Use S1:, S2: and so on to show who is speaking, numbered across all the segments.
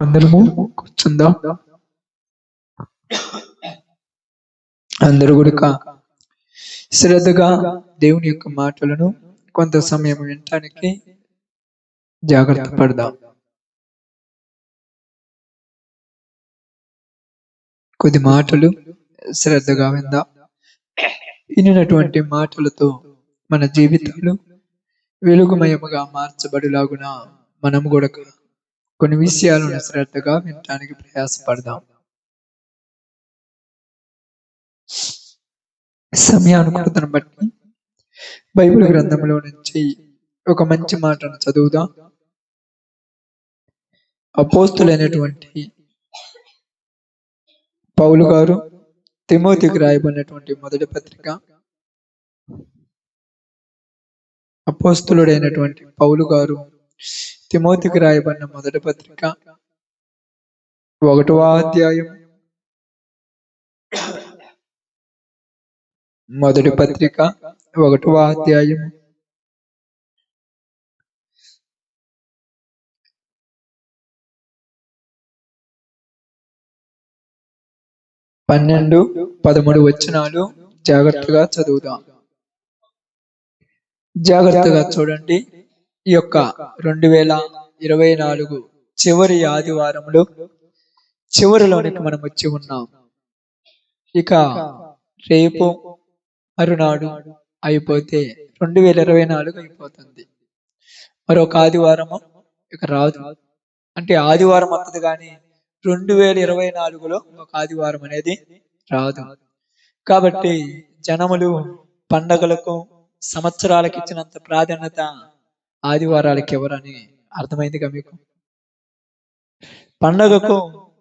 S1: అందరము కూర్చుందాం. అందరూ కూడా శ్రద్ధగా దేవుని యొక్క మాటలను కొంత సమయం వినటానికి జాగ్రత్త పడదాం. కొద్ది మాటలు శ్రద్ధగా విందాం. వినినటువంటి మాటలతో మన జీవితాలు వెలుగుమయముగా మార్చబడిలాగున మనము కూడా కొన్ని విషయాలను శ్రద్ధగా వినటానికి ప్రయాసపడదాం. సమయానుకూలతను బట్టి బైబిల్ గ్రంథంలో నుంచి ఒక మంచి మాటను చదువుదాం. అపోస్తులైనటువంటి పౌలు గారు తిమోతికి రాయబడినటువంటి మొదటి పత్రిక, అపోస్తులుడైనటువంటి పౌలు గారు తిమోతికి రాయబడిన మొదటి పత్రిక 1వ అధ్యాయం, మొదటి పత్రిక 1వ అధ్యాయం 12-13 వచనాలు జాగ్రత్తగా చదువుదాం. జాగ్రత్తగా చూడండి. ఈ యొక్క 2024 చివరి ఆదివారంలో చివరిలోనికి మనం వచ్చి ఉన్నాం. ఇక రేపు మరునాడు అయిపోతే 2024 అయిపోతుంది. మరొక ఆదివారము ఇక రాదు. అంటే ఆదివారం వస్తుంది కానీ 2024లో ఒక ఆదివారం అనేది రాదు. కాబట్టి జనములు పండగలకు సంవత్సరాలకు ఇచ్చినంత ప్రాధాన్యత ఆదివారాలకు ఎవరని అర్థమైందిగా మీకు? పండగకు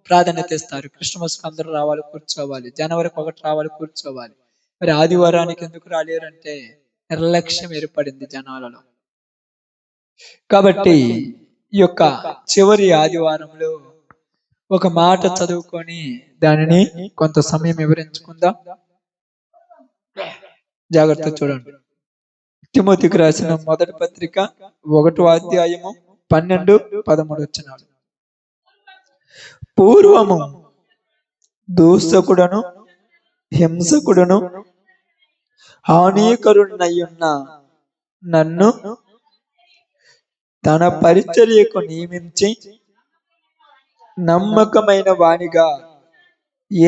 S1: ప్రాధాన్యత ఇస్తారు. క్రిస్మస్ కు అందరూ రావాలి, కూర్చోవాలి. జనవరికి 1 రావాలి, కూర్చోవాలి. మరి ఆదివారానికి ఎందుకు రాలేరంటే నిర్లక్ష్యం ఏర్పడింది జనాలలో. కాబట్టి ఈ యొక్క చివరి ఆదివారంలో ఒక మాట చదువుకొని దానిని కొంత సమయం వివరించుకుందాం. జాగ్రత్త చూడండి. తిమోతికి రాసిన మొదటి పత్రిక 1వ అధ్యాయము 12-13 వచనాలు. పూర్వము దూషకుడను హింసకుడను హానికరుడనయ్యున్న నన్ను తన పరిచర్యకు నియమించి నమ్మకమైన వానిగా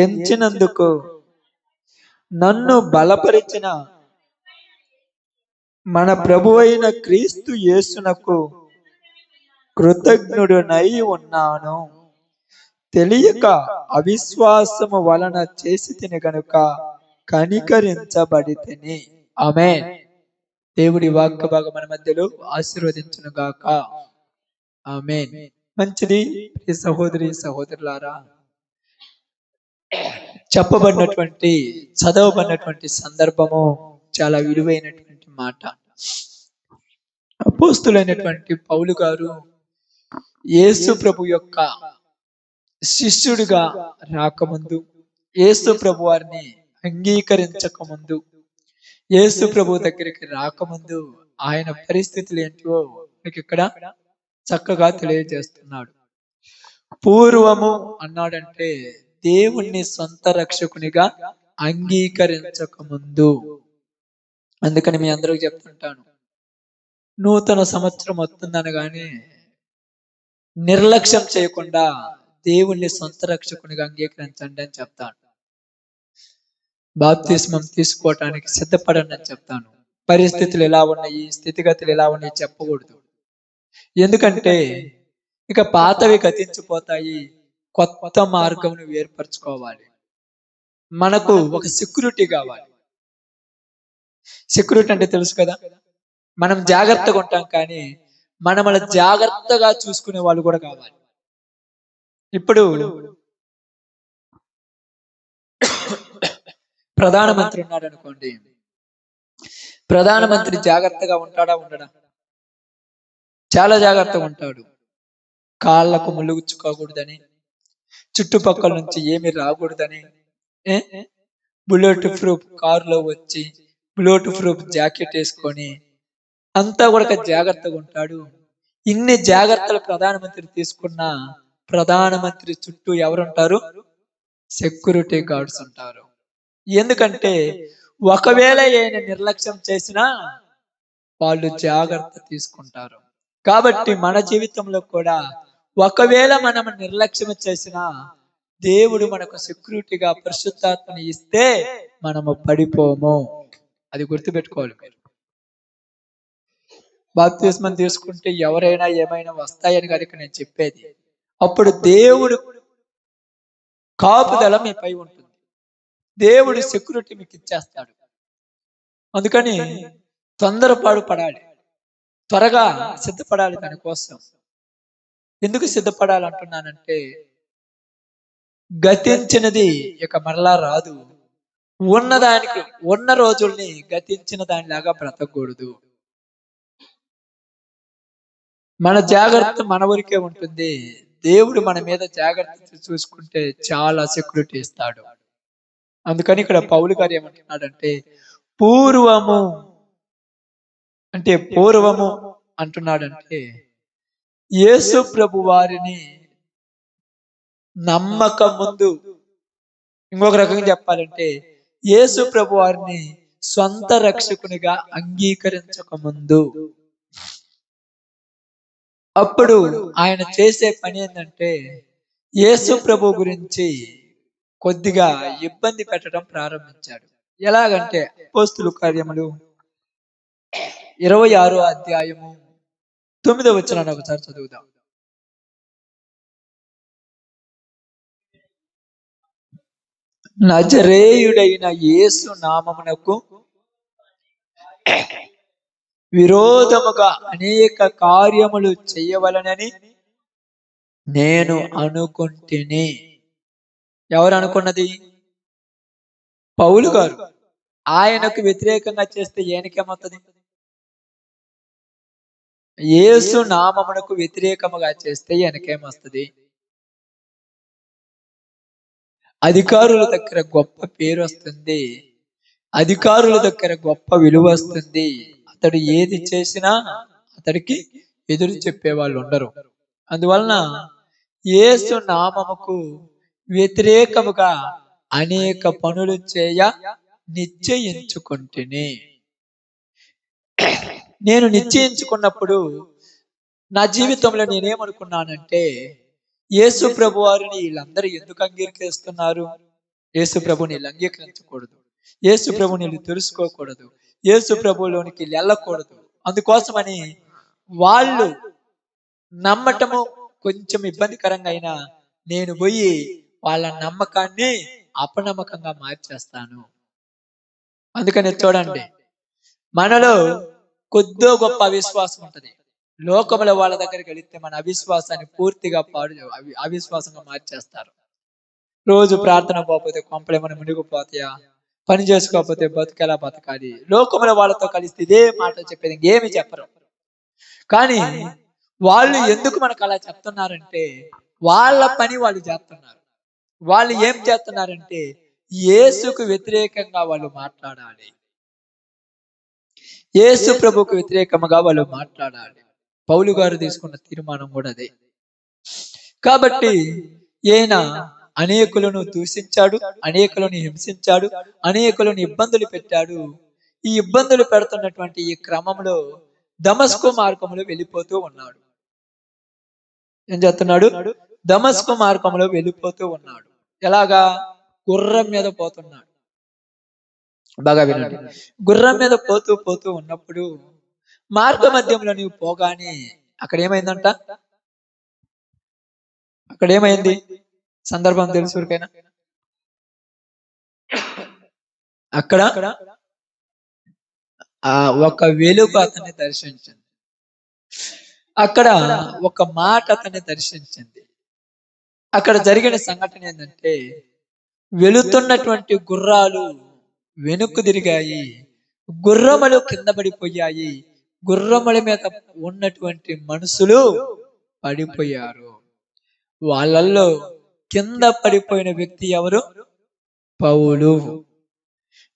S1: ఎంచినందుకు నన్ను బలపరిచిన మన ప్రభువైన క్రీస్తు యేసునకు కృతజ్ఞుడనై ఉన్నాను. తెలియక అవిశ్వాసము వలన చేసి తిని గనుక కనికరించబడితిని. ఆమేన్. దేవుడి వాక్య భాగం మన మధ్యలో ఆశీర్వదించును గాక. ఆమేన్. మంచిది. సహోదరి సహోదరులారా, చెప్పబడినటువంటి చదవబడినటువంటి సందర్భము చాలా విలువైనటువంటి మాట. అపోస్తులైనటువంటి పౌలు గారు యేసు ప్రభు యొక్క శిష్యుడిగా రాకముందు, యేసు ప్రభు వారిని అంగీకరించక ముందు, యేసు ప్రభు దగ్గరికి రాకముందు ఆయన పరిస్థితులు ఏంటో మీకు ఇక్కడ చక్కగా తెలియజేస్తున్నాడు. పూర్వము అన్నాడంటే దేవుణ్ణి సొంత రక్షకునిగా అంగీకరించక ముందు. అందుకని మీ అందరికి చెప్తుంటాను, నూతన సంవత్సరం వస్తుందనగానే నిర్లక్ష్యం చేయకుండా దేవుణ్ణి సొంత రక్షకునిగా అంగీకరించండి అని చెప్తాను. బాప్తిస్మం తీసుకోవటానికి సిద్ధపడండి అని చెప్తాను. పరిస్థితులు ఎలా ఉన్నాయి, స్థితిగతులు ఎలా ఉన్నాయి చెప్పకూడదు. ఎందుకంటే ఇక పాతవి గతించిపోతాయి, కొత్త మార్గం ఏర్పరచుకోవాలి. మనకు ఒక సెక్యూరిటీ కావాలి. సెక్యూరిటీ అంటే తెలుసు కదా, మనం జాగ్రత్తగా ఉంటాం కానీ మనల్ని జాగ్రత్తగా చూసుకునే వాళ్ళు కూడా కావాలి. ఇప్పుడు ప్రధానమంత్రి ఉన్నాడు అనుకోండి, ప్రధానమంత్రి జాగ్రత్తగా ఉంటాడా ఉండడా? చాలా జాగ్రత్తగా ఉంటాడు. కాళ్లకు ములుగుచ్చుకోకూడదని, చుట్టుపక్కల నుంచి ఏమి రాకూడదని, బుల్లెట్ ప్రూఫ్ కారులో వచ్చి బుల్లెట్ ప్రూఫ్ జాకెట్ వేసుకొని అంతా కూడా జాగ్రత్తగా ఉంటాడు. ఇన్ని జాగ్రత్తలు ప్రధానమంత్రి తీసుకున్నా ప్రధానమంత్రి చుట్టూ ఎవరుంటారు? సెక్యూరిటీ గార్డ్స్ ఉంటారు. ఎందుకంటే ఒకవేళ ఈయన నిర్లక్ష్యం చేసినా వాళ్ళు జాగ్రత్త తీసుకుంటారు. కాబట్టి మన జీవితంలో కూడా ఒకవేళ మనం నిర్లక్ష్యం చేసినా దేవుడు మనకు సెక్యూరిటీగా పరిశుద్ధాత్మని ఇస్తే మనము పడిపోము. అది గుర్తుపెట్టుకోవాలి మీరు. బాప్తిస్మం తీసుకుంటే ఎవరైనా ఏమైనా వస్తాయని కనుక నేను చెప్పేది. అప్పుడు దేవుడు కాపుదల మీపై ఉంటుంది. దేవుడు సెక్యూరిటీ మీకు ఇచ్చేస్తాడు. అందుకని తొందరపాటు పడాలి, త్వరగా సిద్ధపడాలి దానికోసం. ఎందుకు సిద్ధపడాలంటున్నానంటే గతించినది ఇక మరలా రాదు. ఉన్నదానికి ఉన్న రోజుల్ని గతించిన దానిలాగా బ్రతకూడదు. మన జాగ్రత్త మన ఊరికే ఉంటుంది. దేవుడు మన మీద జాగ్రత్త చూసుకుంటే చాలా సెక్యూరిటీ ఇస్తాడు. అందుకని ఇక్కడ పౌలు గారు ఏమంటున్నాడంటే పూర్వము అంటే పూర్వము అంటున్నాడంటే యేసు ప్రభు వారిని నమ్మక ముందు, ఇంకొక రకంగా చెప్పాలంటే యేసు ప్రభు వారిని సొంత రక్షకునిగా అంగీకరించక ముందు, అప్పుడు ఆయన చేసే పని ఏంటంటే యేసు ప్రభు గురించి కొద్దిగా ఇబ్బంది పెట్టడం ప్రారంభించాడు. ఎలాగంటే అపోస్తుల కార్యములు 26వ అధ్యాయము 9వ వచనాన్ని ఒకసారి చదువుదాం. నజరేయుడైన యేసు నామమునకు విరోధముగా అనేక కార్యములు చేయవలనని నేను అనుకుంటుని. ఎవరు అనుకున్నది? పౌలు గారు. ఆయనకు వ్యతిరేకంగా చేస్తే ఈయనకేమవుతుంది? యేసు నామమునకు వ్యతిరేకముగా చేస్తే ఈయనకేమొస్తుంది? అధికారుల దగ్గర గొప్ప పేరు వస్తుంది, అధికారుల దగ్గర గొప్ప విలువ వస్తుంది. అతడు ఏది చేసినా అతడికి ఎదురు చెప్పే వాళ్ళు ఉండరు. అందువలన యేసు నామముకు వ్యతిరేకముగా అనేక పనులు చేయ నిశ్చయించుకుంటుని. నేను నిశ్చయించుకున్నప్పుడు నా జీవితంలో నేనేమనుకున్నానంటే యేసు ప్రభు వారిని వీళ్ళందరూ ఎందుకు అంగీకరిస్తున్నారు? యేసు ప్రభుని వీళ్ళు అంగీకరించకూడదు, యేసు ప్రభుని వీళ్ళు తెలుసుకోకూడదు, యేసు ప్రభులోనికి వెళ్ళకూడదు. అందుకోసమని వాళ్ళు నమ్మటము కొంచెం ఇబ్బందికరంగా అయినా నేను పోయి వాళ్ళ నమ్మకాన్ని అపనమ్మకంగా మార్చేస్తాను. అందుకని చూడండి, మనలో కొద్దో గొప్ప అవిశ్వాసం ఉంటది. లోకముల వాళ్ళ దగ్గరికి వెళితే మన అవిశ్వాసాన్ని పూర్తిగా అవిశ్వాసంగా మార్చేస్తారు. రోజు ప్రార్థన పోకపోతే కొంపలేమని మునిగిపోతాయా, పని చేసుకోకపోతే బతుకెలా బతకాలి, లోకముల వాళ్ళతో కలిస్తే ఇదే మాట చెప్పేది, ఇంకేమి చెప్పరు. కానీ వాళ్ళు ఎందుకు మనకు అలా చెప్తున్నారంటే వాళ్ళ పని వాళ్ళు చేస్తున్నారు. వాళ్ళు ఏం చేస్తున్నారంటే యేసుకు వ్యతిరేకంగా వాళ్ళు మాట్లాడాలి, యేసు ప్రభుకు వ్యతిరేకంగా వాళ్ళు మాట్లాడాలి. పౌలు గారు తీసుకున్న తీర్మానం కూడా అదే. కాబట్టి ఈయన అనేకులను దూషించాడు, అనేకులను హింసించాడు, అనేకులను ఇబ్బందులు పెట్టాడు. ఈ ఇబ్బందులు పెడుతున్నటువంటి ఈ క్రమంలో దమస్కు మార్గంలో వెళ్ళిపోతూ ఉన్నాడు. ఏం చేస్తున్నాడు? దమస్కు మార్గంలో వెళ్ళిపోతూ ఉన్నాడు. ఎలాగా? గుర్రం మీద పోతున్నాడు. బాగా వినండి. గుర్రం మీద పోతూ పోతూ ఉన్నప్పుడు మార్గ మధ్యంలో నీవు పోగానే అక్కడ ఏమైందంట? అక్కడ ఏమైంది? సందర్భం తెలుసు ఊరికైనా? అక్కడ ఒక వెలుగు అతన్ని దర్శించింది. అక్కడ ఒక మాట అతన్ని దర్శించింది. అక్కడ జరిగిన సంఘటన ఏంటంటే వెళుతున్నటువంటి గుర్రాలు వెనుక్కు తిరిగాయి, గుర్రములు కింద పడిపోయాయి, గుర్రముల మీద ఉన్నటువంటి మనుషులు పడిపోయారు. వాళ్ళల్లో కింద పడిపోయిన వ్యక్తి ఎవరు? పౌలు.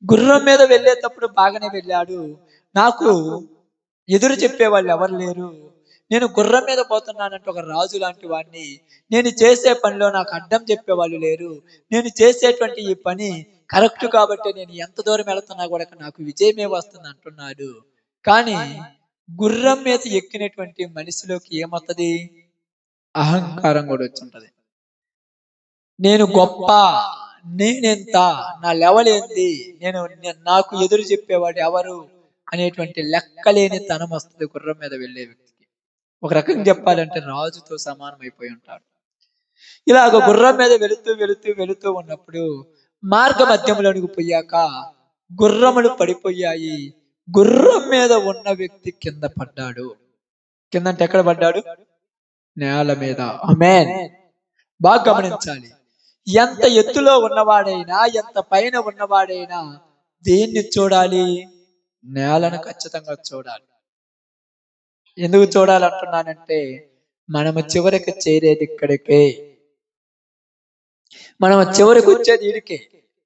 S1: గుర్రం మీద వెళ్ళేటప్పుడు బాగానే వెళ్ళాడు, నాకు ఎదురు చెప్పే వాళ్ళు ఎవరు లేరు, నేను గుర్రం మీద పోతున్నానంటే ఒక రాజు లాంటి వాడిని. నేను చేసే పనిలో నాకు అడ్డం చెప్పేవాళ్ళు లేరు. నేను చేసేటువంటి ఈ పని కరెక్ట్ కాబట్టి నేను ఎంత దూరం వెళుతున్నా కూడా నాకు విజయమే వస్తుంది అంటున్నాడు. కానీ గుర్రం మీద ఎక్కినటువంటి మనిషిలోకి ఏమవుతుంది? అహంకారం కూడా వచ్చి నేను గొప్ప, నేనెంత, నా లెవెల్ ఏంది, నాకు ఎదురు చెప్పేవాడు ఎవరు అనేటువంటి లెక్కలేని తనం వస్తుంది గుర్రం మీద వెళ్ళే వ్యక్తికి. ఒక రకంగా చెప్పాలంటే రాజుతో సమానం అయిపోయి ఉంటాడు. ఇలాగ గుర్రం మీద వెళుతూ వెళుతూ వెళుతూ ఉన్నప్పుడు మార్గ మధ్యంలోనికి పోయాక గుర్రములు పడిపోయాయి. గుర్రం మీద ఉన్న వ్యక్తి కింద పడ్డాడు. కిందంటే ఎక్కడ పడ్డాడు? నేల మీద. ఆమేన్. బాగా గమనించాలి. ఎంత ఎత్తులో ఉన్నవాడైనా, ఎంత పైన ఉన్నవాడైనా దేన్ని చూడాలి? నేలను ఖచ్చితంగా చూడాలి. ఎందుకు చూడాలంటున్నానంటే మనము చివరికి చేరేది ఇక్కడికే. మనం చివరికి వచ్చేది ఇడికే.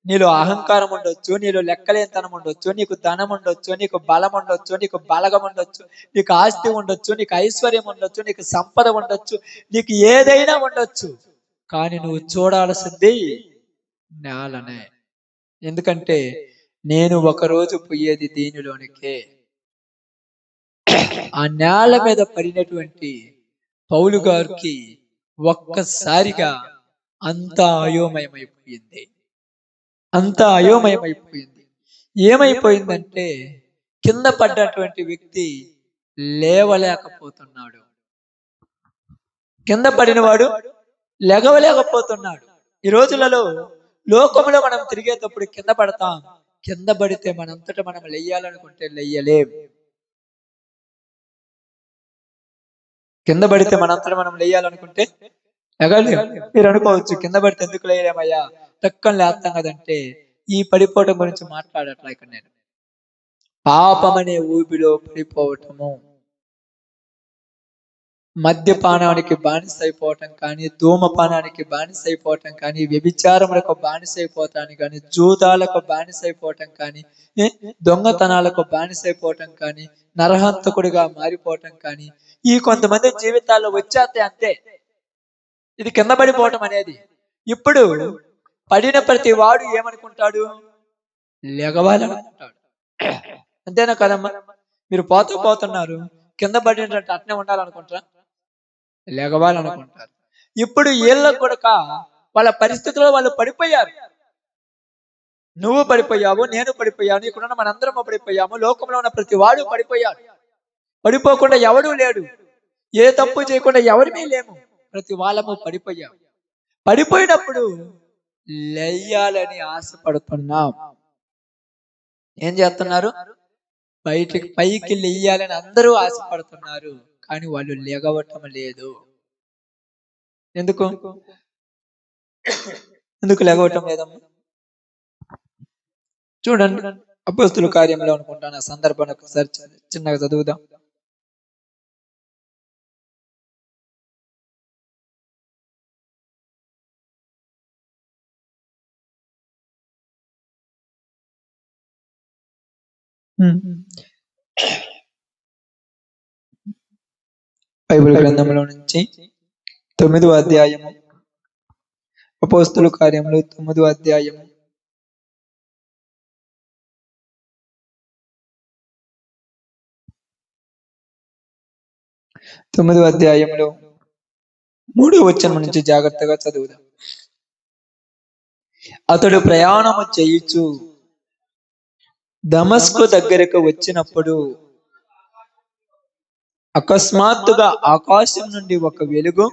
S1: నీలో అహంకారం ఉండొచ్చు, నీలో లెక్కలేనితనం ఉండొచ్చు, నీకు ధనం ఉండొచ్చు, నీకు బలం ఉండొచ్చు, నీకు బలగం ఉండొచ్చు, నీకు ఆస్తి ఉండొచ్చు, నీకు ఐశ్వర్యం ఉండొచ్చు, నీకు సంపద ఉండొచ్చు, నీకు ఏదైనా ఉండొచ్చు. కానీ నువ్వు చూడాల్సింది నేలనే. ఎందుకంటే నేను ఒకరోజు పోయేది దీనిలోనికే. ఆ నేల మీద పడినటువంటి పౌలు గారికి ఒక్కసారిగా అంతా అయోమయమైపోయింది. అంతా అయోమయమైపోయింది. ఏమైపోయిందంటే కింద పడ్డటువంటి వ్యక్తి లేవలేకపోతున్నాడు. కింద పడినవాడు లెగవలేకపోతున్నాడు. ఈ రోజులలో లోకంలో మనం తిరిగేటప్పుడు కింద పడతాం. కింద పడితే మనంతట మనం లెయ్యాలనుకుంటే లెయ్యలేం. కింద పడితే మనంతట మనం లెయ్యాలనుకుంటే లెగలేం. మీరు అనుకోవచ్చు, కింద పడితే ఎందుకు లేయలేమయ్యా, టక్కని లేస్తాం కదంటే ఈ పడిపోవటం గురించి మాట్లాడట్లా ఇక్కడ నేను. పాపమనే ఊబిలో పడిపోవటము, మద్యపానానికి బానిస అయిపోవటం కానీ, ధూమపానానికి బానిస అయిపోవటం కానీ, వ్యభిచారములకు బానిస అయిపోవటానికి కానీ, జూదాలకు బానిస అయిపోవటం కానీ, దొంగతనాలకు బానిస అయిపోవటం కానీ, నరహంతకుడిగా మారిపోవటం కానీ, ఈ కొంతమంది జీవితాల్లో వచ్చేస్తే అంతే. ఇది కింద పడిపోవటం అనేది. ఇప్పుడు పడిన ప్రతి వాడు ఏమనుకుంటాడు? లెగవాలనుకుంటాడు. అంతేనా కదమ్మా? మీరు పోతున్నారు, కింద పడినట్టు అట్నే ఉండాలనుకుంటారా? లెగవాలనుకుంటారు. ఇప్పుడు వీళ్ళ కొడుక వాళ్ళ పరిస్థితుల్లో వాళ్ళు పడిపోయారు. నువ్వు పడిపోయావు, నేను పడిపోయాను, ఇక్కడున్న మనందరం పడిపోయాము, లోకంలో ఉన్న ప్రతి వాడు పడిపోయాడు. పడిపోకుండా ఎవడూ లేడు, ఏ తప్పు చేయకుండా ఎవరిమీ లేము, ప్రతి వాళ్ళము పడిపోయాము. పడిపోయినప్పుడు లెయ్యాలని ఆశపడుతున్నాం. ఏం చేస్తున్నారు? పైకి లెయ్యాలని అందరూ ఆశపడుతున్నారు, కానీ వాళ్ళు లెగవటం లేదు. ఎందుకు లెగవటం లేదమ్మా? చూడండి, అపోస్తుల కార్యంలో అనుకుంటాను ఆ సందర్భాన్ని ఒకసారి చిన్నగా చదువుదాం. బైబిల్ గ్రంథంలో నుంచి 9వ అధ్యాయము, అపోస్తుల కార్యములు 9వ అధ్యాయము 9వ అధ్యాయంలో 3వ వచనం నుంచి జాగ్రత్తగా చదువుదాం. అతడు ప్రయాణము చేయుచు దమస్కు దగ్గరకు వచ్చినప్పుడు అకస్మాత్తుగా ఆకాశం నుండి ఒక వెలుగు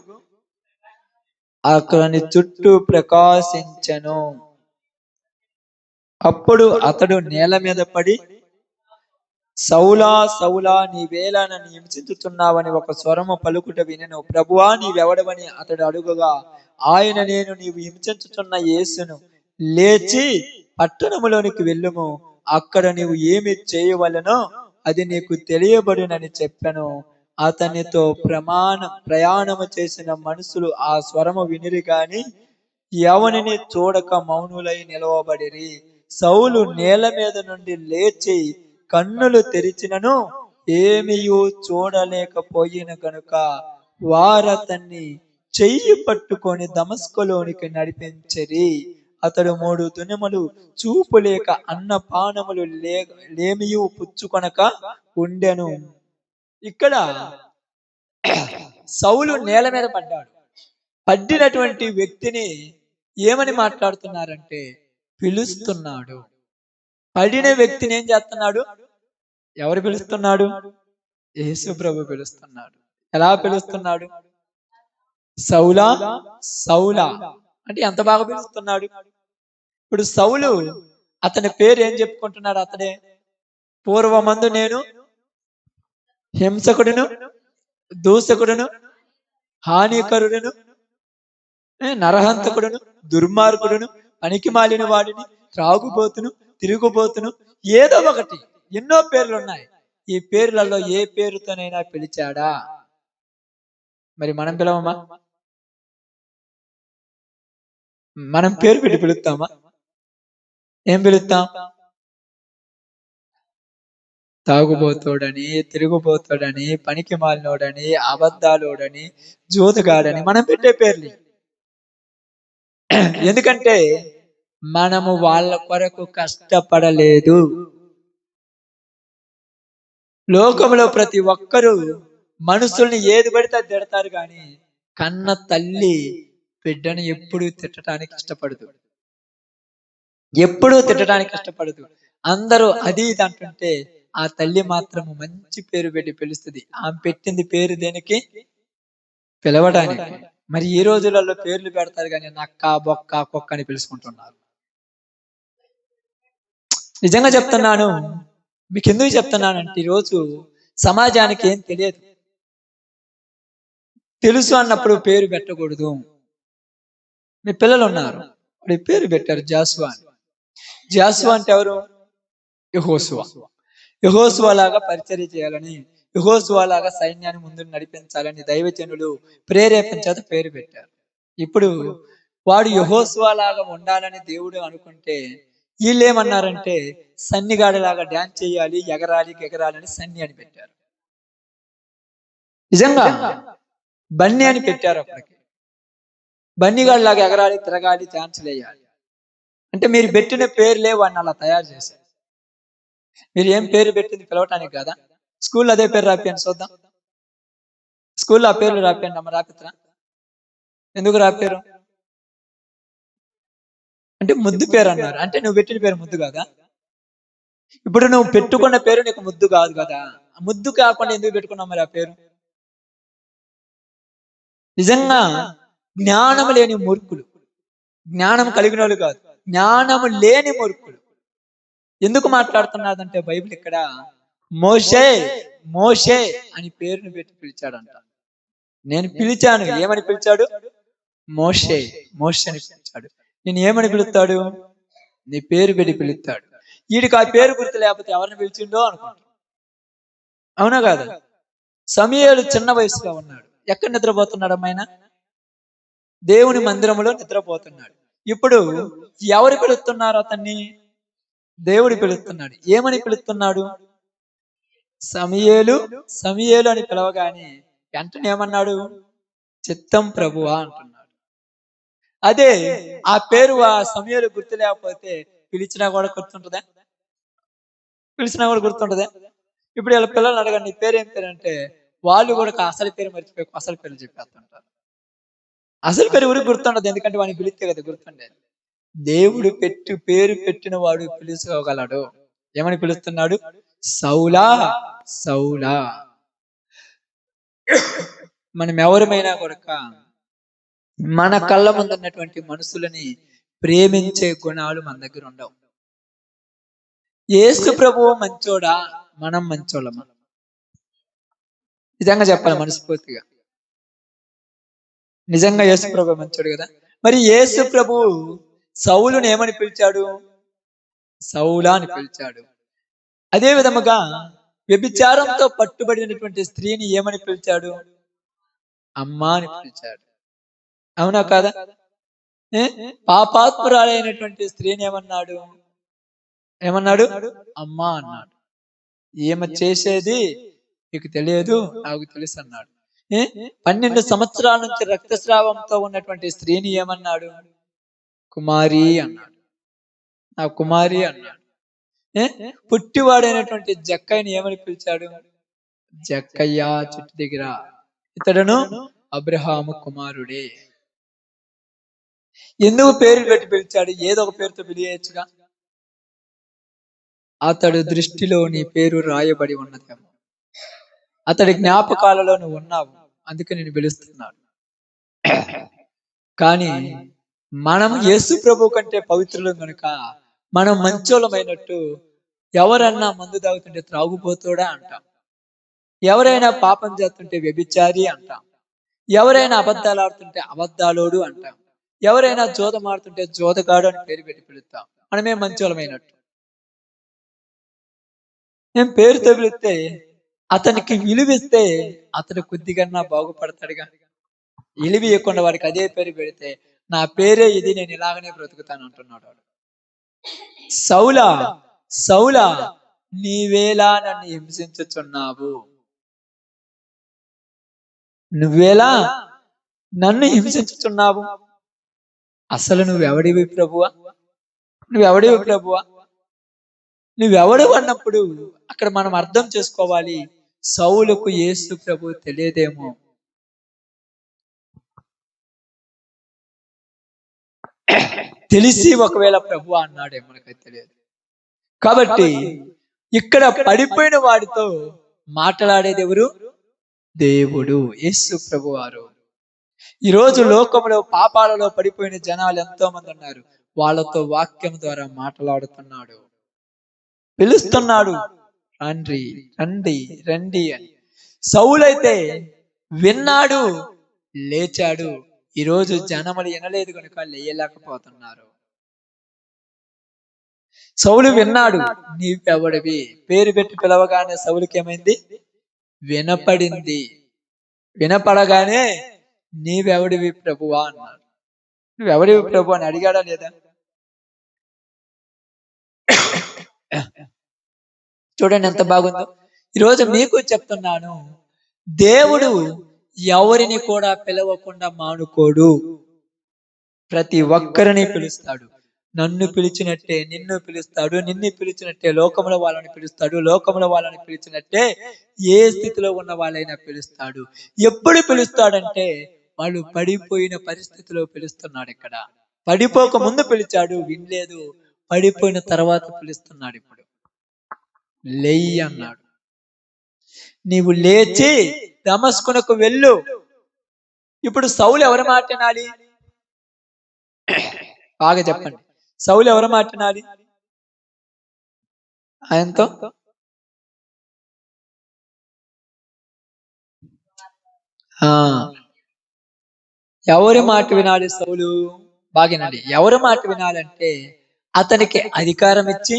S1: అతని చుట్టూ ప్రకాశించెను. అప్పుడు అతడు నేల మీద పడి, సౌలా సౌలా, నీవేళ నన్ను హింసించుచున్నావని ఒక స్వరము పలుకుట వినెను. ప్రభువా, నీవెవడవని అతడు అడుగగా, ఆయన, నేను నీవు హింసించుచున్న యేసును, లేచి పట్టణములోనికి వెళ్ళుము, అక్కడ నీవు ఏమి చేయవలనో అది నీకు తెలియబడునని చెప్పెను. అతనితో ప్రయాణము చేసిన మనుషులు ఆ స్వరము వినిరి గాని ఎవనిని చూడక మౌనులై నిలవబడిరి. సౌలు నేల మీద నుండి లేచి కన్నులు తెరిచినను ఏమియూ చూడలేకపోయిన గనుక వారతన్ని చెయ్యి పట్టుకొని దమస్కులోనికి నడిపించిరి. అతడు 3 దినములు చూపు లేక అన్నపానములు లేమియు పుచ్చుకొనక ఉండెను. ఇక్కడ సౌలు నేల మీద పడ్డాడు. పడ్డినటువంటి వ్యక్తిని ఏమని మాట్లాడుతున్నారంటే పిలుస్తున్నాడు. పడిన వ్యక్తిని ఏం చేస్తున్నాడు? ఎవరు పిలుస్తున్నాడు? యేసు ప్రభు పిలుస్తున్నాడు. ఎలా పిలుస్తున్నాడు? సౌలా సౌలా అంటే ఎంత బాగా పిలుస్తున్నాడు. ఇప్పుడు సౌలు అతని పేరు ఏం చెప్పుకుంటున్నాడు? అతడే పూర్వమందు నేను హింసకుడును, దూషకుడును, హానికరుడును, నరహంతకుడును, దుర్మార్గుడును, పనికి మాలిన వాడిని, త్రాగుబోతును, తిరుగుబోతును, ఏదో ఒకటి ఎన్నో పేర్లు ఉన్నాయి. ఈ పేర్లలో ఏ పేరుతోనైనా పిలిచాడా? మరి మనం పిలవమా? మనం పేరు పెట్టి పిలుస్తామా? ఏం పిలుస్తాం? తాగుబోతోడని, తిరుగుబోతోడని, పనికి మాలినోడని, అబద్ధాలోడని, జోతుగాడని మనం పెట్టే పేర్లు. ఎందుకంటే మనము వాళ్ళ కొరకు కష్టపడలేదు. లోకంలో ప్రతి ఒక్కరూ మనుషుల్ని ఏది పడితే అది తిడతారు, కానీ కన్న తల్లి బిడ్డను ఎప్పుడూ తిట్టడానికి ఇష్టపడదు. ఎప్పుడూ తిట్టడానికి ఇష్టపడదు. అందరూ అది ఇది అంటుంటే ఆ తల్లి మాత్రం మంచి పేరు పెట్టి పిలుస్తుంది. ఆమె పెట్టింది పేరు దేనికి? పిలవడానికి. మరి ఈ రోజులలో పేర్లు పెడతారు కానీ నక్క, బొక్క, కుక్క అని పిలుచుకుంటున్నారు. నిజంగా చెప్తున్నాను. మీకు ఎందుకు చెప్తున్నానంటే ఈరోజు సమాజానికి ఏం తెలియదు. తెలుసు అన్నప్పుడు పేరు పెట్టకూడదు. మీ పిల్లలు ఉన్నారు, వాడి పేరు పెట్టారు జాషువా అని. జాషువా అంటే ఎవరు? యెహోషువ. యెహోషువ లాగా పరిచర్య చేయాలని, యెహోషువ లాగా సైన్యాన్ని ముందు నడిపించాలని దైవజనులు ప్రేరేపించేత పేరు పెట్టారు. ఇప్పుడు వాడు యెహోషువ లాగా ఉండాలని దేవుడు అనుకుంటే వీళ్ళు ఏమన్నారంటే సన్నిగాడిలాగా డాన్స్ చేయాలి, ఎగరాలి ఎగరాలని సన్ని అని పెట్టారు. నిజంగా బన్నీ అని పెట్టారు. అప్పటికి బన్నీగాడిలాగా ఎగరాలి, తిరగాలి, డాన్సులు వేయాలి అంటే మీరు పెట్టిన పేర్లే వాడిని అలా తయారు చేశారు. మీరు ఏం పేరు పెట్టింది పిలవటానికి కదా. స్కూల్లో అదే పేరు రాపియండి చూద్దాం. స్కూల్లో ఆ పేర్లు రాపియండి అమ్మ. రాపిత్రా? ఎందుకు రాపారు? అంటే ముద్దు పేరు అన్నారు. అంటే నువ్వు పెట్టిన పేరు ముద్దు కాదా? ఇప్పుడు నువ్వు పెట్టుకున్న పేరు నీకు ముద్దు కాదు కదా. ముద్దు కాకుండా ఎందుకు పెట్టుకున్నావు మరి ఆ పేరు? నిజంగా జ్ఞానం లేని మూర్ఖులు, జ్ఞానం కలిగిన వాళ్ళు కాదు, జ్ఞానము లేని మూర్ఖులు ఎందుకు మాట్లాడుతున్నారంటే బైబిల్ ఇక్కడ మోషే మోషే అని పేరును పెట్టి పిలిచాడంట. నేను పిలిచాను, ఏమని పిలిచాడు? మోషే మోషే అని పిలిచాడు. నేను ఏమని పిలుస్తాడు? నీ పేరు పెట్టి పిలుస్తాడు. వీడికి ఆ పేరు గుర్తు లేకపోతే ఎవరిని పిలిచిండో అనుకుంటాడు. అవునా కాదు? సమూయేలు చిన్న వయసులో ఉన్నాడు. ఎక్కడ నిద్రపోతున్నాడు అమ్మాయిన? దేవుని మందిరంలో నిద్రపోతున్నాడు. ఇప్పుడు ఎవరు పిలుస్తున్నారు అతన్ని? దేవుడు పిలుస్తున్నాడు. ఏమని పిలుస్తున్నాడు? సమూయేలు సమూయేలు అని పిలవగానే వెంటనే ఏమన్నాడు? చిత్తం ప్రభువా అంటున్నాడు. అదే ఆ పేరు ఆ సమూయేలు గుర్తు లేకపోతే పిలిచినా కూడా గుర్తుంటదా? పిలిచినా కూడా గుర్తుంటదా? ఇప్పుడు వీళ్ళ పిల్లల్ని అడగండి నీ పేరు ఏం పేరు అంటే వాళ్ళు కూడా అసలు పేరు మర్చిపోయి అసలు పేరు చెప్పేస్తుంటారు. అసలు పేరు ఊరికి గుర్తుండదు, ఎందుకంటే వాడిని పిలిస్తే కదా గుర్తుండేది. దేవుడు పేరు పెట్టిన వాడు పిలుచుకోగలడు. ఏమని పిలుస్తున్నాడు? సౌలా సౌలా. మనం ఎవరమైనా కూడా మన కళ్ళ ముందు ఉన్నటువంటి మనుషులని ప్రేమించే గుణాలు మన దగ్గర ఉండవు. యేసు ప్రభువు మంచోడా, మనం మంచోళ్ళమా? నిజంగా చెప్పాలి మనస్ఫూర్తిగా. నిజంగా యేసు ప్రభు మంచోడు కదా. మరి యేసు ప్రభు సౌలుని ఏమని పిలిచాడు? సౌలా అని పిలిచాడు. అదే విధముగా వ్యభిచారంతో పట్టుబడినటువంటి స్త్రీని ఏమని పిలిచాడు? అమ్మా అని పిలిచాడు. అవునా కాదా? పాపాత్మురాలైనటువంటి స్త్రీని ఏమన్నాడు? అమ్మా అన్నాడు. ఈమె చేసేది మీకు తెలియదు, నాకు తెలుసు అన్నాడు. 12 సంవత్సరాల నుంచి రక్తస్రావంతో ఉన్నటువంటి స్త్రీని ఏమన్నాడు? కుమారి అన్నాడు. నా కుమారి అన్నాడు. పుట్టివాడైనటువంటి జక్కయ్యని ఏమని పిలిచాడు? జక్కయ్య చెట్టు దగ్గర, ఇతడును అబ్రహాము కుమారుడే. ఎందుకు పేరు పెట్టి పిలిచాడు? ఏదో ఒక పేరుతో పిలియచ్చుగా. అతడు దృష్టిలో నీ పేరు రాయబడి ఉన్నదేమో, అతడి జ్ఞాపకాలలో నువ్వు ఉన్నావు, అందుకే నేను పిలుస్తున్నాడు. కానీ మనం యేసు ప్రభు కంటే పవిత్రులం కనుక మనం మంచోళమైనట్టు ఎవరన్నా మందు తాగుతుంటే త్రాగుపోతాడా అంటాం, ఎవరైనా పాపం చేస్తుంటే వ్యభిచారి అంటాం, ఎవరైనా అబద్ధాలు ఆడుతుంటే అబద్ధాలోడు అంటాం, ఎవరైనా జోదం ఆడుతుంటే జోదగాడు అని పేరు పెట్టి పిలుస్తాం. మనమే మంచోళమైనట్టు. నేను పేరుతో పిలిస్తే అతనికి విలువిస్తే అతడు కొద్దిగా బాగుపడతాడుగా. విలువ ఇవ్వకుండా వాడికి అదే పేరు పెడితే నా పేరే ఇది, నేను ఇలాగనే బ్రతుకుతాను అంటున్నాడు వాడు. సౌలా సౌలా నీవేలా నన్ను హింసించుచున్నావు, నువ్వేలా నన్ను హింసించుచున్నావు, అసలు నువ్వెవడివి ప్రభువా, నువ్వెవడివి ప్రభువా, నువ్వెవడు అన్నప్పుడు అక్కడ మనం అర్థం చేసుకోవాలి, సౌలుకు యేసు ప్రభు తెలియదేమో. తెలిసి ఒకవేళ ప్రభు అన్నాడే మనకైతే తెలియదు. కాబట్టి ఇక్కడ పడిపోయిన వాడితో మాట్లాడేది ఎవరు? దేవుడు, యేసు ప్రభు వారు. ఈరోజు లోకంలో పాపాలలో పడిపోయిన జనాలు ఎంతో మంది ఉన్నారు. వాళ్ళతో వాక్యం ద్వారా మాట్లాడుతున్నాడు, పిలుస్తున్నాడు, రండి రండి రండి అని. సౌలైతే విన్నాడు, లేచాడు. ఈరోజు జనములు వినలేదు కనుక లేయలేకపోతున్నారు. సౌలు విన్నాడు, నీవెవడివి పేరు పెట్టి పిలవగానే సౌలుకి ఏమైంది? వినపడింది. వినపడగానే నీవెవడివి ప్రభువా అన్నాడు. నువ్వెవడివి ప్రభు అని అడిగాడా లేదా? చూడండి ఎంత బాగుందో. ఈరోజు మీకు చెప్తున్నాను, దేవుడు ఎవరిని కూడా పిలవకుండా మానుకోడు. ప్రతి ఒక్కరిని పిలుస్తాడు. నన్ను పిలిచినట్టే నిన్ను పిలుస్తాడు, నిన్ను పిలిచినట్టే లోకముల వాళ్ళని పిలుస్తాడు, లోకముల వాళ్ళని పిలిచినట్టే ఏ స్థితిలో ఉన్న వాళ్ళైనా పిలుస్తాడు. ఎప్పుడు పిలుస్తాడంటే వాళ్ళు పడిపోయిన పరిస్థితిలో పిలుస్తున్నాడు. ఇక్కడ పడిపోక ముందు పిలిచాడు, వినలేదు. పడిపోయిన తర్వాత పిలుస్తున్నాడు. ఇప్పుడు లేయి అన్నాడు. నీవు లేచి దమస్కునకు వెళ్ళు. ఇప్పుడు సౌలు ఎవరి మాట వినాలి? బాగా చెప్పండి. సౌలు ఎవరి మాట వినాలి? ఆయనతో ఎవరి మాట వినాలి? సౌలు బాగా వినాలి. ఎవరి మాట వినాలంటే అతనికి అధికారం ఇచ్చి,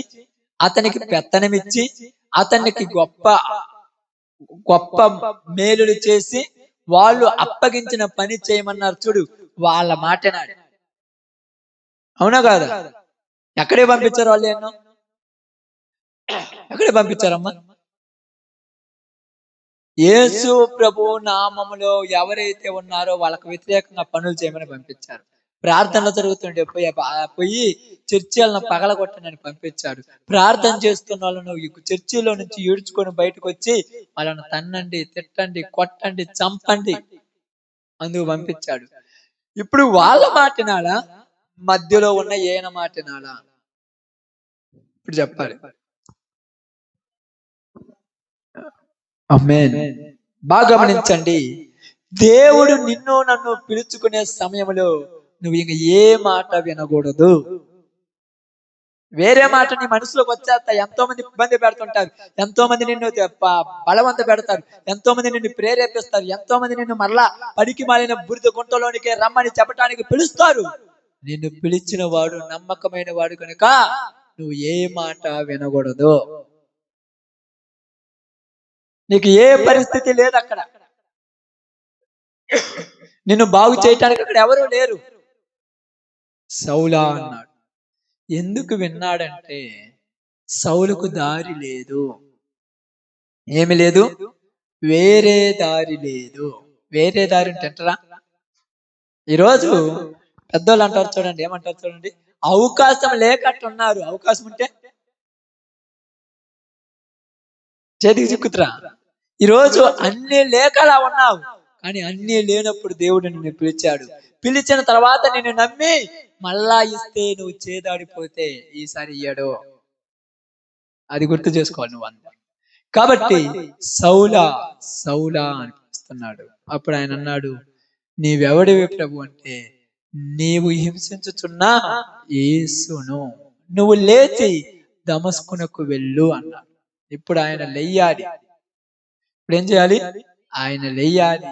S1: అతనికి పెత్తనం ఇచ్చి, అతనికి గొప్ప గొప్ప మేలులు చేసి వాళ్ళు అప్పగించిన పని చేయమన్నారు చూడు, వాళ్ళ మాట వినాలి. అవునా కాదా? ఎక్కడే పంపించారు వాళ్ళు? ఎన్నో ఎక్కడే పంపించారమ్మా? యేసు ప్రభు నామములో ఎవరైతే ఉన్నారో వాళ్ళకు వ్యతిరేకంగా పనులు చేయమని పంపించారు. ప్రార్థనలు జరుగుతుంటే పోయి చర్చిలను పగలగొట్టనని పంపించాడు. ప్రార్థన చేస్తున్న వాళ్ళను చర్చిలో నుంచి ఈడ్చుకొని బయటకు వచ్చి వాళ్ళను తన్నండి, తిట్టండి, కొట్టండి, చంపండి అందుకు పంపించాడు. ఇప్పుడు వాళ్ళ మాటినాలా, మధ్యలో ఉన్న ఈయన మాటినాలా? ఇప్పుడు చెప్పాలి. ఆమేన్. బాగా గమనించండి. దేవుడు నిన్ను నన్ను పిలుచుకునే సమయంలో నువ్వు ఇంక ఏ మాట వినకూడదు. వేరే మాట నీ మనసులోకి వచ్చేస్తా. ఎంతో మంది ఇబ్బంది పెడుతుంటారు, ఎంతో మంది నిన్ను బలవంత పెడతారు, ఎంతో మంది నిన్ను ప్రేరేపిస్తారు, ఎంతో మంది నిన్ను మరలా పనికి మాలిన బురద గుంటలోనికి రమ్మని చెప్పడానికి పిలుస్తారు. నిన్ను పిలిచిన వాడు నమ్మకమైన వాడు కనుక నువ్వు ఏ మాట వినకూడదు. నీకు ఏ పరిస్థితి లేదు అక్కడ. నిన్ను బాగు చేయటానికి అక్కడ ఎవరు లేరు. సౌలా అన్నాడు. ఎందుకు విన్నాడంటే సౌలుకు దారి లేదు. ఏమి లేదు? వేరే దారి లేదు. వేరే దారి తింటరా? ఈరోజు పెద్దోళ్ళు అంటారు చూడండి, ఏమంటారు చూడండి, అవకాశం లేకట్టున్నారు. అవకాశం ఉంటే చేతికి చిక్కుతురా? ఈరోజు అన్ని లేకలా ఉన్నావు, కానీ అన్ని లేనప్పుడు దేవుడు నిన్ను పిలిచాడు. పిలిచిన తర్వాత నిన్ను నమ్మి మళ్ళా ఇస్తే నువ్వు చేదాడిపోతే ఈసారి ఇయ్యడు. అది గుర్తు చేసుకోవాలి నువ్వు అంత. కాబట్టి సౌలా సౌలా అని పిలుస్తున్నాడు. అప్పుడు ఆయన అన్నాడు, నీవెవడివి ప్రభు అంటే, నీవు హింసించుచున్నా యేసును, నువ్వు లేచి దమస్కునకు వెళ్ళు అన్నాడు. ఇప్పుడు ఆయన లెయ్యాలి. ఇప్పుడు ఏం చేయాలి? ఆయన లెయ్యాలి.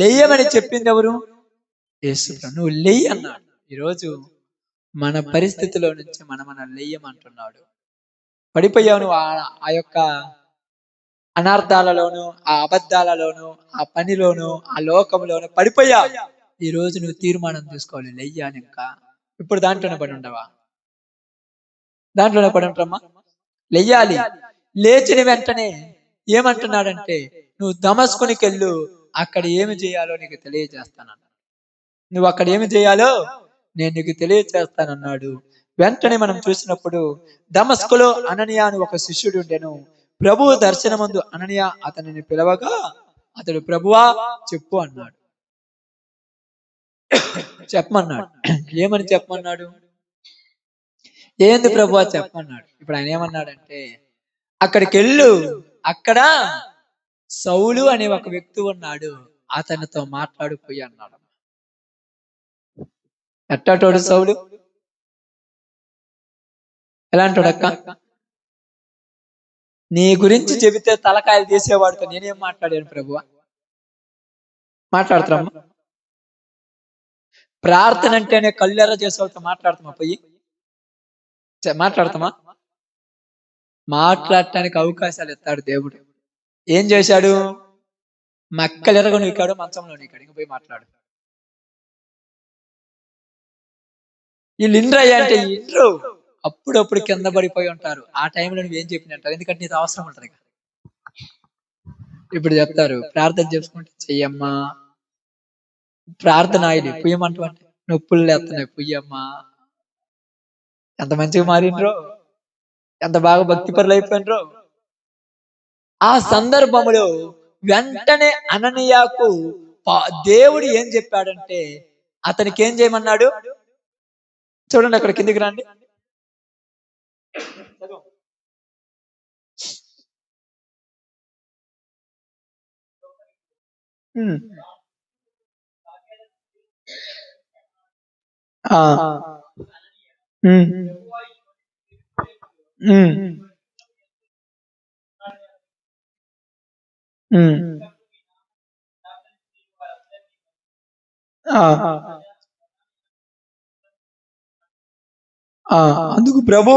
S1: లెయ్యమని చెప్పింది ఎవరు? యేసు. నువ్వు లెయ్యి అన్నాడు. ఈరోజు మన పరిస్థితిలో నుంచి మన లెయ్యమంటున్నాడు. పడిపోయావు నువ్వు ఆ యొక్క అనార్థాలలోను, ఆ అబద్ధాలలోను, ఆ పనిలోను, ఆ లోకంలోను పడిపోయావు. ఈ రోజు నువ్వు తీర్మానం తీసుకోవాలి, లెయ్యాలి. ఇంకా ఇప్పుడు దాంట్లోనే పడి ఉండవా? దాంట్లోనే పడి ఉంటామా? లెయ్యాలి. లేచిన వెంటనే ఏమంటున్నాడంటే, నువ్వు దమస్కునికి వెళ్ళు, అక్కడ ఏమి చేయాలో నీకు తెలియజేస్తానన్నాడు. నువ్వు అక్కడ ఏమి చేయాలో నేను నీకు తెలియజేస్తానన్నాడు. వెంటనే మనం చూసినప్పుడు దమస్కులో అననీయ అని ఒక శిష్యుడు ఉండెను. ప్రభువు దర్శనమందు అననీయ అతనిని పిలవగా అతడు, ప్రభువా చెప్పు అన్నాడు. చెప్పమన్నాడు. ఏమని చెప్పమన్నాడు? ఏంది ప్రభువా చెప్పమన్నాడు. ఇప్పుడు ఆయన ఏమన్నాడంటే, అక్కడికి వెళ్ళు, అక్కడ సౌలు అనే ఒక వ్యక్తి ఉన్నాడు, అతనితో మాట్లాడిపోయి అన్నాడు. ఎట్టాటోడు సౌలు? ఎలాంటోడు అక్క? నీ గురించి చెబితే తలకాయలు తీసేవాడితో నేనేం మాట్లాడాను ప్రభువా? మాట్లాడుతున్నామా? ప్రార్థన అంటేనే కళ్ళెర్ర చేసేవాళ్ళతో మాట్లాడుతామా? పోయి మాట్లాడతామా? మాట్లాడటానికి అవకాశాలు ఇస్తాడు దేవుడు. ఏం చేశాడు? మక్కలెరగ నీకాడు, మంచంలో నీకాడు, ఇంక పోయి మాట్లాడు. వీళ్ళు ఇండ్రయ్య అంటే ఇండ్రు అప్పుడప్పుడు కింద పడిపోయి ఉంటారు. ఆ టైంలో నువ్వేం చెప్పినట్టారు, ఎందుకంటే నీకు అవసరం ఉంటది. ఇప్పుడు చెప్తారు, ప్రార్థన చేసుకుంటే చెయ్యమ్మా, ప్రార్థన ఆయిలి పుయ్యమంటే నొప్పులు లేస్తున్నాయి, పుయ్యమ్మా. ఎంత మంచిగా మారిండ్రో, ఎంత బాగా భక్తి పరులు అయిపోయినరో. ఆ సందర్భంలో వెంటనే అననీయాకు దేవుడు ఏం చెప్పాడంటే, అతనికి ఏం చేయమన్నాడు చూడండి, అక్కడ కిందికి రండి. అందుకు ప్రభు,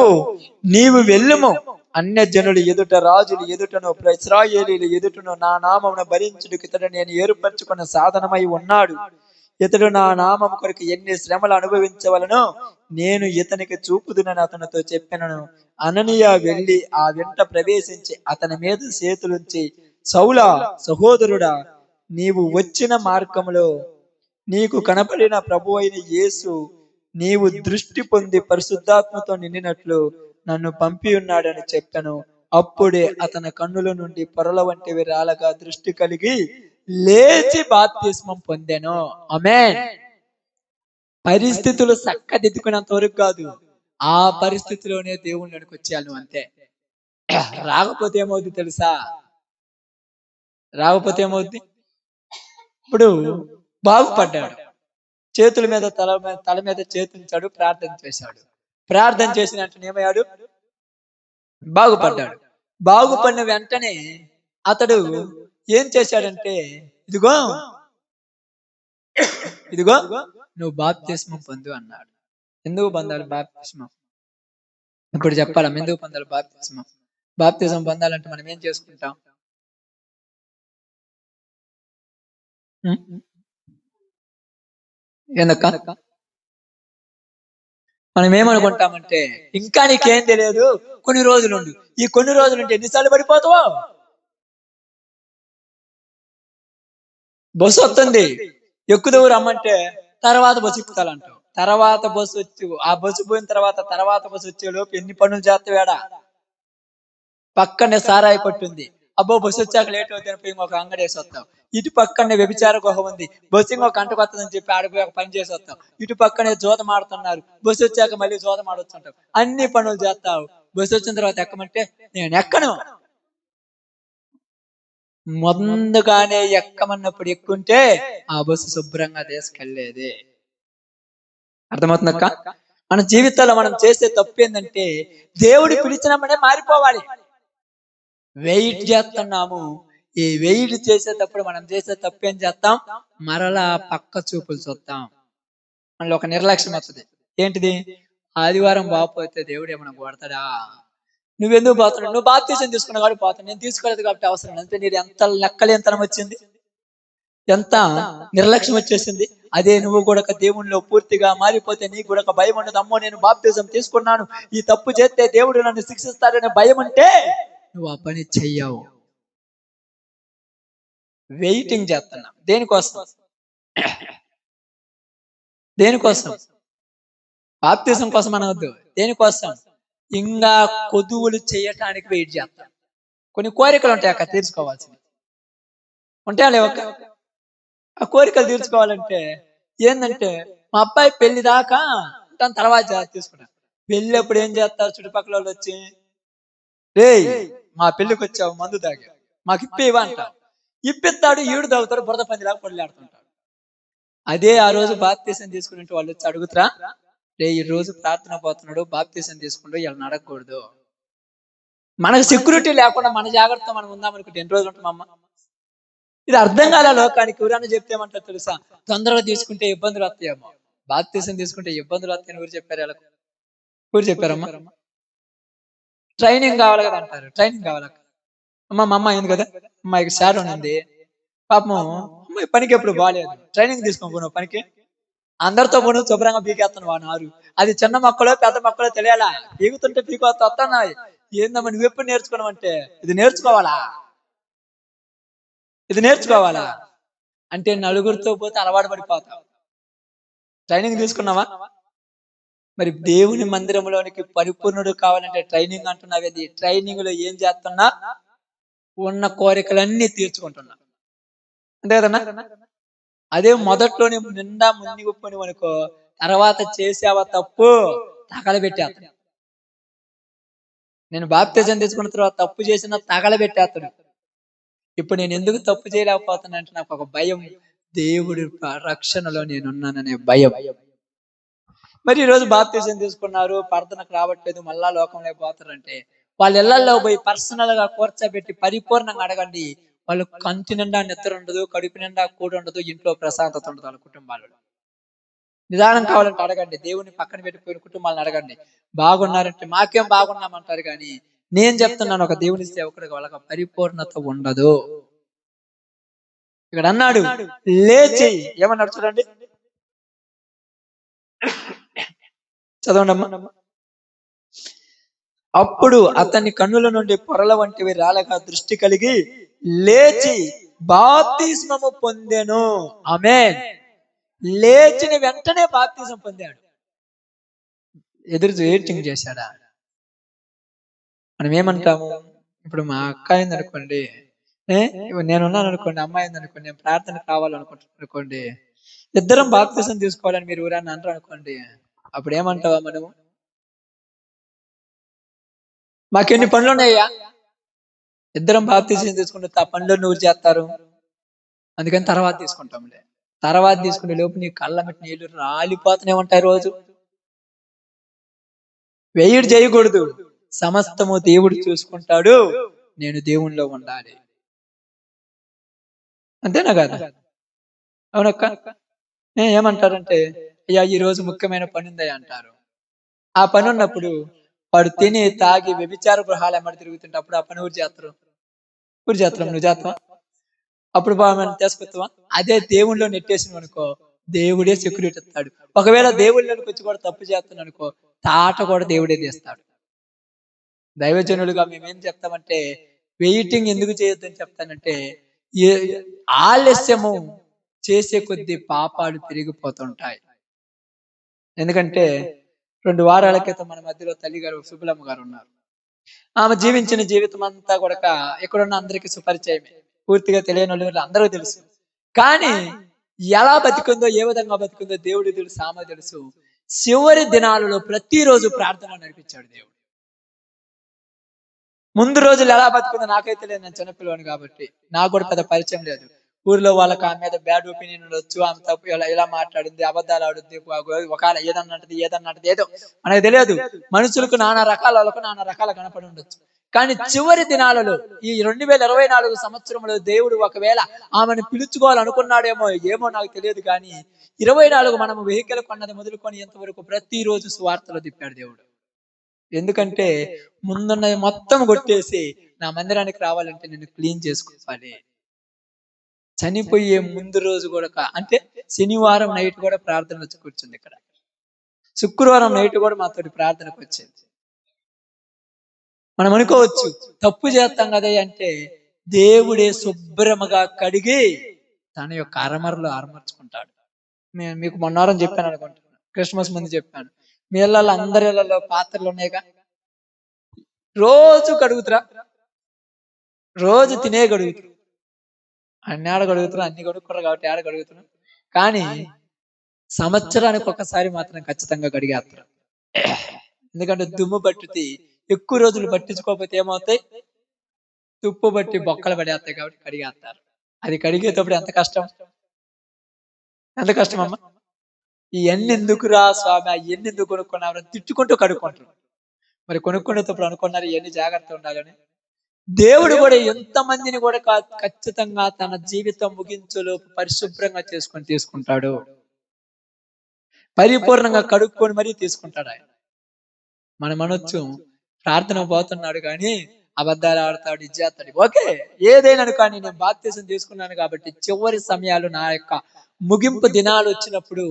S1: నీవు వెళ్ళుము, అన్య జనులు ఎదుట, రాజులు ఎదుటను, ఇశ్రాయేలీయుల ఎదుటను నా నామమును భరించుటకు ఇతడు నేను ఏర్పరచుకున్న సాధనమై ఉన్నాడు. ఇతడు నా నామం కొరకు ఎన్ని శ్రమలు అనుభవించవలనో నేను ఇతనికి చూపుదునని అతనితో చెప్పినను. అననీయ వెళ్లి ఆ వెంట ప్రవేశించి అతని మీద చేతులుంచి, సౌలా సహోదరుడా, నీవు వచ్చిన మార్గంలో నీకు కనపడిన ప్రభు అయిన యేసు నీవు దృష్టి పొంది పరిశుద్ధాత్మతో నిండినట్లు నన్ను పంపి ఉన్నాడని చెప్పాను. అప్పుడే అతని కన్నుల నుండి పొరల వంటివి రాలగా దృష్టి కలిగి లేచి బాప్తిస్మం పొందాను. ఆమేన్. పరిస్థితులు చక్కదిద్దుకున్నంత వరకు కాదు, ఆ పరిస్థితిలోనే దేవుళ్ళకి వచ్చేయాలి అంతే. రాకపోతే ఏమవుద్ది తెలుసా? రాకపోతే ఏమవుద్ది? ఇప్పుడు బాగుపడ్డాడు, చేతుల మీద తల మీద చేతుంచాడు, ప్రార్థన చేశాడు. ప్రార్థన చేసిన వెంటనే ఏమయ్యాడు? బాగుపడ్డాడు. బాగుపడిన వెంటనే అతడు ఏం చేశాడంటే, ఇదిగో ఇదిగో నువ్వు బాప్తిస్మం పొందు అన్నాడు. ఎందుకు పొందాలి బాప్తిస్మం? ఇప్పుడు చెప్పాలా ఎందుకు పొందాలి బాప్తిస్మం? బాప్తిజం పొందాలంటే మనం ఏం చేసుకుంటాం? ఎందుక మనం ఏమనుకుంటామంటే, ఇంకా నీకేం తెలియదు, కొన్ని రోజులుండు. ఈ కొన్ని రోజులుంటే ఎన్నిసార్లు పడిపోతావో. బస్సు వస్తుంది, ఎక్కుదువు రమ్మంటే తర్వాత బస్సు ఎక్కుతాలంటావు. తర్వాత బస్సు వచ్చి ఆ బస్సు పోయిన తర్వాత బస్సు వచ్చే లోపు ఎన్ని పనులు చేస్తావాడా. పక్కనే సారాయి కొట్టుంది, అబ్బో బస్సు వచ్చాక లేట్ అవుతుంది పోయి ఇంకొక అంగడి వేసి వస్తాం. ఇటు పక్కనే వ్యభిచార గుహ ఉంది, బస్సు ఇంకొక గంటకు వస్తుందని చెప్పి ఆడిపోయి ఒక పని చేసి వస్తాం. ఇటు పక్కనే జోతం ఆడుతున్నారు, బస్సు వచ్చాక మళ్ళీ జోతం ఆడొచ్చుంటాం. అన్ని పనులు చేస్తావు. బస్సు వచ్చిన తర్వాత ఎక్కమంటే నేను ఎక్కను. ముందుగానే ఎక్కమన్నప్పుడు ఎక్కుంటే ఆ బస్సు శుభ్రంగా తీసుకెళ్లేది. అర్థమవుతుందక్క? మన జీవితాల్లో మనం చేసే తప్పు ఏంటంటే దేవుడు పిలిచినప్పుడే మారిపోవాలి. వెయిట్ చేస్తున్నాము. ఈ వెయిట్ చేసేటప్పుడు మనం చేసే తప్పు ఏం చేస్తాం? మరలా పక్క చూపులు చూస్తాం. మనలో ఒక నిర్లక్ష్యం వస్తుంది. ఏంటిది? ఆదివారం బాగపోతే దేవుడు ఏమన్నా కొడతాడా? నువ్వెందుకు పోతున్నావు? నువ్వు బాప్తీసం తీసుకున్నావు కాబట్టి పోతాను, నేను తీసుకోలేదు కాబట్టి అవసరం. అంతే. నీరు ఎంత లెక్కలేంతనం వచ్చింది, ఎంత నిర్లక్ష్యం వచ్చేసింది. అదే నువ్వు కూడా దేవునిలో పూర్తిగా మారిపోతే నీకు కూడా భయం ఉండదు. అమ్మో నేను బాప్తిజం తీసుకున్నాను, ఈ తప్పు చేస్తే దేవుడు నన్ను శిక్షిస్తాడనే భయం ఉంటే నువ్వు ఆ పని చెయ్యవు. వెయిటింగ్ చేస్తున్నా దేనికోసం? దేనికోసం? బాప్తిజం కోసం అనవద్దు. దేనికోసం? ఇంకా కొదువులు చేయటానికి వెయిట్ చేస్తాం. కొన్ని కోరికలు ఉంటాయి అక్క, తీర్చుకోవాల్సింది ఉంటాయా లేవక్క? ఆ కోరికలు తీర్చుకోవాలంటే ఏంటంటే మా అబ్బాయి పెళ్లి దాకా దాని తర్వాత తీసుకున్నా. పెళ్లి అప్పుడు ఏం చేస్తారు చుట్టుపక్కల వాళ్ళు వచ్చి, రే మా పెళ్లికి వచ్చావు మందు తాగా మాకు ఇప్పేవా అంటావు. ఇప్పిస్తాడు, ఈడు తాగుతాడు, బురద పందిలాగా పొడిలాడుతుంటాడు. అదే ఆ రోజు బాప్తీసం తీసుకునే వాళ్ళు వచ్చి అడుగుతారా, రే ఈ రోజు ప్రార్థన పోతున్నాడు బాప్తీసం తీసుకుంటూ ఇలా అడగకూడదు. మనకు సెక్యూరిటీ లేకుండా మన జాగ్రత్త మనం ఉందామనుకుంటే ఎన్ని రోజులు ఉంటామమ్మ? ఇది అర్థం కాల లోకానికి. ఎవరన్నా చెప్తే ఏమంటారు తెలుసా? తొందరగా తీసుకుంటే ఇబ్బందులు వస్తాయేమో. బాప్తీసం తీసుకుంటే ఇబ్బందులు వస్తాయని ఎవరు చెప్పారు? ఎలా ఎవరు చెప్పారమ్మా? ట్రైనింగ్ కావాలి కదా అంటారు. ట్రైనింగ్ కావాలి. అమ్మ మా అమ్మ అయింది కదా, అమ్మాయికి శారం ఉంది పాపం, అమ్మాయి పనికి ఎప్పుడు బాగాలేదు, ట్రైనింగ్ తీసుకోను పనికి. అందరితో పోను శుభ్రంగా పీకేస్తాను వాడు. అది చిన్న మొక్కలో పెద్ద మొక్కలో తెలియాలా? పీకుతుంటే వస్తున్నాయి. ఏందమ్మా నువ్వు ఎప్పుడు నేర్చుకున్నావు అంటే, ఇది నేర్చుకోవాలా, ఇది నేర్చుకోవాలా అంటే నలుగురితో పోతే అలవాటు పడిపోతావు. ట్రైనింగ్ తీసుకున్నావా? మరి దేవుని మందిరంలోనికి పరిపూర్ణుడు కావాలంటే ట్రైనింగ్ అంటున్నావేది? ట్రైనింగ్ లో ఏం చేస్తున్నా? ఉన్న కోరికలన్నీ తీర్చుకుంటున్నా, అంతే కదన్నా? అదే మొదట్లోనే నిండా మునిగిపోని అనుకో, తర్వాత చేసావా తప్పు తగలబెట్టేస్తాడు. నేను బాప్తిజం తీసుకున్న తర్వాత తప్పు చేసిన తగలబెట్టేస్తాడు. ఇప్పుడు నేను ఎందుకు తప్పు చేయలేకపోతున్నా అంటే నాకు ఒక భయం, దేవుడి రక్షణలో నేనున్నాననే భయం. మరి ఈరోజు బాప్తిజం తీసుకున్నారు, ప్రార్థనకు రావట్లేదు, మళ్ళా లోకంలో పోతారంటే వాళ్ళ ఇళ్లలో పోయి పర్సనల్ గా కూర్చోబెట్టి పరిపూర్ణంగా అడగండి. వాళ్ళు కంటి నిండా నిద్ర ఉండదు, కడుపు నిండా కూడు ఉండదు, ఇంట్లో ప్రశాంతత ఉండదు. వాళ్ళ కుటుంబాలలో నిదానం కావాలంటే అడగండి. దేవుని పక్కన పెట్టిపోయిన కుటుంబాలను అడగండి. బాగున్నారంటే మాకేం బాగున్నామంటారు, కానీ నేను చెప్తున్నాను ఒక దేవుని సేవకుడిగా వాళ్ళకి పరిపూర్ణత ఉండదు. ఇక్కడ అన్నాడు లేచి, ఏమన్నాడు చూడండి, చదవండమ్మా. అప్పుడు అతని కన్నుల నుండి పొరల వంటివి రాలగా దృష్టి కలిగి లేచి బాప్తిస్మము పొందెను. ఆమేన్. లేచిన వెంటనే బాప్తిజం పొందాడు. ఎదురు వెయిటింగ్ చేశాడా? మనం ఏమంటాము? ఇప్పుడు మా అక్క అయింది అనుకోండి, నేనున్నాను అనుకోండి, అమ్మాయి అయింది అనుకోండి, నేను ప్రార్థన కావాలనుకుంటున్నాను అనుకోండి, ఇద్దరం బాప్తిజం తీసుకోవాలని మీరు ఊరన్నా అంటారు అనుకోండి, అప్పుడు ఏమంటావా మనము? మాకెన్ని పనులు ఉన్నాయ్యా, ఇద్దరం బాప్తిజం తీసుకుంటే ఆ పనులు నువ్వు చేస్తారు, అందుకని తర్వాత తీసుకుంటాంలే. తర్వాత తీసుకునే లోపు నీ కళ్ళ మెట్టి నీళ్లు రాలిపోతూనే ఉంటాయి. రోజు వెయిట్ చేయకూడదు. సమస్తము దేవుడు చూసుకుంటాడు, నేను దేవునిలో ఉండాలి, అంతేనా కాదు? అవునక్క. ఏమంటారంటే, అయ్యా ఈ రోజు ముఖ్యమైన పని ఉందయ్యా అంటారు. ఆ పని ఉన్నప్పుడు వాడు తిని తాగి వ్యభిచార గృహాలు ఎమ్మడి తిరుగుతుంటప్పుడు ఆ పని ఊరు చేస్తారు. ఊరు చేస్తాం, నువ్వు చేస్తావా? అప్పుడు బాగా తీసుకొస్తావా? అదే దేవుళ్ళలో నెట్టేసిన అనుకో, దేవుడే సెక్యూరిటీ ఇస్తాడు. ఒకవేళ దేవుళ్ళలోకి వచ్చి కూడా తప్పు చేస్తున్నాను అనుకో, తాట కూడా దేవుడే తీస్తాడు. దైవజనులుగా మేమేం చెప్తామంటే, వెయిటింగ్ ఎందుకు చేయొద్దని చెప్తానంటే, ఆలస్యము చేసే కొద్ది పాపాలు పెరిగిపోతుంటాయి. ఎందుకంటే 2 వారాల క్రితం మన మధ్యలో తల్లి గారు సుబ్బలమ్మ గారు ఉన్నారు. ఆమె జీవించిన జీవితం అంతా కూడా ఎక్కడున్న అందరికీ సుపరిచయమే. పూర్తిగా తెలియని వాళ్ళు అందరూ తెలుసు. కానీ ఎలా బతికుందో, ఏ విధంగా బతికుందో దేవుడు తెలుసు, ఆమె తెలుసు. చివరి దినాలలో ప్రతిరోజు ప్రార్థన నడిపించాడు దేవుడు. ముందు రోజులు ఎలా బతుకుందో నాకైతే లేదు, నేను చిన్నపిల్లవాడిని కాబట్టి నాకు కూడా పెద్ద పరిచయం లేదు. ఊర్లో వాళ్ళకి ఆమె మీద బ్యాడ్ ఒపీనియన్ ఉండొచ్చు, ఆమె తప్పు ఇలా మాట్లాడింది, అబద్ధాలు ఆడుద్ది, ఒకవేళ ఏదన్నది ఏదో మనకు తెలియదు. మనుషులకు నానా రకాల వాళ్ళకు నానా రకాల కనపడి ఉండొచ్చు. కానీ చివరి దినాలలో ఈ 2024 సంవత్సరంలో దేవుడు ఒకవేళ ఆమెను పిలుచుకోవాలనుకున్నాడేమో, ఏమో నాకు తెలియదు. కానీ 24 మనము వెహికల్ కొన్నది మొదలుకొని ఎంతవరకు ప్రతిరోజు సువార్తలు తిప్పాడు దేవుడు. ఎందుకంటే ముందున్నది మొత్తం కొట్టేసి నా మందిరానికి రావాలంటే నేను క్లీన్ చేసుకోవాలి. చనిపోయే ముందు రోజు కూడా అంటే శనివారం నైట్ కూడా ప్రార్థన వచ్చి కూర్చుంది ఇక్కడ. శుక్రవారం నైట్ కూడా మాతోటి ప్రార్థనకు వచ్చింది. మనం అనుకోవచ్చు తప్పు చేస్తాం కదా అంటే, దేవుడే శుభ్రముగా కడిగి తన యొక్క అరమరలో అరమర్చుకుంటాడు. నేను మీకు మొన్నవారం చెప్పాను అనుకుంటున్నాను, క్రిస్మస్ ముందు చెప్పాను. మీ ఇళ్ళల్లో అందరి ఇళ్లలో పాత్రలు ఉన్నాయిగా, రోజు కడుగుతురా, రోజు తినే కడుగుతురు, అన్ని ఆడ కడుగుతున్నారు, అన్ని కడుక్కున్నారు కాబట్టి ఆడ కడుగుతున్నారు. కానీ సంవత్సరానికి ఒకసారి మాత్రం ఖచ్చితంగా కడిగేస్తారు. ఎందుకంటే దుమ్ము పట్టుతి ఎక్కువ రోజులు పట్టించుకోకపోతే ఏమవుతాయి, తుప్పు బట్టి బొక్కలు పడేస్తాయి కాబట్టి కడిగేస్తారు. అది కడిగేటప్పుడు ఎంత కష్టం, ఎంత కష్టం అమ్మా. ఇవన్నీ ఎందుకురా స్వామి, అవన్నీ ఎందుకు కొనుక్కున్నామని తిట్టుకుంటూ కడుక్కుంటారు. మరి కొనుక్కునేటప్పుడు అనుకున్నారు ఇవన్నీ జాగ్రత్త ఉండాలని. దేవుడు కూడా ఎంతమందిని కూడా ఖచ్చితంగా తన జీవితం ముగించులోపు పరిశుభ్రంగా చేసుకొని తీసుకుంటాడు, పరిపూర్ణంగా కడుక్కొని మరీ తీసుకుంటాడు ఆయన. మనం అనొచ్చు ప్రార్థన పోతున్నాడు కానీ అబద్ధాలు ఆడతాడు, ఇది చేస్తాడు. ఓకే, ఏదైనా కానీ నేను బాప్తిసం తీసుకున్నాను కాబట్టి చివరి సమయాలు నా యొక్క ముగింపు దినాలు వచ్చినప్పుడు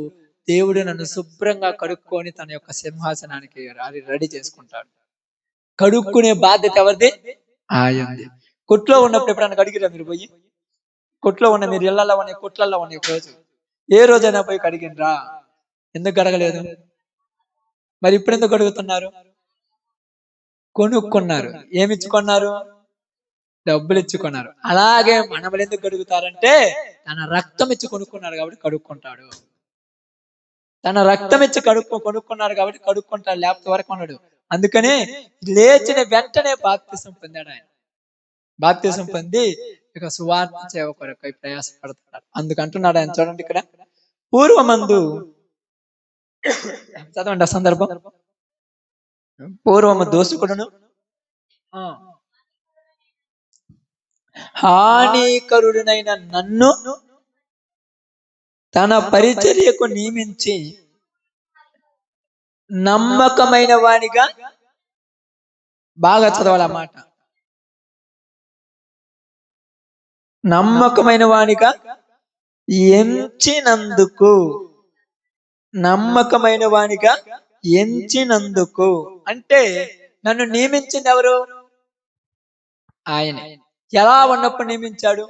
S1: దేవుడు నన్ను శుభ్రంగా కడుక్కొని తన యొక్క సింహాసనానికి రెడీ చేసుకుంటాడు. కడుక్కునే బాధ్యత ఎవరిది? ఆయనది. కొట్లో ఉన్నప్పుడు ఎప్పుడన్నా కడిగిరా మీరు పోయి? కొట్లో ఉన్న మీరు ఇళ్లలో ఉన్న కొట్లలో ఉన్న రోజు ఏ రోజైనా పోయి కడిగినరా? ఎందుకు కడగలేదు? మరి ఇప్పుడు ఎందుకు కడుగుతున్నారు? కొనుక్కున్నారు. ఏమిచ్చుకున్నారు? డబ్బులు ఇచ్చుకున్నారు. అలాగే మనములు ఎందుకు కడుగుతారంటే తన రక్తం ఇచ్చి కొనుక్కున్నారు కాబట్టి కడుక్కుంటాడు. తన రక్తం ఇచ్చి కొనుక్కున్నాడు కాబట్టి కడుక్కుంటాడు, లేకపోతే వరకు ఉన్నాడు. అందుకనే లేచిన వెంటనే బాప్తిసం పొందాడు ఆయన. బాప్తిసం పొంది ఇక సువార్త సేవ కొరకై ప్రయాసపడుతున్నాడు. అందుకంటున్నాడు ఆయన, చూడండి ఇక్కడ, పూర్వమందు చదవండి ఆ సందర్భం. పూర్వము దోసుకుడును హానికరుడునైన నన్ను తన పరిచర్యకు నియమించి నమ్మకమైన వానిగా, బాగా చదవాలన్నమాట, నమ్మకమైన వానిగా ఎంచినందుకు, నమ్మకమైన వానిగా ఎంచినందుకు అంటే నన్ను నియమించింది ఎవరు? ఆయన. ఎలా ఉన్నప్పుడు నియమించాడు?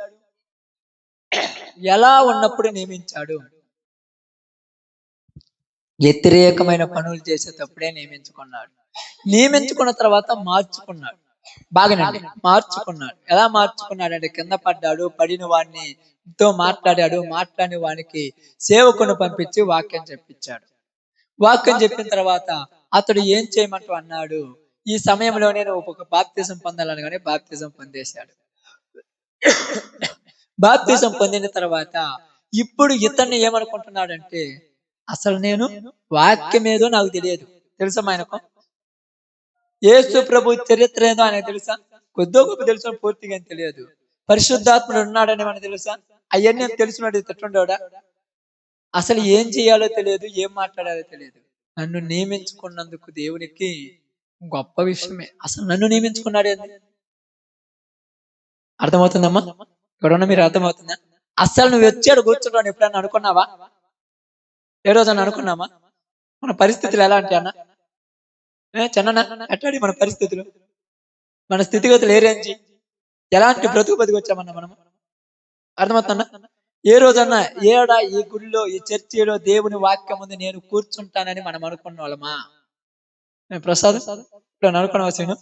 S1: ఎలా ఉన్నప్పుడు నియమించాడు? వ్యతిరేకమైన పనులు చేసేటప్పుడే నియమించుకున్నాడు. నియమించుకున్న తర్వాత మార్చుకున్నాడు. బాగానండి, మార్చుకున్నాడు. ఎలా మార్చుకున్నాడు అంటే, కింద పడ్డాడు, పడిన వాడిని తో మాట్లాడాడు, మాట్లాడిన వానికి సేవకుని పంపించి వాక్యం చెప్పించాడు. వాక్యం చెప్పిన తర్వాత అతడు ఏం చేయమంటూ అన్నాడు, ఈ సమయంలో నేను ఒక బాప్తిజం పొందాలనగానే బాప్తిజం పొందేశాడు. బాప్తిజం పొందిన తర్వాత ఇప్పుడు ఇతన్ని ఏమనుకుంటున్నాడంటే, అసలు నేను వాక్యం ఏదో నాకు తెలియదు. తెలుసా ఆయనకు? యేసు ప్రభు చరిత్ర ఏదో ఆయనకు తెలుసా? కొద్దో గొప్ప తెలుసు, పూర్తిగా తెలియదు. పరిశుద్ధాత్ముడు ఉన్నాడని మనకు తెలుసా? అవన్నీ తెలుసున్నాడు తిట్టుండేవాడా? అసలు ఏం చేయాలో తెలియదు, ఏం మాట్లాడాలో తెలియదు. నన్ను నియమించుకున్నందుకు దేవునికి గొప్ప విషయమే. అసలు నన్ను నియమించుకున్నాడు ఏంది? అర్థమవుతుందమ్మా? ఇక్కడ ఉన్న మీరు అర్థమవుతుందా? అసలు నువ్వు వచ్చాడు కూర్చుంటావు ఎప్పుడన్నా అనుకున్నావా? ఏ రోజన్నా అనుకున్నామా? మన పరిస్థితులు ఎలా అంటే అన్న చిన్న ఎట్లాడి మన పరిస్థితులు, మన స్థితిగతులు ఏ రేంజ్, ఎలాంటి బ్రతుకు బతికి వచ్చామన్నా మనము? అర్థమవుతుందా? ఏ రోజన్నా ఏడా ఈ గుడిలో ఈ చర్చిలో దేవుని వాక్యం ఉంది నేను కూర్చుంటానని మనం అనుకున్న వాళ్ళమా? ప్రసాద్ ఇప్పుడు అనుకున్న వచ్చాను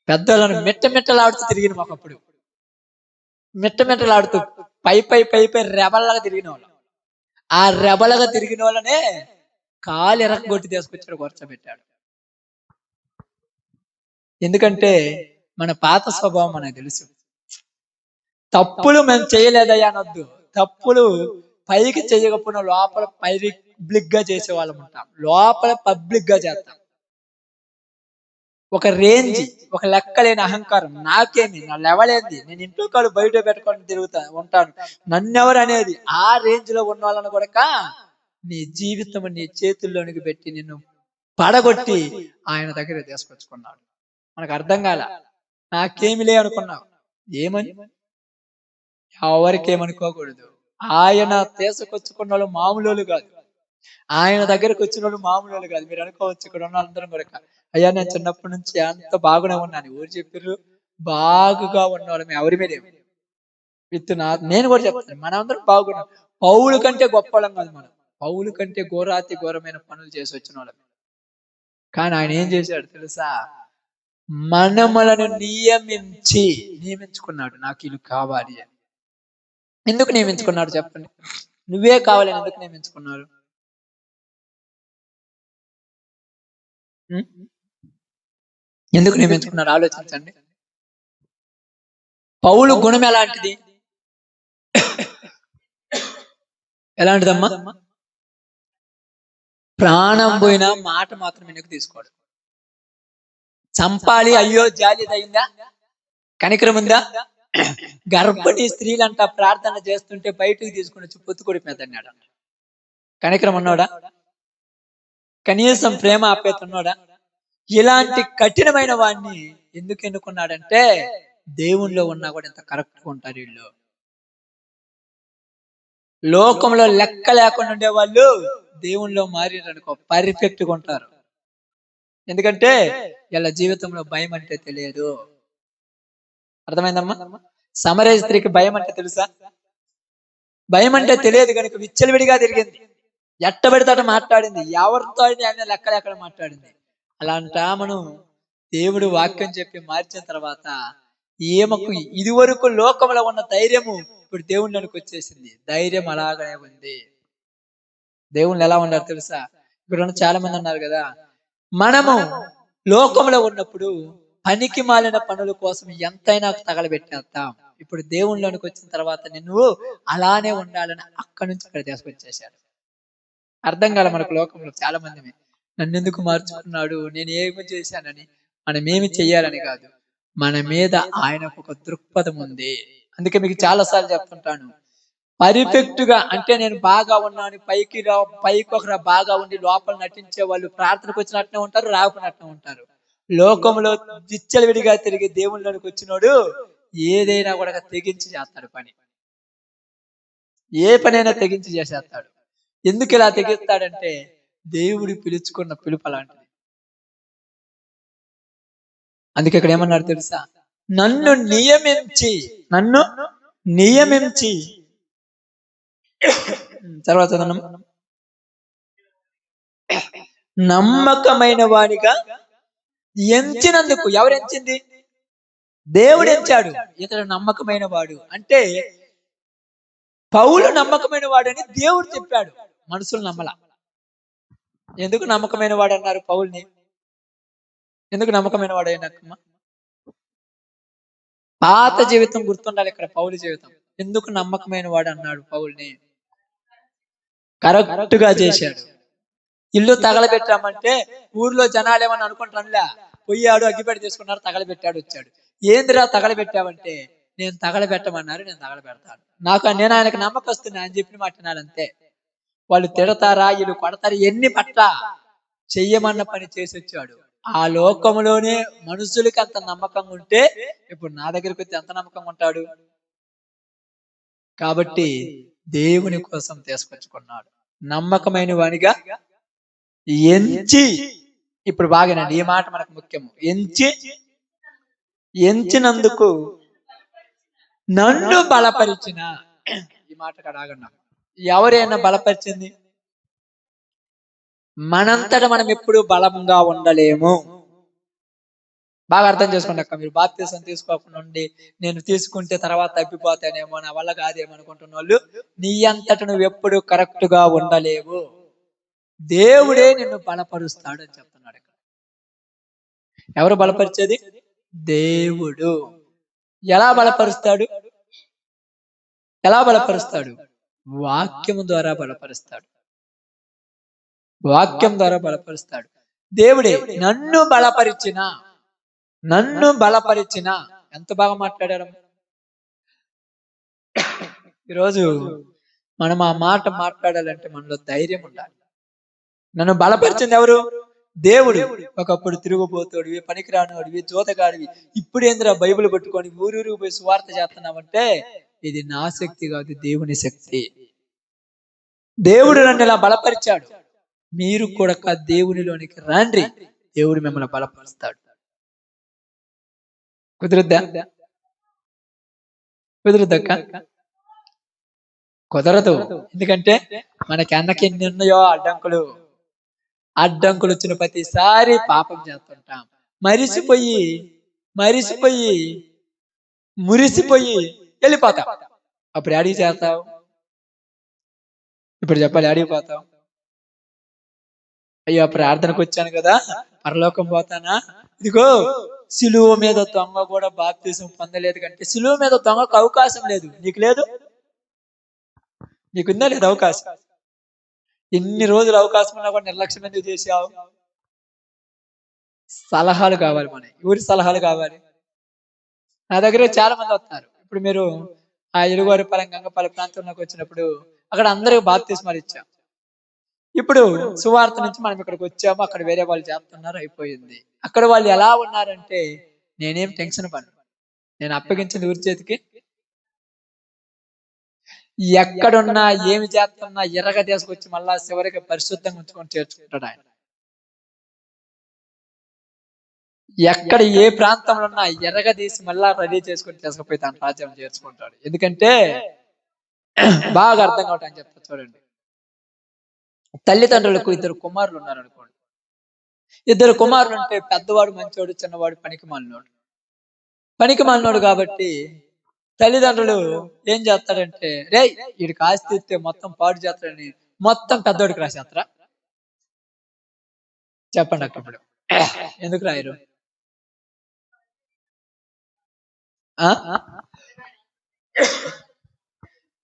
S1: పెద్దలను మెట్టలాడుతూ తిరిగిన మాకు అప్పుడు మెట్టలాడుతూ పై రెబల్లాగా తిరిగిన వాళ్ళు. ఆ రెబలగా తిరిగిన వాళ్ళనే కాలు ఎరగొట్టి తీసుకొచ్చాడు, కూర్చోబెట్టాడు. ఎందుకంటే మన పాత స్వభావం మనకు తెలుసు. తప్పులు మేము చేయలేదయ్యా అనొద్దు. తప్పులు పైకి చేయకపోయినా లోపల పబ్లిక్ గా చేసేవాళ్ళం ఉంటాం, లోపల పబ్లిక్ గా చేస్తాం. ఒక రేంజ్, ఒక లెక్కలేని అహంకారం, నాకేమి, నా లెవలేంది, నేను ఇంట్లో కాదు బయట పెట్టుకొని ఉంటాను, నన్నెవరు అనేది ఆ రేంజ్ లో ఉన్న వాళ్ళని కూడా నీ జీవితం నీ చేతుల్లోనికి పెట్టి నిన్ను పడగొట్టి ఆయన దగ్గర తీసుకొచ్చుకున్నాడు. మనకు అర్థం కాల, నాకేమిలే అనుకున్నావు. ఏమని ఎవరికేమనుకోకూడదు. ఆయన తీసుకొచ్చుకున్న వాళ్ళు మామూలు కాదు, ఆయన దగ్గరకు వచ్చిన వాళ్ళు మామూలు కాదు. మీరు అనుకోవచ్చు ఇక్కడ ఉన్న అందరం కూడా, అయ్యా నేను చిన్నప్పటి నుంచి అంత బాగానే ఉన్నాను, ఊరు చెప్పారు బాగుగా ఉన్న వాళ్ళం ఎవరి మీద నేను కూడా చెప్తాను, మనందరం బాగున్నాం. పౌలు కంటే గొప్ప వాళ్ళం కాదు మనం, పౌలు కంటే ఘోరాతి ఘోరమైన పనులు చేసి వచ్చిన వాళ్ళం. కానీ ఆయన ఏం చేశాడు తెలుసా? మనములను నియమించుకున్నాడు. నాకు ఇల్లు కావాలి అని. ఎందుకు నియమించుకున్నాడు చెప్పండి? నువ్వే కావాలని ఎందుకు నియమించుకున్నారు? ఎందుకు నియమించుకున్నారు ఆలోచించండి. పౌలు గుణం ఎలాంటిది? ఎలాంటిదమ్మా? ప్రాణం పోయినా మాట మాత్రం ఎందుకు తీసుకోడు. చంపాలి అయ్యో జాలి అయిందా, కనికరం ఉందా? గర్భిణీ స్త్రీలంట ప్రార్థన చేస్తుంటే బయటకు తీసుకుని వచ్చి పొత్తుకొడి పెద్దన్నాడు. కనికరం ఉన్నాడా? కనీసం ప్రేమ ఆప్యాయత ఉన్నాడా? ఇలాంటి కఠినమైన వాడిని ఎందుకు ఎన్నుకున్నాడంటే దేవుణ్ణిలో ఉన్నా కూడా ఎంత కరెక్ట్ గా ఉంటారు వీళ్ళు. లోకంలో లెక్క లేకుండా ఉండే వాళ్ళు దేవుణ్ణిలో మారిననుకో పర్ఫెక్ట్ గా ఉంటారు. ఎందుకంటే ఇలా జీవితంలో భయం అంటే తెలియదు. అర్థమైందమ్మా? సమరయ స్త్రీకి భయం అంటే తెలుసా? భయం అంటే తెలియదు కనుక విచ్చలవిడిగా తిరిగింది, ఎట్టబడితే మాట్లాడింది, ఎవరితో ఆయన లెక్క మాట్లాడింది. అలాంటి ఆమెను దేవుడు వాక్యం చెప్పి మార్చిన తర్వాత ఈమెకు ఇది వరకు లోకంలో ఉన్న ధైర్యము ఇప్పుడు దేవుళ్ళకి వచ్చేసింది. ధైర్యం అలాగనే ఉంది. దేవుళ్ళు ఎలా ఉన్నారు తెలుసా? ఇక్కడ చాలా మంది ఉన్నారు కదా, మనము లోకంలో ఉన్నప్పుడు పనికి మాలిన పనుల కోసం ఎంతైనా తగలబెట్టేస్తాం. ఇప్పుడు దేవుళ్ళకి వచ్చిన తర్వాత నువ్వు అలానే ఉండాలని అక్కడి నుంచి ఇక్కడ తీసుకొచ్చేసాడు. అర్థం కాల మనకు లోకంలో చాలా మంది, నన్ను ఎందుకు మార్చుకున్నాడు, నేను ఏమి చేశానని. మనం ఏమి చెయ్యాలని కాదు, మన మీద ఆయనకు ఒక దృక్పథం ఉంది. అందుకే మీకు చాలా సార్లు చెప్తుంటాను, పర్ఫెక్ట్ గా అంటే నేను బాగా ఉన్నాను పైకి ఒకరు బాగా ఉండి లోపల నటించే వాళ్ళు ప్రార్థనకు వచ్చినట్టే ఉంటారు, రాకున్నట్టే ఉంటారు. లోకంలో విచ్చలవిడిగా తిరిగి దేవుళ్ళకి వచ్చినోడు ఏదైనా కూడా తెగించి చేస్తాడు పని, ఏ పనైనా తెగించి చేసేస్తాడు. ఎందుకు ఇలా తెగిస్తాడంటే దేవుడు పిలుచుకున్న పిలుపు అలాంటిది. అందుకే ఇక్కడ ఏమన్నారు తెలుసా? నన్ను నియమించి తర్వాత నమ్మకమైన వాడిగా ఎంచినందుకు. ఎవరు ఎంచింది? దేవుడు ఎంచాడు. ఇతడు నమ్మకమైన వాడు అంటే పౌలు నమ్మకమైన వాడని దేవుడు చెప్పాడు, మనుషులు నమ్మల. ఎందుకు నమ్మకమైన వాడు అన్నారు పౌల్ని? ఎందుకు నమ్మకమైన వాడు అయినమ్మా? పాత జీవితం గుర్తుండాలి ఇక్కడ. పౌలు జీవితం ఎందుకు నమ్మకమైన వాడు అన్నాడు పౌల్ని? కరెక్ట్ గా చేశాడు. ఇల్లు తగలబెట్టామంటే ఊర్లో జనాలు ఏమని అనుకుంటానులే, పోయాడు అగ్గిపెట్టి తీసుకున్నారు, తగలబెట్టాడు, వచ్చాడు. ఏందిరా తగలబెట్టావంటే, నేను తగలబెట్టమన్నారు, నేను తగలబెడతాను. నేను ఆయనకు నమ్మకస్తున్నా అని చెప్పిన మాట అంతే. వాళ్ళు తిడతారా, వీళ్ళు కొడతారు, ఎన్ని పట్ల చెయ్యమన్న పని చేసి వచ్చాడు. ఆ లోకంలోనే మనుషులకి అంత నమ్మకంగా ఉంటే ఇప్పుడు నా దగ్గరికి వచ్చి ఎంత నమ్మకంగా ఉంటాడు? కాబట్టి దేవుని కోసం తీసుకొచ్చుకున్నాడు, నమ్మకమైన వానిగా ఎంచి. ఇప్పుడు బాగానండి, ఈ మాట మనకు ముఖ్యము. ఎంచినందుకు నన్ను బలపరిచిన, ఈ మాట కడాగన్నా, ఎవరైనా బలపరిచింది? మనంతట మనం ఎప్పుడు బలంగా ఉండలేము. బాగా అర్థం చేసుకోండి అక్క. మీరు బాప్తీసం తీసుకోకుండా ఉండి నేను తీసుకుంటే తర్వాత తప్పిపోతానేమో, నా వల్ల కాదేమో అనుకుంటున్న వాళ్ళు, నీ అంతట నువ్వు ఎప్పుడు కరెక్ట్ గా ఉండలేవు. దేవుడే నిన్ను బలపరుస్తాడు అని చెప్తున్నాడు ఇక్కడ. ఎవరు బలపరిచేది? దేవుడు. ఎలా బలపరుస్తాడు? ఎలా బలపరుస్తాడు? వాక్యము ద్వారా బలపరుస్తాడు. వాక్యం ద్వారా బలపరుస్తాడు. దేవుడే నన్ను బలపరిచిన, నన్ను బలపరిచిన. ఎంత బాగా మాట్లాడారు. ఈరోజు మనం ఆ మాట మాట్లాడాలంటే మనలో ధైర్యం ఉండాలి. నన్ను బలపరిచింది ఎవరు? దేవుడు. ఒకప్పుడు తిరుగుబోతోడివి, పనికిరానివాడివి, జోతగాడివి, ఇప్పుడు ఏందిరా బైబిల్ పట్టుకొని ఊరూరు పోయి సువార్త చేస్తున్నావంటే ఇది నా శక్తి కాదు, దేవుని శక్తి. దేవుడు నన్ను ఇలా బలపరిచాడు. మీరు కూడా దేవునిలోనికి రండి, దేవుడు మిమ్మల్ని బలపరుస్తాడు. కుదురుద్దా? కుదురుద్దక్క? కుదరదు. ఎందుకంటే మనకి అన్నకి ఎన్ని ఉన్నాయో అడ్డంకులు. అడ్డంకులు వచ్చిన ప్రతిసారి పాపం చేస్తుంటాం. మరిసిపోయి మురిసిపోయి వెళ్ళిపోతాం. అప్పుడు అడిగి చేస్తావు. ఇప్పుడు చెప్పాలి, అడిగిపోతావు. అయ్యో ప్రార్థనకు వచ్చాను కదా, పరలోకం పోతానా? ఇదిగో సిలువ మీద దొంగ కూడా బాప్తిసం పొందలేదు కంటే సిలువ మీద దొంగకు అవకాశం లేదు. నీకు లేదు? నీకుందా లేదు అవకాశం? ఎన్ని రోజులు అవకాశం ఉన్నా కూడా నిర్లక్ష్యం ఎందుకు చేసావు? సలహాలు కావాలి. మన ఎవరి సలహాలు కావాలి? నా దగ్గర చాలా మంది వస్తారు. ఇప్పుడు మీరు ఆ ఎలుగువారిపాలెం గంగపాలెం ప్రాంతంలోకి వచ్చినప్పుడు అక్కడ అందరికి బాప్తిస్మాలు ఇచ్చాం. ఇప్పుడు సువార్త నుంచి మనం ఇక్కడికి వచ్చాము, అక్కడ వేరే వాళ్ళు చేస్తున్నారు, అయిపోయింది. అక్కడ వాళ్ళు ఎలా ఉన్నారంటే, నేనేం టెన్షన్ పడను, నేను అప్పగించింది ఊరి చేతికి. ఎక్కడున్నా ఏమి చేస్తున్నా ఎర్రగా తీసుకొచ్చి మళ్ళా చివరికి పరిశుద్ధంగా ఉంచుకొని చేర్చుకుంటాడు ఆయన. ఎక్కడ ఏ ప్రాంతంలో ఉన్నా ఎర్రగా తీసి మళ్ళా రెడీ చేసుకొని తీసుకుపోయి తన రాజ్యం చేర్చుకుంటాడు. ఎందుకంటే బాగా అర్థం కావటం అని చెప్తా చూడండి. తల్లిదండ్రులకు ఇద్దరు కుమారులు ఉన్నారు అనుకోండి. ఇద్దరు కుమారులు ఉంటే పెద్దవాడు మంచోడు, చిన్నవాడు పనికి మాలినోడు కాబట్టి తల్లిదండ్రులు ఏం చేస్తాడంటే, రే వీడికి ఆస్తి ఇస్తే మొత్తం పాడు చేస్తాడని మొత్తం పెద్దవాడికి రాసేస్తారా? చెప్పండి అక్కడ. ఎందుకు రాయరు?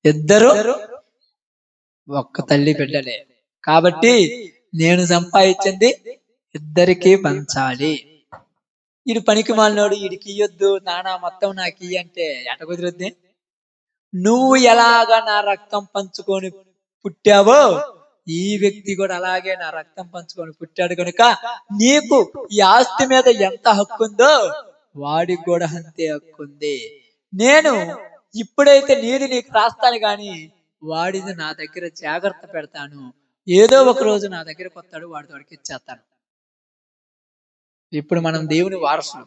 S1: ఇద్దరు ఒక్క తల్లి బిడ్డలే కాబట్టి నేను సంపాదించింది ఇద్దరికి పంచాలి. వీడు పనికి మాలినోడు, వీడికి ఇయ్యొద్దు, నానా మొత్తం నాకు ఇయ్యి అంటే ఎట కుదురుద్ది? నువ్వు ఎలాగా నా రక్తం పంచుకొని పుట్టావో ఈ వ్యక్తి కూడా అలాగే నా రక్తం పంచుకొని పుట్టాడు కనుక నీకు ఈ ఆస్తి మీద ఎంత హక్కు ఉందో వాడికి కూడా అంతే హక్కు ఉంది. నేను ఇప్పుడైతే నీది నీకు రాస్తాను గాని వాడిది నా దగ్గర జాగ్రత్త పెడతాను. ఏదో ఒక రోజు నా దగ్గరకు వస్తాడు, వాడితో వాడికి ఇచ్చేస్తాను. ఇప్పుడు మనం దేవుని వారసులు,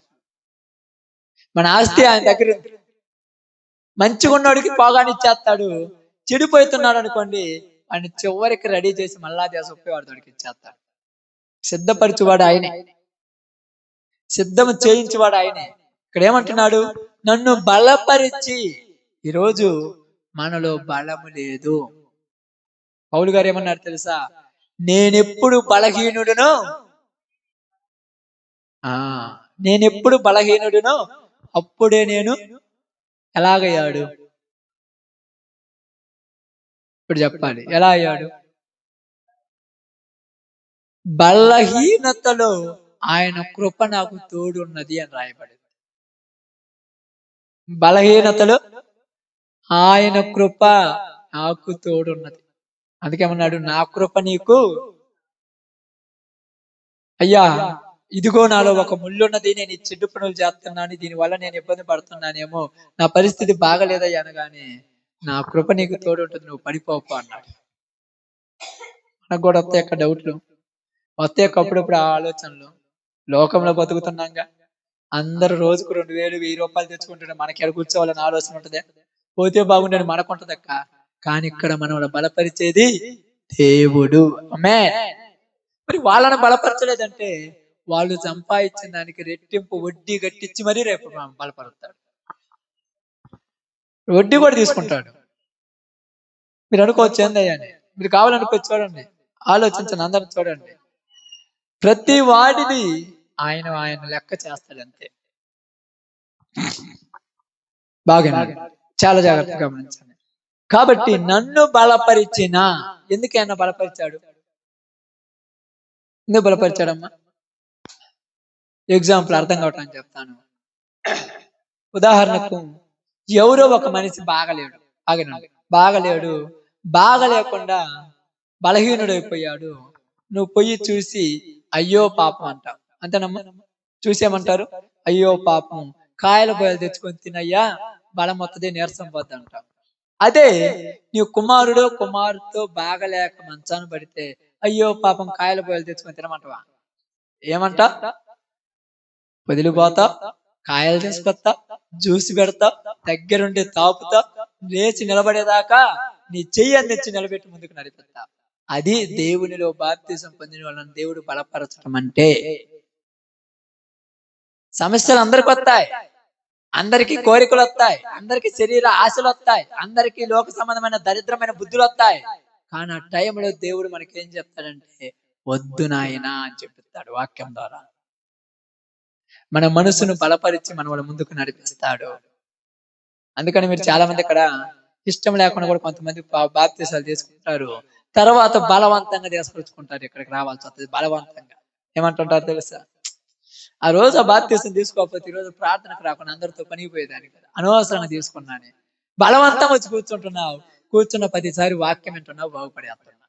S1: మన ఆస్తి ఆయన దగ్గర మంచిగా ఉన్నోడికి పోగాని ఇచ్చేస్తాడు. చెడిపోతున్నాడు అనుకోండి, ఆయన చివరికి రెడీ చేసి మళ్ళా తీసుకుపోయి వాడి తోడికి ఇచ్చేస్తాడు. సిద్ధపరచువాడు ఆయనే, సిద్ధం చేయించేవాడు ఆయనే. ఇక్కడ ఏమంటున్నాడు? నన్ను బలపరిచి. ఈరోజు మనలో బలము లేదు. పౌలు గారు ఏమన్నారు తెలుసా? నేనెప్పుడు బలహీనుడునో అప్పుడే నేను ఎలాగయ్యాడు? ఇప్పుడు చెప్పాలి, ఎలా అయ్యాడు? బలహీనతలో ఆయన కృప నాకు తోడున్నది అని రాయబడింది. బలహీనతలో ఆయన కృప నాకు తోడున్నది. అందుకేమన్నాడు? నా కృప నీకు. అయ్యా ఇదిగో నాలో ఒక ముళ్ళున్నది, నేను ఈ చెడ్డు పనులు చేస్తున్నాను, దీనివల్ల నేను ఇబ్బంది పడుతున్నానేమో, నా పరిస్థితి బాగలేదయ్యా అనగానే నా కృప నీకు తోడు ఉంటుంది, నువ్వు పడిపోకు అన్నాడు. మనకు కూడా వస్తాయి యొక్క డౌట్లు, వస్తాయి అప్పుడప్పుడు ఆ ఆలోచనలు. లోకంలో బతుకుతున్నాగా, అందరు రోజుకు 2000 1000 తెచ్చుకుంటుంటే మనకి ఎక్కడ కూర్చోవాలని ఆలోచన ఉంటదే? పోతే బాగుండని మనకుంటదక్క. కానీ ఇక్కడ మనల్ని బలపరిచేది దేవుడు. ఆమేన్. మరి వాళ్ళని బలపరచలేదంటే వాళ్ళు సంపాదించిన దానికి రెట్టింపు వడ్డీ కట్టించి మరీ రేపు బలపరుస్తాడు. వడ్డీ కూడా తీసుకుంటాడు. మీరు అనుకోవచ్చు ఏందయ్యా అని. మీరు కావాలనుకోవచ్చు, చూడండి, ఆలోచించండి, అందరం చూడండి. ప్రతి వాడిని ఆయన లెక్క చేస్తాడు అంతే. బాగా చాలా జాగ్రత్తగా గమనించండి. కాబట్టి నన్ను బలపరిచిన, ఎందుకైనా బలపరిచాడు? ఎందుకు బలపరిచాడమ్మా? ఎగ్జాంపుల్ అర్థం కావటానికి చెప్తాను. ఉదాహరణకు ఎవరో ఒక మనిషి బాగలేడు, బాగలేడు, బాగలేకుండా బలహీనుడైపోయాడు. నువ్వు పొయ్యి చూసి అయ్యో పాపం అంటావు, అంతేనమ్మా? చూసేమంటారు? అయ్యో పాపం, కాయల బయలు తెచ్చుకొని తినయ్యా, బలం వస్తుంది, నీరసం పోద్ది అంటావు. అదే నీ కుమారుడు కుమారుతో బాగలేక మంచాన పడితే అయ్యో పాపం, కాయల బయలు తెచ్చుకొని తినమంటావా? ఏమంటా? వదిలిపోతా, కాయలు తీసుకొస్తా, జ్యూస్ పెడతా, దగ్గరుండి తాపుతా, లేచి నిలబడేదాకా నీ చెయ్యి అందించి నిలబెట్టి ముందుకు నడిపిస్తా. అది దేవునిలో బాప్తిజం పొందిన వాళ్ళని దేవుడు బలపరచడం అంటే. సమస్యలు అందరికి వస్తాయి, అందరికీ కోరికలు వస్తాయి, అందరికి శరీర ఆశలు వస్తాయి, అందరికీ లోక సంబంధమైన దరిద్రమైన బుద్ధులు వస్తాయి. కానీ ఆ టైంలో దేవుడు మనకి ఏం చెప్తాడంటే, వద్దు నాయనా అని చెప్తాడు వాక్యం ద్వారా. మన మనసును బలపరిచి మన వాళ్ళ ముందుకు నడిపిస్తాడు. అందుకని మీరు చాలా మంది ఇక్కడ ఇష్టం లేకుండా కూడా కొంతమంది బాప్తిసాలు తీసుకుంటారు, తర్వాత బలవంతంగా తీసుకొచ్చుకుంటారు. ఇక్కడికి రావాల్సి వస్తుంది బలవంతంగా. ఏమంటుంటారు తెలుసా? ఆ రోజు ఆ బాప్తిసం తీసుకోకపోతే ఈ రోజు ప్రార్థనకు రాకుండా అందరితో పనిపోయేదాన్ని కదా, అనవసరంగా తీసుకున్నాను. బలవంతం వచ్చి కూర్చుంటున్నావు, కూర్చున్న 10 వాక్యం వింటున్నావు, బాగుపడేస్తున్నావు.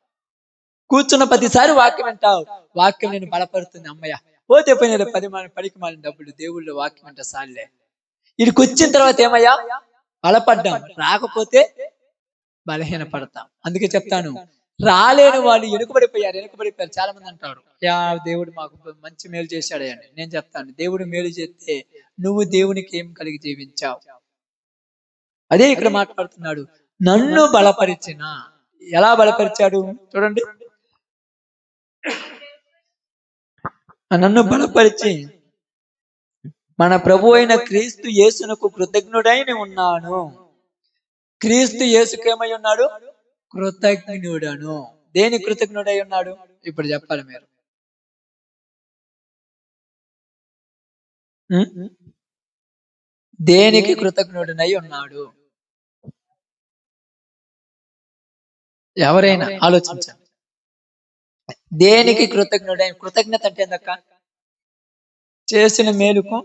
S1: కూర్చున్న 10 వాక్యం వింటావు, వాక్యం నేను బలపడుతుంది. అమ్మయ్య, పోతే పోయిన 10 మాలిన డబ్బులు, దేవుళ్ళు వాక్యం అంటే సార్లే. ఇక్కడికి వచ్చిన తర్వాత ఏమయ్యా? బలపడ్డాం. రాకపోతే బలహీన పడతాం. అందుకే చెప్తాను, రాలేని వాళ్ళు వెనుకబడిపోయారు. చాలా మంది అంటారు, యా దేవుడు మాకు మంచి మేలు చేశాడు అని. నేను చెప్తాను, దేవుడు మేలు చేస్తే నువ్వు దేవునికి ఏం కలిగి జీవించావు? అదే ఇక్కడ మాట్లాడుతున్నాడు. నన్ను బలపరిచిన, ఎలా బలపరిచాడు చూడండి. నన్ను బలపరిచి మన ప్రభు అయిన క్రీస్తు యేసునకు కృతజ్ఞుడై ఉన్నాను. క్రీస్తు యేసుకు ఏమై ఉన్నాడు? కృతజ్ఞుడను. దేని కృతజ్ఞుడై ఉన్నాడు? ఇప్పుడు చెప్పాలి మీరు. దేనికి కృతజ్ఞుడనై ఉన్నాడు? ఎవరైనా ఆలోచించండి. దేనికి కృతజ్ఞుడై? కృతజ్ఞత అంటే ఏందక్క? చేసిన మేలుకు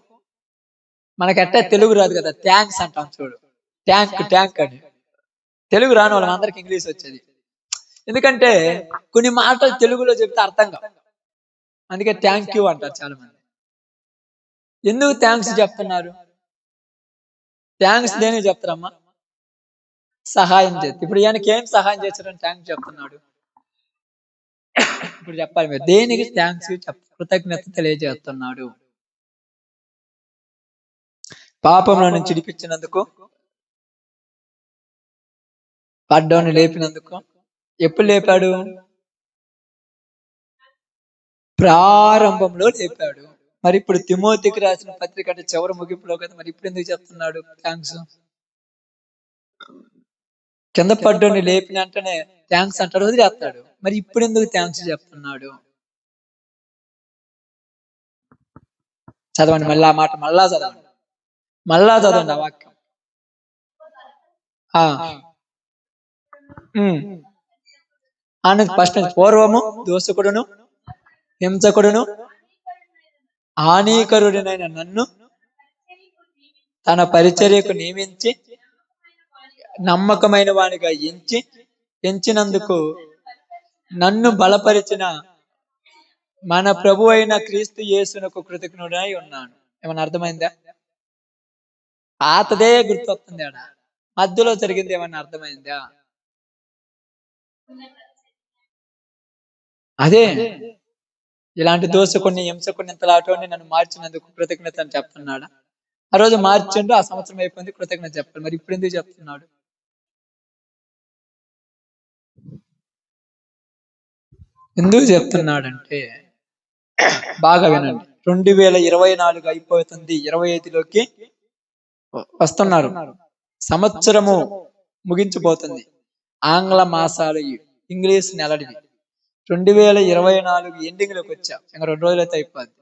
S1: మనకెట్ట తెలుగు రాదు కదా, థ్యాంక్స్ అంటాం చూడు. ట్యాంక్ అని. తెలుగు రాని వాళ్ళం అందరికి ఇంగ్లీష్ వచ్చేది. ఎందుకంటే కొన్ని మాటలు తెలుగులో చెప్తే అర్థం కావు, అందుకే థ్యాంక్ యూ అంటారు చాలా మంది. ఎందుకు థ్యాంక్స్ చెప్తున్నారు? థ్యాంక్స్ దేనికి చెప్తారమ్మా? సహాయం చేస్తే. ఇప్పుడు ఈయనకి ఏం సహాయం చేశారని థ్యాంక్స్ చెప్తున్నాడు? ఇప్పుడు చెప్పాలి మీరు, దేనికి థ్యాంక్స్ కృతజ్ఞత తెలియజేస్తున్నాడు? పాపంలో నుంచి విడిపించినందుకు, పడ్డోని లేపినందుకు. ఎప్పుడు లేపాడు? ప్రారంభంలో లేపాడు. మరి ఇప్పుడు తిమోతికి రాసిన పత్రిక అంటే చివరి ముగింపులో కదా, మరి ఇప్పుడు ఎందుకు చెప్తున్నాడు థ్యాంక్స్? కింద పడ్డోని లేపిన వెంటనే థ్యాంక్స్ అంటాడు, వదిలేస్తాడు. మరి ఇప్పుడు ఎందుకు థ్యాంక్స్ చెప్తున్నాడు? చదవండి మళ్ళా మాట, మళ్ళా చదవండి ఆ వాక్యం. ఫస్ట్ పూర్వము దోషకుడును హింసకుడును హానికరుడినైన నన్ను తన పరిచర్యకు నియమించి నమ్మకమైన వానిగా ఎంచినందుకు నన్ను బలపరిచిన మన ప్రభు అయిన క్రీస్తు యేసునకు కృతజ్ఞుడై ఉన్నాను. ఏమన్నా అర్థమైందా? పాతదే గుర్తొస్తుంది ఆడ, మధ్యలో జరిగింది ఏమన్నా అర్థమైందా? అదే ఇలాంటి దోషకుని హింసకుని ఇంతలాటోని నన్ను మార్చినందుకు కృతజ్ఞత అని చెప్తున్నాడా? ఆ రోజు మార్చిండు, ఆ సంవత్సరం అయిపోయింది, కృతజ్ఞత చెప్పాలి. మరి ఇప్పుడు ఎందుకు చెప్తున్నాడు? ఎందుకు చెప్తున్నాడంటే బాగా వినండి. 2024 అయిపోతుంది, 25లోకి వస్తున్నారు. సంవత్సరము ముగించిపోతుంది. ఆంగ్ల మాసాలు, ఇంగ్లీష్ నెలడివి. 2024 ఎండింగ్ లోకి వచ్చాం. ఇంకా 2 రోజులైతే అయిపోద్ది.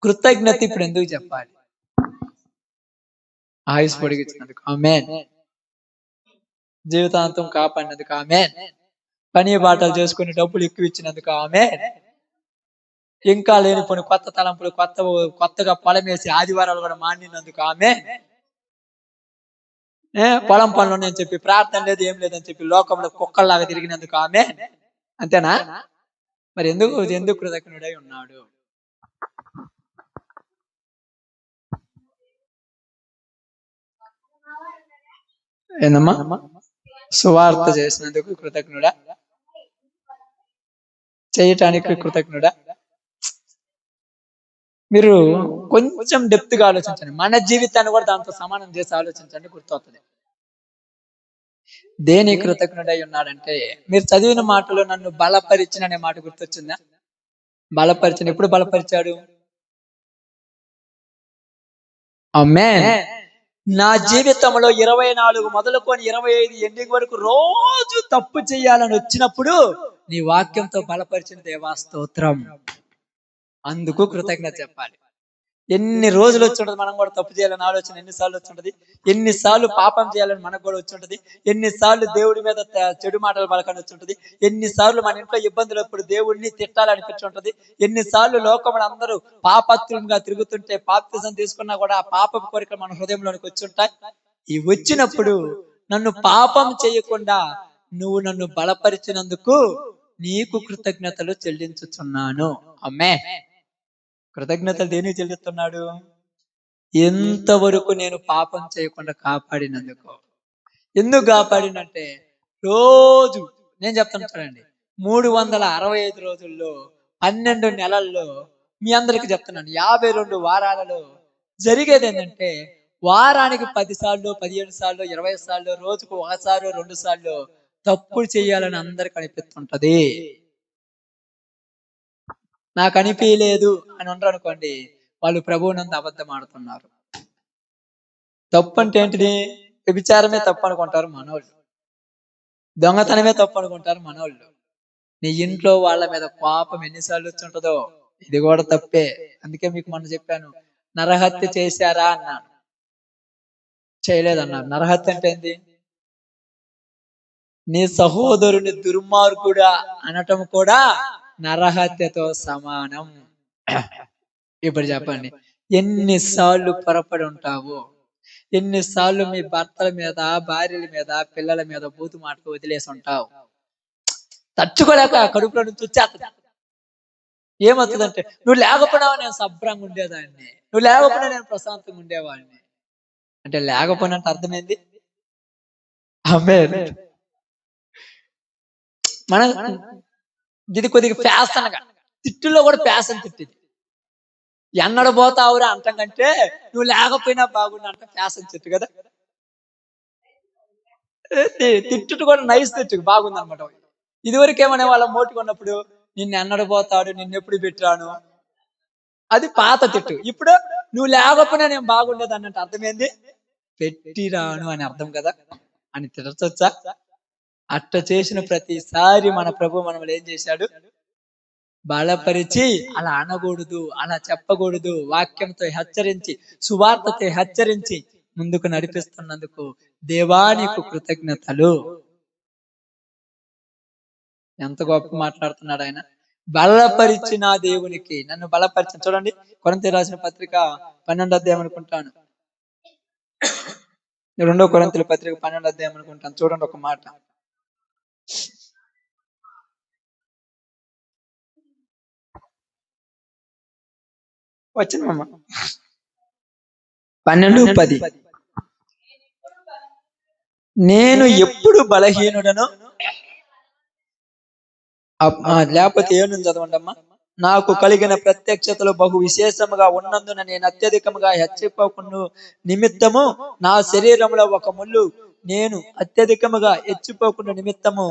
S1: కృతజ్ఞత ఇప్పుడు ఎందుకు చెప్పాలి? ఆయుష్ పొడిగించినందుకు ఆమేన్. జీవితాంతం కాపాడినందుకు ఆమేన్. పని బాటలు చేసుకుని డబ్బులు ఎక్కువ ఇచ్చినందుకు ఆమేన్. ఇంకా లేనిపోని కొత్త తలంపులు, కొత్తగా పొలం వేసి ఆదివారాలు కూడా మానినందుకు ఆమేన్. పొలం పనులు ఉన్నాయని చెప్పి ప్రార్థన లేదు, ఏం లేదని చెప్పి లోకంలో కుక్కల్లాగా తిరిగినందుకు ఆమేన్. అంతేనా? మరి ఎందుకు కృతజ్ఞుడై ఉన్నాడు? ఏందమ్మా? సువార్త చేసినందుకు కృతజ్ఞుడా? చేయటానికి కృతజ్ఞుడా? మీరు కొంచెం డెప్త్ గా ఆలోచించండి. మన జీవితాన్ని కూడా దాంతో సమానం చేసి ఆలోచించండి, గుర్తొస్తుంది. దేని కృతజ్ఞుడై ఉన్నాడంటే, మీరు చదివిన మాటలో నన్ను బలపరిచిన అనే మాట గుర్తొచ్చిందా? బలపరిచిన, ఎప్పుడు బలపరిచాడు? ఆమేన్. నా జీవితంలో 24 మొదలుకొని 25 ఎండింగ్ వరకు రోజు తప్పు చేయాలని వచ్చినప్పుడు నీ వాక్యంతో బలపరిచిన దేవా స్తోత్రం. అందుకు కృతజ్ఞత చెప్పాలి. ఎన్ని రోజులు వచ్చి ఉంటది మనం కూడా తప్పు చేయాలని ఆలోచన, ఎన్నిసార్లు వచ్చి ఉంటది, ఎన్నిసార్లు పాపం చేయాలని మనకు కూడా వచ్చి ఉంటది, ఎన్నిసార్లు దేవుడి మీద చెడు మాటలు పలకని వచ్చి ఉంటది, ఎన్నిసార్లు మన ఇంట్లో ఇబ్బందులు అప్పుడు దేవుడిని తిట్టాలనిపించి ఉంటది, ఎన్నిసార్లు లోకములు అందరూ పాపత్రులుగా తిరుగుతుంటే బాప్తిజం తీసుకున్నా కూడా ఆ పాపపు కోరికలు మన హృదయంలోనికి వచ్చి ఉంటాయి. ఈ వచ్చినప్పుడు నన్ను పాపం చేయకుండా నువ్వు నన్ను బలపరిచినందుకు నీకు కృతజ్ఞతలు చెల్లించుచున్నాను. అమ్మే. కృతజ్ఞతలు దేనికి చెల్లిస్తున్నాడు? ఎంతవరకు నేను పాపం చేయకుండా కాపాడినందుకు. ఎందుకు కాపాడినంటే, రోజు నేను చెప్తాను చూడండి, 365 రోజుల్లో 12 నెలల్లో మీ అందరికి చెప్తున్నాను, 52 వారాలలో జరిగేది ఏంటంటే, వారానికి 10 సార్లు, 15 సార్లు, 20 సార్లు, రోజుకు 1 సార్లు, 2 సార్లు తప్పులు చేయాలని అందరికి అనిపిస్తుంటది. నాకు అనిపించలేదు అని ఉండరు అనుకోండి, వాళ్ళు ప్రభువునందు అబద్ధం ఆడుతున్నారు. తప్పు అంటే ఏంటిది? వ్యభిచారమే తప్పు అనుకుంటారు మనోళ్ళు, దొంగతనమే తప్పు అనుకుంటారు మనోళ్ళు. నీ ఇంట్లో వాళ్ళ మీద కోపం ఎన్నిసార్లు వచ్చి ఉంటుందో ఇది కూడా తప్పే. అందుకే మీకు మొన్న చెప్పాను, నరహత్య చేశారా అన్నాను, చేయలేదన్నారు. నరహత్య అంటే ఏంది? నీ సహోదరుని దుర్మార్గుడా అనటం కూడా నరహత్యతో సమానం. ఇప్పుడు చెప్పండి, ఎన్నిసార్లు పొరపడి ఉంటావు, ఎన్నిసార్లు మీ భర్తల మీద, భార్యల మీద, పిల్లల మీద బూతు మాటలు వదిలేసి ఉంటావు. తట్టుకోలేక కడుపులో నుంచి వచ్చేస్తుంది. ఏమవుతుందంటే, నువ్వు లేకపోయినా నేను శుభ్రంగా ఉండేదాన్ని, నువ్వు లేకపోయినా నేను ప్రశాంతంగా ఉండేవాడిని. అంటే లేకపోయినా అర్థమైంది. ఆమేన్. మన ఇది కొద్దిగా ఫ్యాషన్గా, తిట్టులో కూడా ఫ్యాషన్ తిట్టింది. ఎన్నడ పోతావురా అంటాం కంటే నువ్వు లేకపోయినా బాగున్నా అంటే ఫ్యాషన్ తిట్టు కదా. తిట్టుడు కూడా నైస్ తిట్టు, బాగుంది అనమాట. ఇదివరకు ఏమనే వాళ్ళ మోటుకున్నప్పుడు, నిన్ను ఎన్నడ పోతాడు, నిన్నెప్పుడు పెట్టాను, అది పాత తిట్టు. ఇప్పుడు నువ్వు లేకపోయినా నేను బాగుండేది అన్నట్టు అర్థమైంది, పెట్టిరాను అని అర్థం కదా అని తిట్టొచ్చా? అట్ట చేసిన ప్రతిసారి మన ప్రభు మనల్ని ఏం చేశాడు? బలపరిచి, అలా అనకూడదు, అలా చెప్పకూడదు, వాక్యంతో హెచ్చరించి, సువార్తతో హెచ్చరించి ముందుకు నడిపిస్తున్నందుకు దేవానికి కృతజ్ఞతలు. ఎంత గొప్ప మాట్లాడుతున్నాడు ఆయన. బలపరిచిన దేవునికి, నన్ను బలపరిచిన. చూడండి, కొరింథీ రాసిన పత్రిక 12వ అధ్యాయం అనుకుంటాను, 2 కొరింథీయుల పత్రిక 12వ అధ్యాయం అనుకుంటాను. చూడండి ఒక మాట, వచ్చిన 12:10. నేను ఎప్పుడు బలహీనుడను, లేకపోతే ఏను చదవండి అమ్మా. నాకు కలిగిన ప్రత్యక్షతలు బహు విశేషముగా ఉన్నందున నేను అత్యధికముగా హెచ్చిపోకుండా నిమిత్తము నా శరీరంలో ఒక ముళ్ళు నేను అత్యధికముగా హెచ్చిపోకుండా నిమిత్తము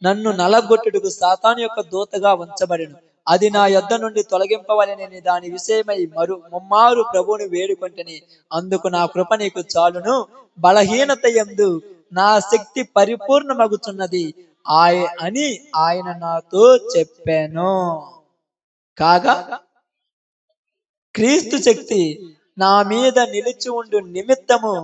S1: నన్ను నలగొట్టుటకు సాతాను యొక్క దూతగా ఉంచబడిను. అది నా యొద్ద నుండి తొలగింపవలెనని దాని విషయమై ముమ్మారు ప్రభువుని వేడుకొంటిని. అందుకు నా కృప నీకు చాలును, బలహీనత యందు నా శక్తి పరిపూర్ణమగుచున్నది అని ఆయన నాతో చెప్పాను. కాగా క్రీస్తు శక్తి నా మీద నిలిచి ఉండు నిమిత్తము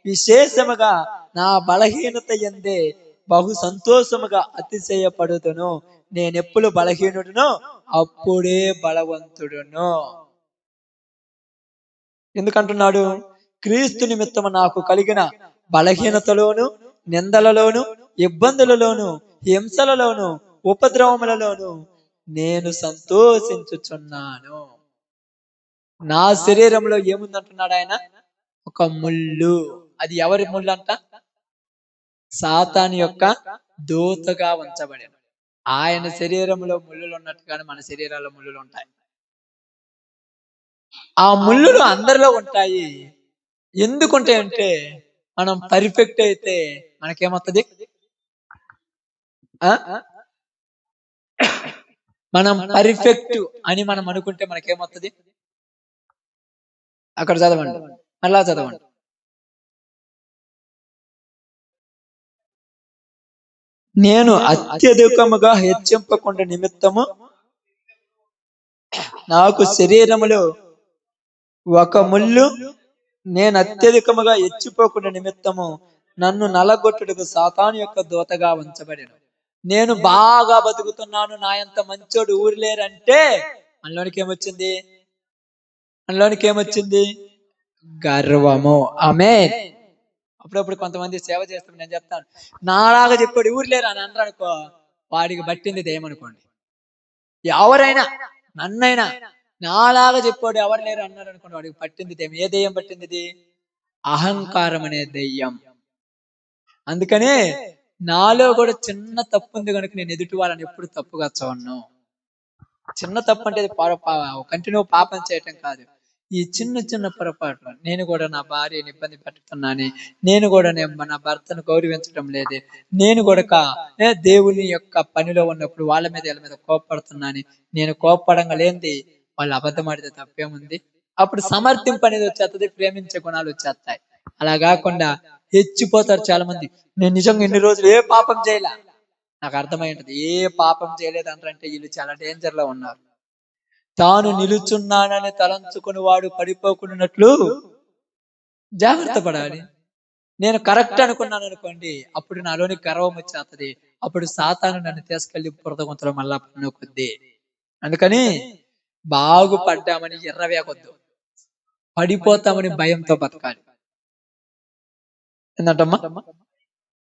S1: విశేషముగా నా బలహీనత యందే బహు సంతోషముగా అతిశయపడుదును. నేనెప్పుడు బలహీనుడునో అప్పుడే బలవంతుడును. ఎందుకంటున్నాడు? క్రీస్తు నిమిత్తము నాకు కలిగిన బలహీనతలోను, నిందలలోను, ఇబ్బందులలోను, హింసలలోను, ఉపద్రవములలోను నేను సంతోషించుచున్నాను. నా శరీరంలో ఏముందంటున్నాడు ఆయన? ఒక ముళ్ళు. అది ఎవరి ముళ్ళు అంట? సాతాను యొక్క దూతగా ఉంచబడిన. ఆయన శరీరంలో ముళ్ళులు ఉన్నట్టుగానే మన శరీరాల్లో ముళ్ళులు ఉంటాయి. ఆ ముళ్ళులు అందరిలో ఉంటాయి. ఎందుకుంటాయంటే మనం పర్ఫెక్ట్ అయితే మనకేమవుతుంది? మనం పర్ఫెక్ట్ అని మనం అనుకుంటే మనకేమవుతుంది? అక్కడ చదవండి, అలా చదవండి. నేను అత్యధికముగా హెచ్చింపకుండా నిమిత్తము నాకు శరీరములో ఒక ముళ్ళు నేను అత్యధికముగా హెచ్చిపోకుండా నిమిత్తము నన్ను నలగొట్టుటకు సాతాను యొక్క దూతగా ఉంచబడిన. నేను బాగా బతుకుతున్నాను, నా ఎంత మంచోడు ఊరు లేరంటే మనలోనికి ఏమొచ్చింది? గర్వము. ఆమేన్. అప్పుడప్పుడు కొంతమంది సేవ చేస్తాం, నేను చెప్తాను, నాలాగా చెప్పాడు ఊరు లేరు అని అంటారు అనుకో, వాడికి పట్టింది దెయ్యమనుకోండి. ఎవరైనా నన్నైనా నాలాగా చెప్పాడు ఎవరు లేరు అన్నారు అనుకోండి, వాడికి పట్టింది దెయ్యం. ఏ దెయ్యం పట్టింది? అహంకారం అనే దెయ్యం. అందుకనే నాలో కూడా చిన్న తప్పు ఉంది కనుక నేను ఎదుటి వాళ్ళని ఎప్పుడు తప్పుగా చూడను. చిన్న తప్పు అంటే కంటిన్యూ పాపం చేయటం కాదు. ఈ చిన్న చిన్న పొరపాట్లు, నేను కూడా నా భార్యని ఇబ్బంది పెట్టుతున్నాను, నేను కూడా నా భర్తను గౌరవించడం లేదే, నేను కూడా దేవుని యొక్క పనిలో ఉన్నప్పుడు వాళ్ళ మీద కోపడుతున్నాను, నేను కోపడంగా లేనిది వాళ్ళు అబద్ధం ఆడితే తప్పేముంది? అప్పుడు సమర్థింపు అనేది వచ్చేస్తుంది, ప్రేమించే గుణాలు వచ్చేస్తాయి. అలా కాకుండా హెచ్చిపోతారు చాలా మంది. నేను నిజంగా ఇన్ని రోజులు ఏ పాపం చేయలే, నాకు అర్థమై ఉంటది ఏ పాపం చేయలేదు అంటే వీళ్ళు చాలా డేంజర్ లో ఉన్నారు. తాను నిలుచున్నానని తలంచుకుని వాడు పడిపోకున్నట్లు జాగ్రత్త పడాలి. నేను కరెక్ట్ అనుకున్నాను అనుకోండి, అప్పుడు నాలోని గర్వం వచ్చేస్తుంది. అప్పుడు సాతాను నన్ను తీసుకెళ్లి బురద గుంతలో మళ్ళా పన్నుకుద్ది. అందుకని బాగుపడ్డామని ఎర్రవేగొద్దు, పడిపోతామని భయంతో బతకాలి. ఏంటమ్మా?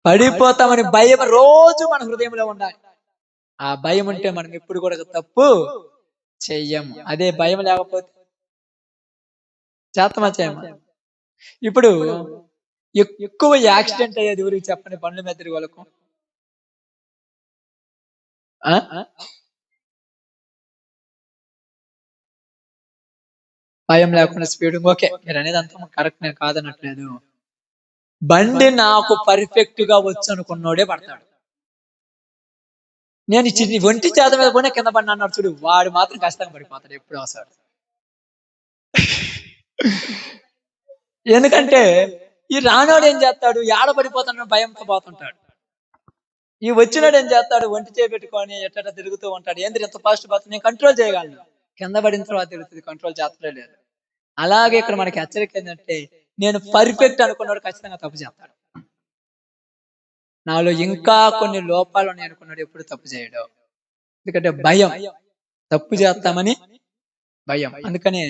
S1: పడిపోతామని భయం రోజు మన హృదయంలో ఉండాలి. ఆ భయం ఉంటే మనం ఎప్పుడు కూడా తప్పు చెయ్యము. అదే భయం లేకపోతే చేతమా చేయమా? ఇప్పుడు ఎక్కువ యాక్సిడెంట్ అయ్యేది ఊరికి చెప్పండి, బండ్ల మీద తిరిగే వాళ్ళకు. భయం లేకుండా స్పీడ్. ఓకే, మీరు అనేది అంతా కరెక్ట్, నేను కాదనట్లేదు. బండి నాకు పర్ఫెక్ట్ గా వచ్చు అనుకున్నోడే పడతాడు. నేను ఒంటి చేత మీద పోయినా కింద పడిన అన్నాడు చూడు, వాడు మాత్రం కష్టంగా పడిపోతాడు ఎప్పుడు వస్తాడు. ఎందుకంటే ఈ రానోడు ఏం చేస్తాడు? ఏడ పడిపోతాడని భయంతో పోతుంటాడు. ఈ వచ్చినాడు ఏం చేస్తాడు? ఒంటి చేపెట్టుకొని ఎట్ట తిరుగుతూ ఉంటాడు. ఏంది ఎంత ఫాస్ట్ పోతుంది, నేను కంట్రోల్ చేయగలను, కింద పడిన తర్వాత తిరుగుతుంది, కంట్రోల్ చేస్తలే లేదు. అలాగే ఇక్కడ మనకి హెచ్చరిక ఏంటంటే, నేను పర్ఫెక్ట్ అనుకున్నాడు ఖచ్చితంగా తప్పు చేస్తాడు. నాలో ఇంకా కొన్ని లోపాలు ఉన్నాయి అనుకున్నాడు ఎప్పుడు తప్పు చేయడు. ఎందుకంటే భయం, తప్పు చేస్తామని భయం. అందుకనే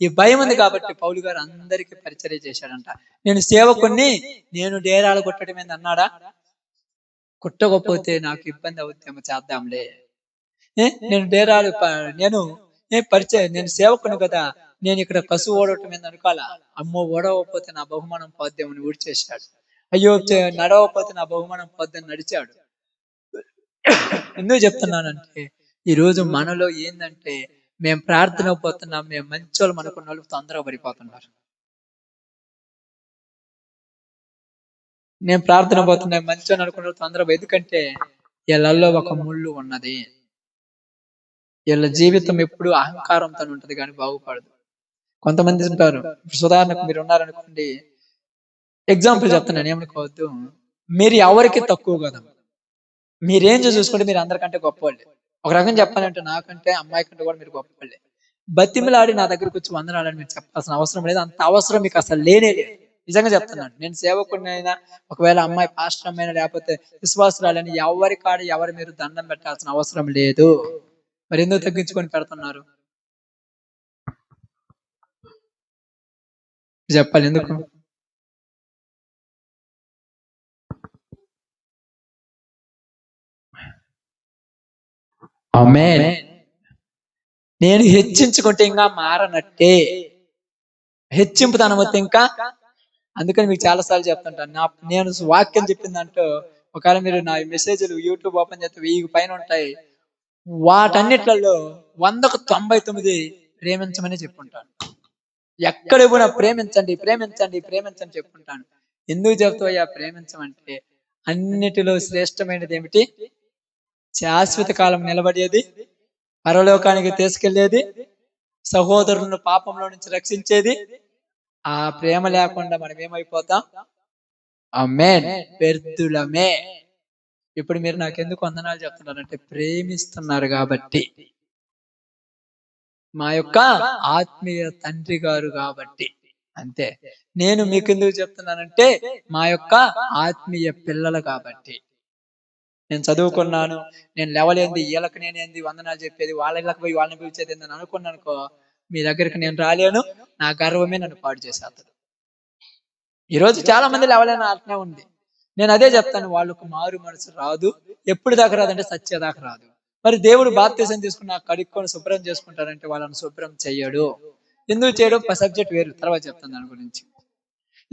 S1: ఈ భయం ఉంది కాబట్టి పౌలు గారు అందరికీ పరిచర్య చేశాడంట. నేను సేవకుణ్ణి, నేను డేరాలు కొట్టడం ఏంది అన్నాడా? కొట్టకపోతే నాకు ఇబ్బంది అవుద్దేమో, చేద్దాంలే. నేను డేరాలు నేను సేవకుని కదా, నేను ఇక్కడ కసువు ఓడటం ఏంది అనుకోవాలా? అమ్మో, ఓడవకపోతే నా బహుమానం పోద్దేమని ఊడ్చేశాడు. అయ్యో, నడవకపోతే నా బహుమానం పోద్దని నడిచాడు. ఎందుకు చెప్తున్నానంటే, ఈ రోజు మనలో ఏందంటే మేము ప్రార్థన పోతున్నాం, మేము మంచోళ్ళు అనుకున్న వాళ్ళు తొందరగా పడిపోతున్నారు. నేను ప్రార్థన పోతున్నా మంచోళ్ళు అనుకున్న వాళ్ళు తొందరగా, ఎందుకంటే వీళ్ళల్లో ఒక ముళ్ళు ఉన్నది. వీళ్ళ జీవితం ఎప్పుడు అహంకారంతో ఉంటది కానీ బాగుపడదు. కొంతమంది ఉంటారు, ఉదాహరణకు మీరు ఉన్నారనుకోండి, ఎగ్జాంపుల్ చెప్తున్నాను, ఏమనుకోవద్దు. మీరు ఎవరికి తక్కువ కదా, మీ రేంజ్ చూసుకుంటే మీరు అందరికంటే గొప్పవాళ్ళే. ఒక రకం చెప్పాలంటే నాకంటే అమ్మాయి కంటే కూడా మీరు గొప్పవాళ్ళే. బతిమిలాడి నా దగ్గరకు వచ్చి వందనాలని మీరు చెప్పాల్సిన అవసరం లేదు. అంత అవసరం మీకు అసలు లేనే లేదు. నిజంగా చెప్తున్నాను. నేను సేవకుడినైనా, ఒకవేళ అమ్మాయి పాస్టర్ అమ్మాయినా లేకపోతే విశ్వాసురాలని, ఎవరి కాడ ఎవరు మీరు దండం పెట్టాల్సిన అవసరం లేదు. మరి ఎందుకు తగ్గించుకొని పెడుతున్నారు చెప్పాలి ఎందుకు? ఆమేన్. నేను హెచ్చించుకుంటే ఇంకా మారనట్టే, హెచ్చింపుతనం వస్తే ఇంకా. అందుకని మీకు చాలా సార్లు చెప్తుంటాను, నేను వాక్యం చెప్పిందంటూ ఒకవేళ మీరు నా మెసేజ్లు యూట్యూబ్ ఓపెన్ చేస్తే 1000 పైన ఉంటాయి. వాటన్నిట్లలో 100కు 99 ప్రేమించమని చెప్పుంటాను. ఎక్కడ కూడా ప్రేమించండి ప్రేమించండి ప్రేమించండి చెప్పుకుంటాను. ఎందుకు చెప్తావయ్యా ప్రేమించమంటే, అన్నిటిలో శ్రేష్టమైనది ఏమిటి? శాశ్వత కాలం నిలబడేది, పరలోకానికి తీసుకెళ్లేది, సహోదరులను పాపంలో నుంచి రక్షించేది. ఆ ప్రేమ లేకుండా మనం ఏమైపోతాం? ఆమేన్, వ్యర్థులమే. ఇప్పుడు మీరు నాకెందుకు వందనాలు చెప్తున్నారంటే ప్రేమిస్తున్నారు కాబట్టి, మా యొక్క ఆత్మీయ తండ్రి గారు కాబట్టి. అంతే. నేను మీకు ఎందుకు చెప్తున్నానంటే మా యొక్క ఆత్మీయ పిల్లలు కాబట్టి. నేను చదువుకున్నాను, నేను లెవలేంది, వీళ్ళకి నేనేంది వందనాలు చెప్పేది, వాళ్ళ ఇళ్ళకి పోయి వాళ్ళని పిలిచేది అని అనుకున్నానుకో, మీ దగ్గరికి నేను రాలేను. నా గర్వమే నన్ను పాడు చేసేస్తాడు. ఈరోజు చాలా మంది లెవలేని అట్నే ఉంది. నేను అదే చెప్తాను, వాళ్ళకు మారు మనసు రాదు. ఎప్పుడు దాకా రాదంటే సత్యదాకా రాదు. మరి దేవుడు బాప్తిజం తీసుకుని కడుక్కొని శుభ్రం చేసుకుంటారంటే వాళ్ళని శుభ్రం చెయ్యడు. ఎందుకు చేయడం సబ్జెక్ట్ వేరు, తర్వాత చెప్తాను దాని గురించి.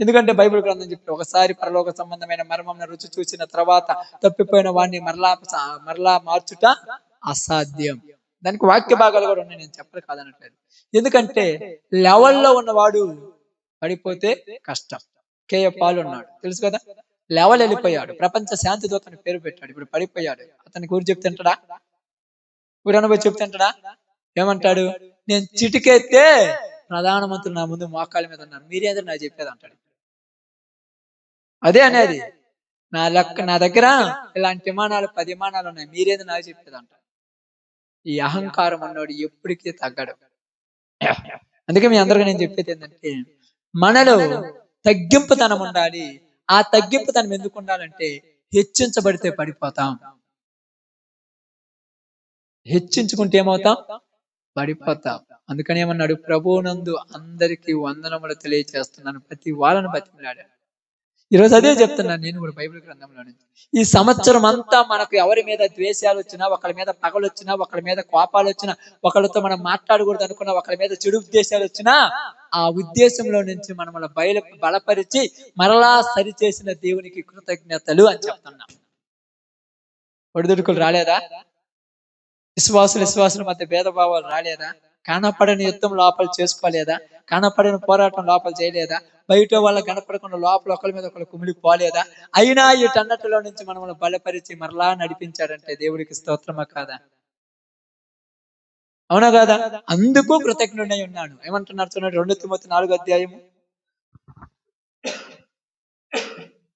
S1: ఎందుకంటే బైబిల్ గ్రంథం చెప్పి, ఒకసారి పరలోక సంబంధమైన మర్మం రుచి చూసిన తర్వాత తప్పిపోయిన వాడిని మరలా మార్చుట అసాధ్యం. దానికి వాక్య భాగాలు కూడా ఉన్నాయి, నేను చెప్పలేదు కాదనట్లేదు. ఎందుకంటే లెవెల్లో ఉన్నవాడు పడిపోతే కష్టం. కేఏ పాల్ ఉన్నాడు, తెలుసు కదా, లెవెల్ వెళ్ళిపోయాడు, ప్రపంచ శాంతి దూతని పేరు పెట్టాడు, ఇప్పుడు పడిపోయాడు. అతని గురి చెప్తుంటాడా? ఊరనుభవి చెప్తుంటాడా? ఏమంటాడు? నేను చిటికెత్తే ప్రధానమంత్రులు నా ముందు మోకాళ్ళ మీద ఉన్నారు, మీరేంద్ర నాకు చెప్పేది అంటాడు. అదే అనేది, నా దగ్గర ఇలాంటి విమానాలు 10 విమానాలు ఉన్నాయి, మీరేంద్ర నాకు చెప్పేది అంటాడు. ఈ అహంకారం అన్నాడు ఎప్పటికీ తగ్గడు. అందుకే మీ అందరికీ నేను చెప్పేది ఏంటంటే, మనలో తగ్గింపుతనం ఉండాలి. ఆ తగ్గింపుతనం ఎందుకు ఉండాలంటే, హెచ్చించబడితే పడిపోతాం, హెచ్చించుకుంటే ఏమవుతాం? పడిపోతాం. అందుకని ఏమన్నాడు? ప్రభువునందు అందరికీ వందనములు తెలియజేస్తున్నాను, ప్రతి వాళ్ళను బతిమలాడాడు. ఈరోజు అదే చెప్తున్నాను నేను కూడా బైబిల్ గ్రంథంలో నుంచి. ఈ సంవత్సరం అంతా మనకు ఎవరి మీద ద్వేషాలు వచ్చినా, ఒకరి మీద పగలు వచ్చినా, ఒకరి మీద కోపాలు వచ్చినా, ఒకరితో మనం మాట్లాడకూడదు అనుకున్నా, ఒకరి మీద చెడు ఉద్దేశాలు వచ్చినా, ఆ ఉద్దేశంలో నుంచి మనల్ని బలపరిచి మరలా సరిచేసిన దేవునికి కృతజ్ఞతలు అని చెప్తున్నాం. ఒడిదుడుకులు రాలేదా? విశ్వాసుల మధ్య భేదభావాలు రాలేదా? కనపడని యుద్ధం లోపల చేసుకోలేదా? కనపడని పోరాటం లోపల చేయలేదా? బయట వాళ్ళ కనపడకుండా లోపల ఒకరి మీద ఒకరు కుమిలిపోలేదా? అయినా వీటన్నిటిలో నుంచి మనల్ని బలపరిచి మరలా నడిపించాడంటే దేవుడికి స్తోత్రమా కాదా? అవునా కాదా? అందుకు కృతజ్ఞుడై ఉన్నాడు. ఏమంటున్నారు చూడండి, 2 తిమోతి 4వ అధ్యాయము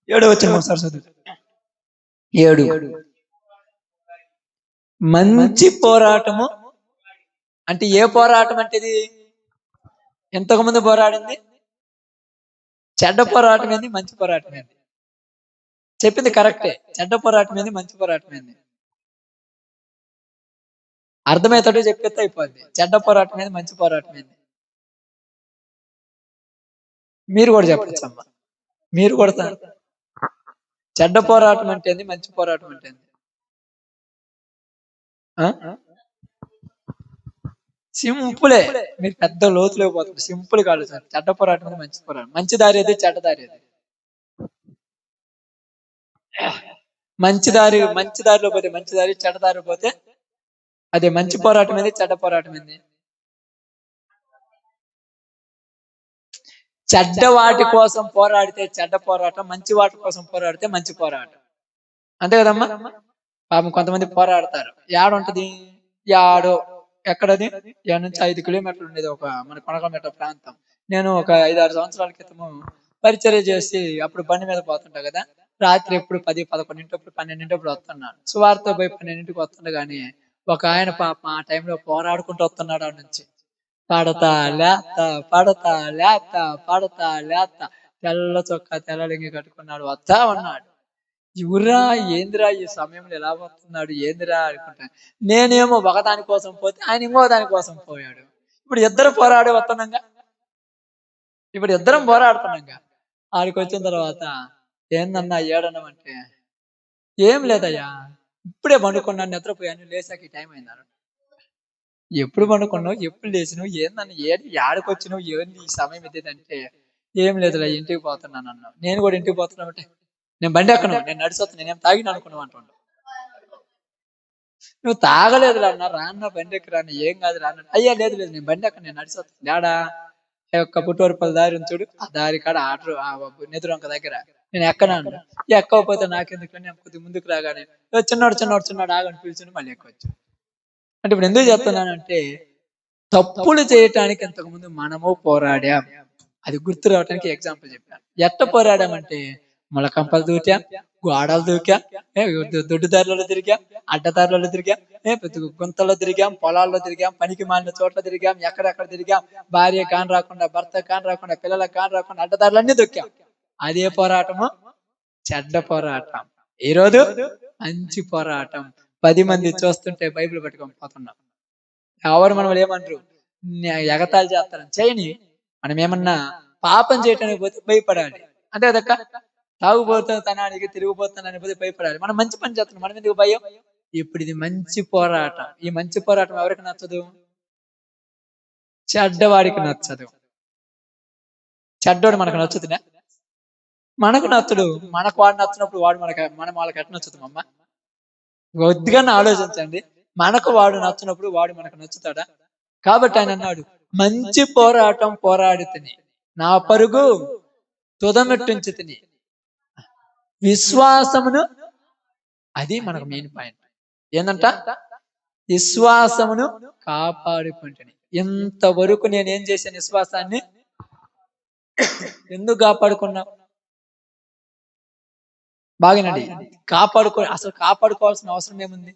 S1: 7వ వచనం ఒకసారి చదువు. 7. మంచి పోరాటము అంటే ఏ పోరాటం అంటే ఇది? ఎంతకుముందు పోరాడింది చెడ్డ పోరాటం ఏంది, మంచి పోరాటం ఏంది? చెప్పింది కరెక్టే. చెడ్డ పోరాటం ఏంది, మంచి పోరాటం ఏంది? అర్థమయ్యేటట్టు చెప్పేస్తే అయిపోద్ది. చెడ్డ పోరాటం ఏంది, మంచి పోరాటం ఏంది? మీరు కూడా చెప్పచ్చమ్మా, మీరు కూడా. చెడ్డ పోరాటం అంటే ఏంది, మంచి పోరాటం అంటే ఏంది? సింపులే. మీరు పెద్ద లోతులో పోతారు, సింపుల్ కాదు సార్. చెడ్డ పోరాటం అది, మంచి పోరాటం. మంచి దారి అది, చెడ్డ దారి అది. మంచి దారిలో పోతే మంచి దారి, చెడ్డ దారి పోతే అదే మంచి పోరాటం ఏంది, చెడ్డ పోరాటం ఏంది? చెడ్డ వాటి కోసం పోరాడితే చెడ్డ పోరాటం, మంచి వాటి కోసం పోరాడితే మంచి పోరాటం. అంతే కదమ్మా? పాపం కొంతమంది పోరాడతారు. యాడుంటది? యాడో ఎక్కడది? యాడ నుంచి 5 కిలోమీటర్లు ఉండేది ఒక మన కొనకమెట్ట ప్రాంతం. నేను ఒక 5-6 సంవత్సరాల క్రితము పరిచర్య చేసి అప్పుడు బండి మీద పోతుంటా కదా. రాత్రి ఎప్పుడు 10-11 12 వస్తున్నాను. సువార్త పోయి 12 వస్తుండగానే ఒక ఆయన పాపం ఆ టైంలో పోరాడుకుంటూ వస్తున్నాడు ఆ నుంచి. పడతా లేత పడతా లేత పడతా లేత తెల్ల చొక్కా తెల్ల లింగి కట్టుకున్నాడు, వస్తా ఉన్నాడు. ఇవురా ఏందిరా ఈ సమయంలో ఎలా వస్తున్నాడు ఏందిరా అనుకుంటాను. నేనేమో ఒకదాని కోసం పోతే ఆయన ఇంకో దాని కోసం పోయాడు. ఇప్పుడు ఇద్దరు పోరాడి వస్తున్నాగా, ఇప్పుడు ఇద్దరం పోరాడుతున్నాగా. ఆడికి వచ్చిన తర్వాత ఏందన్నా ఏడనమంటే ఏం లేదయ్యా, ఇప్పుడే పండుకున్నాను, నిద్రపోయాను, లేసాక ఈ టైం అయింది. ఎప్పుడు పండుకున్నావు, ఎప్పుడు లేచినావు, ఏందన్న ఏది ఆడికొచ్చినావు, ఏంది ఈ సమయం ఇదేదంటే ఏం లేదులే ఇంటికి పోతున్నాను అన్నావు. నేను కూడా ఇంటికి పోతున్నావు అంటే నేను బండి ఎక్కను, నేను నడిచొస్తాను, నేనేం తాగిన అనుకున్నావు అంటుండు. నువ్వు తాగలేదులే అన్న, రాన్న బండి ఎక్కి రాన్న, ఏం కాదు రాన్న. అయ్యా లేదు లేదు నేను బండి ఎక్కను, నేను నడిచొస్తాను. డాడా ఆ యొక్క పుట్టూరుపల్లి దారి చూడు, ఆ దారి కాడ ఆటో నెదురొంక దగ్గర నేను ఎక్కనాను. ఎక్కకపోతే నాకెందుకు, నేను కొద్దిగా ముందుకు రాగానే చిన్నాడు చిన్నాడు చిన్నాడు ఆగని పిలిచి మళ్ళీ ఎక్కొచ్చు. అంటే ఇప్పుడు ఎందుకు చెప్తున్నానంటే తప్పులు చేయటానికి ఇంతకు ముందు మనము పోరాడాం. అది గుర్తు రావడానికి ఎగ్జాంపుల్ చెప్పాను. ఎట్ట పోరాడామంటే మొలకంపలు దూకాం, గోడలు దూకాం, దొడ్డుదారులలో తిరిగాం, అడ్డదారులలో తిరిగాం, గుంతల్లో తిరిగాం, పొలాల్లో తిరిగాం, పనికి మాలిన చోట్ల తిరిగాం, ఎక్కడెక్కడ తిరిగాం. భార్య కాని రాకుండా, భర్త కాని రాకుండా, పిల్లలకు కాని రాకుండా అడ్డదారులన్నీ దొక్కాం. అదే పోరాటము చెడ్డ పోరాటం. ఈరోజు మంచి పోరాటం. 10 మంది చూస్తుంటే బైబిల్ పట్టుకొని పోతున్నాం. ఎవరు మనం ఏమంటారు, ఎగతాళి చేస్తారని చేయని. మనం ఏమన్నా పాపం చేయటానికి పోతే భయపడాలి, అంతే కదక్క. తాగుబోతనానికి తిరిగిపోతానని పోతే భయపడాలి. మనం మంచి పని చేస్తున్నాం, మనం ఎందుకు భయం? ఇప్పుడు ఇది మంచి పోరాటం. ఈ మంచి పోరాటం ఎవరికి నచ్చదు? చెడ్డవాడికి నచ్చదు. చెడ్డోడు మనకు నచ్చుతుందా? మనకు నచ్చడు. మనకు వాడు నచ్చినప్పుడు వాడు మనం వాళ్ళకి ఎట్లా నచ్చుతామమ్మా? కొద్దిగా ఆలోచించండి. మనకు వాడు నచ్చినప్పుడు వాడు మనకు నచ్చుతాడా? కాబట్టి ఆయన అన్నాడు, మంచి పోరాటం పోరాడి తిని నా పరుగు తుదమెట్టుంచి తిని విశ్వాసమును, అది మనకు మెయిన్ పాయింట్ ఏందంట, విశ్వాసమును కాపాడుకుంటుని. ఇంతవరకు నేనేం చేశాను? విశ్వాసాన్ని ఎందుకు కాపాడుకున్నా? బాగానండి, అసలు కాపాడుకోవాల్సిన అవసరం ఏముంది?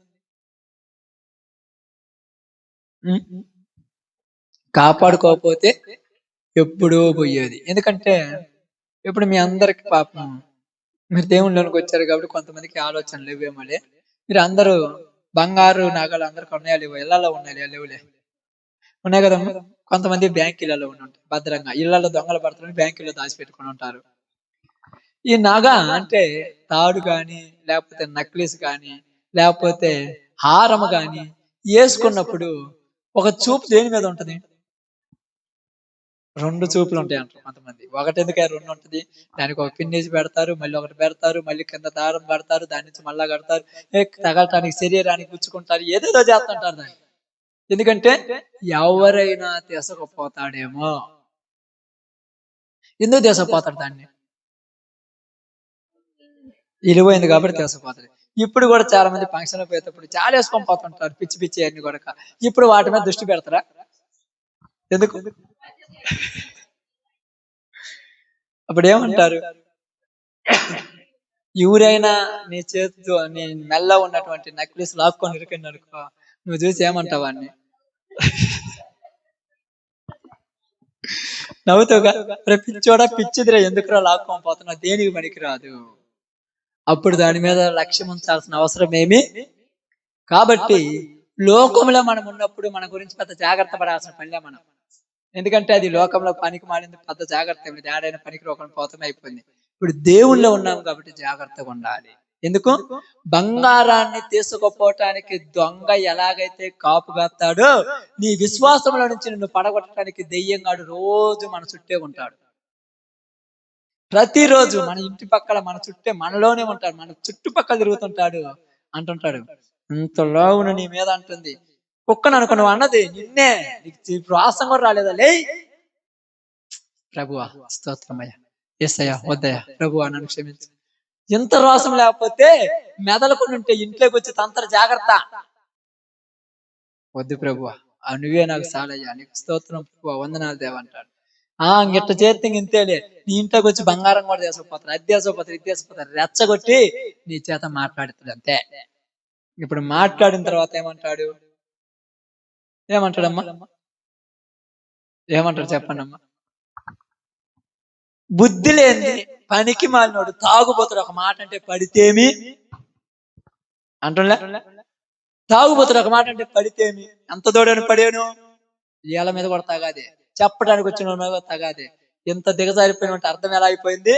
S1: కాపాడుకోకపోతే ఎప్పుడో పోయేది. ఎందుకంటే ఇప్పుడు మీ అందరికి పాపం మీరు దేవుళ్ళలోకి వచ్చారు కాబట్టి కొంతమందికి ఆలోచనలు లేవేమోలే. మీరు అందరూ బంగారు నగలు అందరికి ఉన్నాయా లేవు? ఇళ్లలో ఉన్నాయా లేవులే? ఉన్నాయి కదమ్మా. కొంతమంది బ్యాంకులలో ఉంటారు భద్రంగా, ఇళ్లలో దొంగలు పడుతున్న బ్యాంకుల్లో దాచిపెట్టుకుని ఉంటారు. ఈ నగ అంటే తాడు గాని, లేకపోతే నక్లెస్ గాని, లేకపోతే హారము గాని వేసుకున్నప్పుడు ఒక చూపు దేని మీద ఉంటది? 2 చూపులు ఉంటాయి అంటారు కొంతమంది. ఒకటి ఎందుకే 2 ఉంటది? దానికి ఒక పిన్నేసి పెడతారు, మళ్ళీ ఒకటి పెడతారు, మళ్ళీ కింద దారం పెడతారు, దాని నుంచి మళ్ళా కడతారు, తగలటానికి శరీరానికి గుచ్చుకుంటారు, ఏదేదో చేస్తుంటారు దాన్ని. ఎందుకంటే ఎవరైనా తీసుకుపోతాడేమో. ఎందుకు తీసుకుపోతాడు దాన్ని? విలువైంది కాబట్టి తీసుకుపోతాడు. ఇప్పుడు కూడా చాలా మంది ఫంక్షన్ పోయేటప్పుడు చాలా వేసుకొని పోతుంటారు, పిచ్చి పిచ్చి అన్ని కూడా. ఇప్పుడు వాటి మీద దృష్టి పెడతారా? ఎందుకు? అప్పుడు ఏమంటారు? ఎవరైనా నీ చేతితో నీ మెల్ల ఉన్నటువంటి నెక్లెస్ లాక్కొని ఇరికింది అనుకో, నువ్వు చూసి ఏమంటావు? అన్ని నవ్వుతావుగా, పిచ్చోడా పిచ్చిదిరా, ఎందుకురా లాక్కొని పోతున్నావు, దేనికి పనికిరాదు. అప్పుడు దాని మీద లక్ష్యం ఉంచాల్సిన అవసరం ఏమి. కాబట్టి లోకంలో మనం ఉన్నప్పుడు మన గురించి పెద్ద జాగ్రత్త పడాల్సిన పనిలే మనం. ఎందుకంటే అది లోకంలో పనికి మాలింది, పెద్ద జాగ్రత్త ఏమి, ఏడైనా పనికి రోకం పోతమే అయిపోయింది. ఇప్పుడు దేవుళ్ళో ఉన్నాం కాబట్టి జాగ్రత్తగా ఉండాలి. ఎందుకు? బంగారాన్ని తీసుకుపోవటానికి దొంగ ఎలాగైతే కాపు కాస్తాడో, నీ విశ్వాసంలో నుంచి నిన్ను పడగొట్టడానికి దెయ్యంగాడు రోజు మన చుట్టే ఉంటాడు. ప్రతిరోజు మన ఇంటి పక్కల మన చుట్టే మనలోనే ఉంటాడు, మన చుట్టుపక్కల తిరుగుతుంటాడు. అంటుంటాడు, ఇంతలోను నీ మీద అంటుంది, కుక్కను అనుకో నువ్వు అన్నది నిన్నే, నీకు వాసం కూడా రాలేదా లే. ప్రభువా స్తోత్రమయ్య, యేసయ్య వద్దయ్య, ప్రభువా నన్ను క్షమించు. ఇంత రోసం లేకపోతే మెదలకుండా ఉంటే ఇంట్లోకి వచ్చి తంత్ర జాగ్రత్త. వద్దు ప్రభువా, నువ్వే నాకు చాలయ్యా, నీకు స్తోత్రం ప్రభువా, వందనాలు దేవా అంటాడు. ఇంగిట్ట చేస్తే ఇంతేలే, నీ ఇంట్లోకి వచ్చి బంగారం కూడా తీసుకుపోతారు, అది తీసుకుపోతారు, ఇది తీసుకుపోతారు, రెచ్చగొట్టి నీ చేత మాట్లాడుతాడు అంతే. ఇప్పుడు మాట్లాడిన తర్వాత ఏమంటాడమ్మా? ఏమంటాడు చెప్పండి అమ్మా? బుద్ధి లేని పనికి మాలినోడు తాగుబోతాడు ఒక మాట అంటే పడితేమి అంటున్నా. తాగుబోతాడు ఒక మాట అంటే పడితేమి, ఎంత దూడని పడేను, ఏళ్ళ మీద కూడా తగాదే, చెప్పడానికి వచ్చిన మీద తగాదే. ఎంత దిగజారిపోయిన అర్థం ఎలా అయిపోయింది?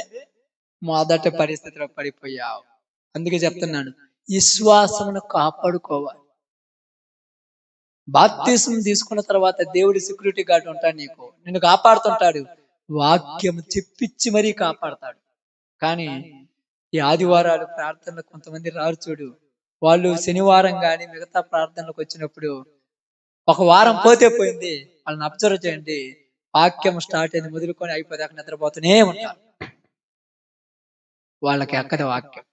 S1: మొదటి పరిస్థితిలో పడిపోయావు. అందుకే చెప్తున్నాను, విశ్వాసమును కాపాడుకోవాలి. బాప్తిసం తీసుకున్న తర్వాత దేవుడి సెక్యూరిటీ గార్డ్ ఉంటాడు, నిన్ను కాపాడుతుంటాడు, వాక్యం చెప్పించి మరీ కాపాడతాడు. కానీ ఈ ఆదివారాలు ప్రార్థనలు కొంతమంది రారు చూడు, వాళ్ళు శనివారం గాని మిగతా ప్రార్థనలకు వచ్చినప్పుడు ఒక వారం పోతే పోయింది, వాళ్ళని అబ్జర్వ్ చేయండి, వాక్యం స్టార్ట్ అయింది మొదలుకొని అయిపోయాక నిద్రపోతూనే ఉంటారు. వాళ్ళకి ఎక్కదు వాక్యం,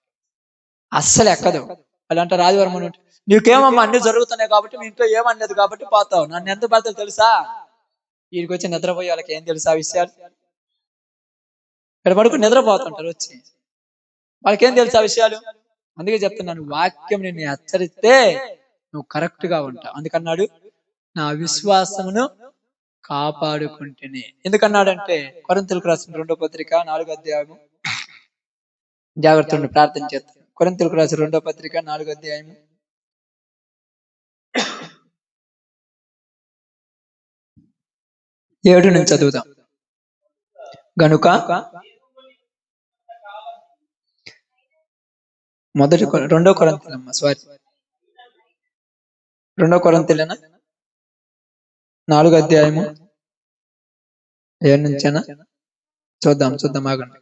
S1: అస్సలు ఎక్కదు. వాళ్ళు అంటారు ఆదివారం అని, నీకేమమ్మా అన్ని జరుగుతున్నాయి కాబట్టి మీ ఇంట్లో ఏమన్నది కాబట్టి పోతావు, నన్ను ఎంత పడతావు తెలుసా? వీడికి వచ్చి నిద్రపోయే వాళ్ళకి ఏం తెలుసా విషయాలు? ఇక్కడ పడుకుని నిద్రపోతుంటారు వచ్చి, వాళ్ళకేం తెలుసా విషయాలు? అందుకే చెప్తున్నాను, వాక్యం నిన్ను హెచ్చరిస్తే నువ్వు కరెక్ట్ గా ఉంటావు. అందుకన్నాడు, నా విశ్వాసమును కాపాడుకుంటేనే. ఎందుకన్నాడంటే కొరింథీయులకు రాసిన 2వ పత్రిక 4వ అధ్యాయము, జాగ్రత్త ఉండి ప్రార్థన చేస్తాను. కొరింథీయులకు రాసిన 2వ పత్రిక 4వ అధ్యాయము 7 నుంచి చదువుదాం. గనుక మొదటి 2వ కొరింథీయులమ్మ, సారీ 2వ కొరింథీయులేనా, 4వ అధ్యాయము 7 నుంచేనా? చూద్దాం ఆగండి.